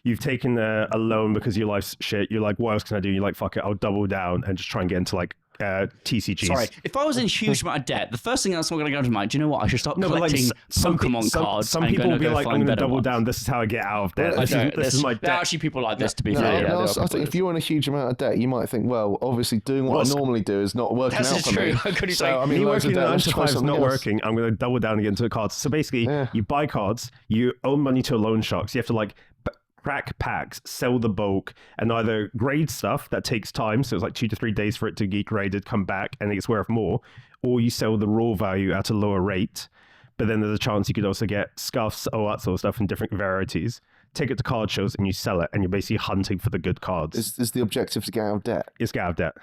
S1: you've taken a loan because your life's shit. You're like, what else can I do? You're like, fuck it, I'll double down and just try and get into TCGs.
S2: Sorry, if I was in a huge amount of debt, the first thing that's going to go to mind, do you know what? I should start collecting Pokemon cards.
S1: Some people will be like, I'm going to double down. This is how I get out of debt. This is my debt.
S2: There are actually people like this, to be fair.
S3: I think if you're in a huge amount of debt, you might think, well, obviously doing what I normally do is not working out for me.
S1: So, I mean, working 9 to 5 is not working. I'm going to double down and get into the cards. So basically, you buy cards, you owe money to a loan shark. So you have to crack packs, sell the bulk, and either grade stuff that takes time, so it's 2 to 3 days for it to get graded, come back, and it's worth more, or you sell the raw value at a lower rate. But then there's a chance you could also get scuffs, all that sort of stuff in different varieties. Take it to card shows and you sell it, and you're basically hunting for the good cards.
S3: Is the objective to get out of debt?
S1: It's get out of debt.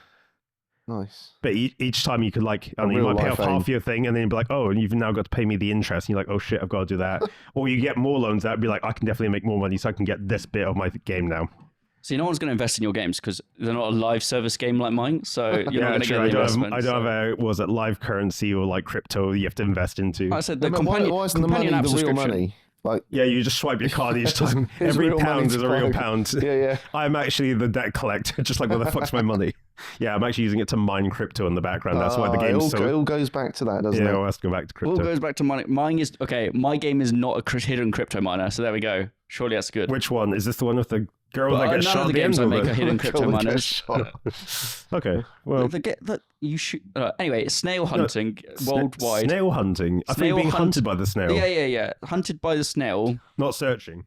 S3: Nice.
S1: But each time you could you might pay off half your thing, and then you'd be like, oh, and you've now got to pay me the interest, and you're like, oh shit, I've got to do that. Or you get more loans that would be like, I can definitely make more money, so I can get this bit of my game now.
S2: See, no one's going to invest in your games because they're not a live service game like mine, so you're not going to get the investment.
S1: I don't have live currency or crypto you have to invest into.
S2: I said the companion,
S3: why isn't the money the real money?
S1: You just swipe your card each time. Every pound is a real pound.
S3: Yeah.
S1: I'm actually the debt collector, just like, where the fuck's my money? Yeah, I'm actually using it to mine crypto in the background. That's why the game's
S3: it all goes back to that, doesn't it?
S1: Yeah, it has to go back to crypto.
S2: All goes back to money. Mine is, my game is not a hidden crypto miner, so there we go. Surely that's good.
S1: Which one? Is this the one with the girl that gets shot?
S2: None of the games I make are hidden crypto miners.
S1: Okay, well...
S2: Anyway, snail hunting worldwide.
S1: Snail hunting? I think being hunted by the snail.
S2: Yeah. Hunted by the snail.
S1: Not searching.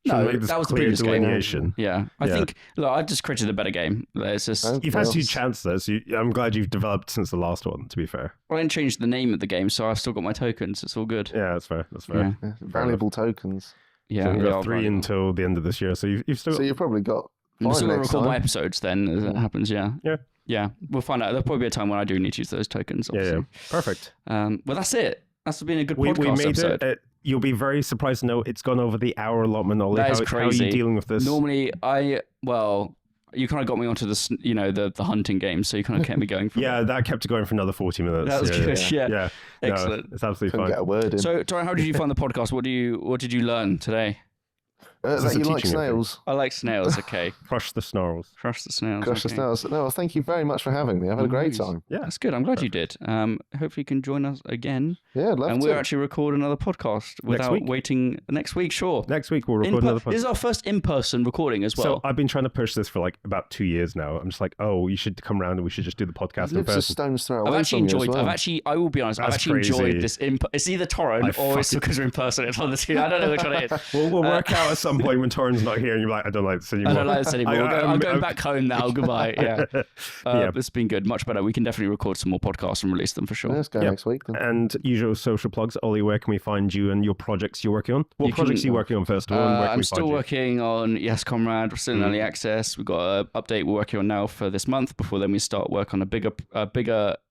S2: No, that was the previous
S1: delineation.
S2: Game. Yeah, I think. Look, I've just created a better game. It's just
S1: you've had 2 chances. So I'm glad you've developed since the last one. To be fair,
S2: well, I didn't change the name of the game, so I've still got my tokens. It's all good.
S1: Yeah, that's fair. Yeah.
S3: Valuable tokens.
S2: Yeah,
S1: so we've got 3 until the end of this year. So you've still.
S3: So you've probably got.
S2: I'm still going to record my episodes then, as it happens. Yeah.
S1: Yeah.
S2: We'll find out. There'll probably be a time when I do need to use those tokens. Obviously.
S1: Yeah. Perfect.
S2: Well, that's it. That's been a good podcast
S1: we made
S2: episode.
S1: It. You'll be very surprised to know it's gone over the hour allotment, Ollie.
S2: That is crazy.
S1: How are you dealing with this?
S2: Normally, you kind of got me onto the hunting game, so you kind of kept me going.
S1: That kept it going for another 40 minutes.
S2: That was good. Yeah. Excellent.
S1: No, it's absolutely fine.
S3: Get a word in.
S2: So, Toron, how did you find the podcast? What did you learn today?
S3: That you like snails.
S2: I like snails, okay.
S1: Crush the snarls.
S2: Crush the snails.
S3: Crush the snails. No, well, thank you very much for having me. I've had a great time.
S2: Yeah, that's good. I'm glad you did. Hopefully you can join us again.
S3: Yeah, I'd love to.
S2: And we'll actually record another podcast without waiting next week, sure.
S1: Next week we'll record another podcast.
S2: This is our first in-person recording as well.
S1: So I've been trying to push this for about 2 years now. I'm just like, oh, you should come around and we should just do the podcast in person.
S3: A stone's throw away
S2: I've actually enjoyed.
S3: Well.
S2: I will be honest. I've actually enjoyed this. It's either Toron or it's because we're in person. It's on the two. I don't know which one it is.
S1: We'll work out at some point when Toron's not here and you're like, I don't like this anymore.
S2: I'm going back home now. Goodbye. Yeah. It's been good. Much better. We can definitely record some more podcasts and release them for sure.
S3: Let's go next week then.
S1: And usual social plugs. Ollie, where can we find you and your projects you're working on? What projects are you working on first of all?
S2: I'm still working on Yes Comrade. We're still in early access. We've got an update we're working on now for this month. Before then we start work on a bigger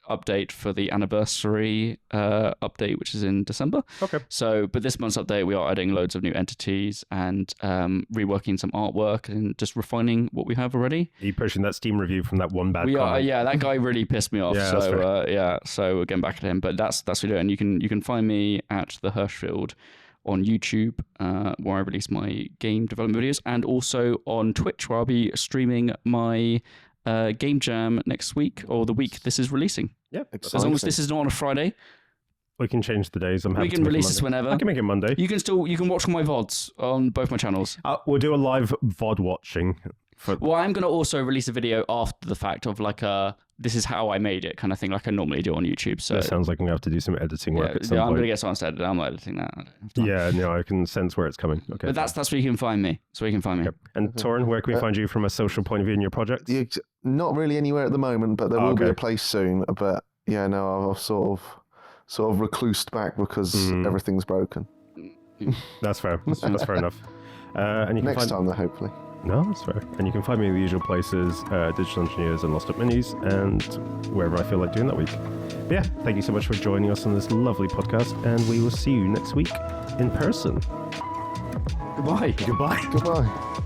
S2: update for the anniversary update, which is in December.
S1: Okay.
S2: So, but this month's update, we are adding loads of new entities and reworking some artwork and just refining what we have already.
S1: Are you pushing that Steam review from that one bad comment?
S2: Yeah, that guy really pissed me off. So we're getting back at him. But that's what we're doing. You can find me at the Hirschfield on YouTube, where I release my game development videos, and also on Twitch, where I'll be streaming my game jam next week, or the week this is releasing.
S1: Yeah,
S2: as long as this is not on a Friday.
S1: We can change the days.
S2: We can release this whenever.
S1: I can make it Monday.
S2: You can watch all my VODs on both my channels.
S1: We'll do a live VOD watching.
S2: Well, I'm going to also release a video after the fact of like this is how I made it kind of thing, like I normally do on YouTube. So
S1: that sounds like I'm going to have to do some editing work at some
S2: I'm
S1: point.
S2: going to get someone to edit it. I'm not editing that.
S1: Yeah, no, I can sense where it's coming. Okay,
S2: but that's where you can find me. Okay.
S1: And Toron, where can we find you from a social point of view in your project?
S3: Not really anywhere at the moment, but there will be a place soon. But yeah, no, I've sort of reclused back because everything's broken.
S1: That's fair. That's fair enough. And you can
S3: next time, though, hopefully.
S1: No, that's fair. And you can find me in the usual places, Digital Engineers and Lost Up Minis, and wherever I feel like doing that week. But yeah, thank you so much for joining us on this lovely podcast, and we will see you next week in person.
S2: Goodbye.
S1: Goodbye.
S3: Goodbye.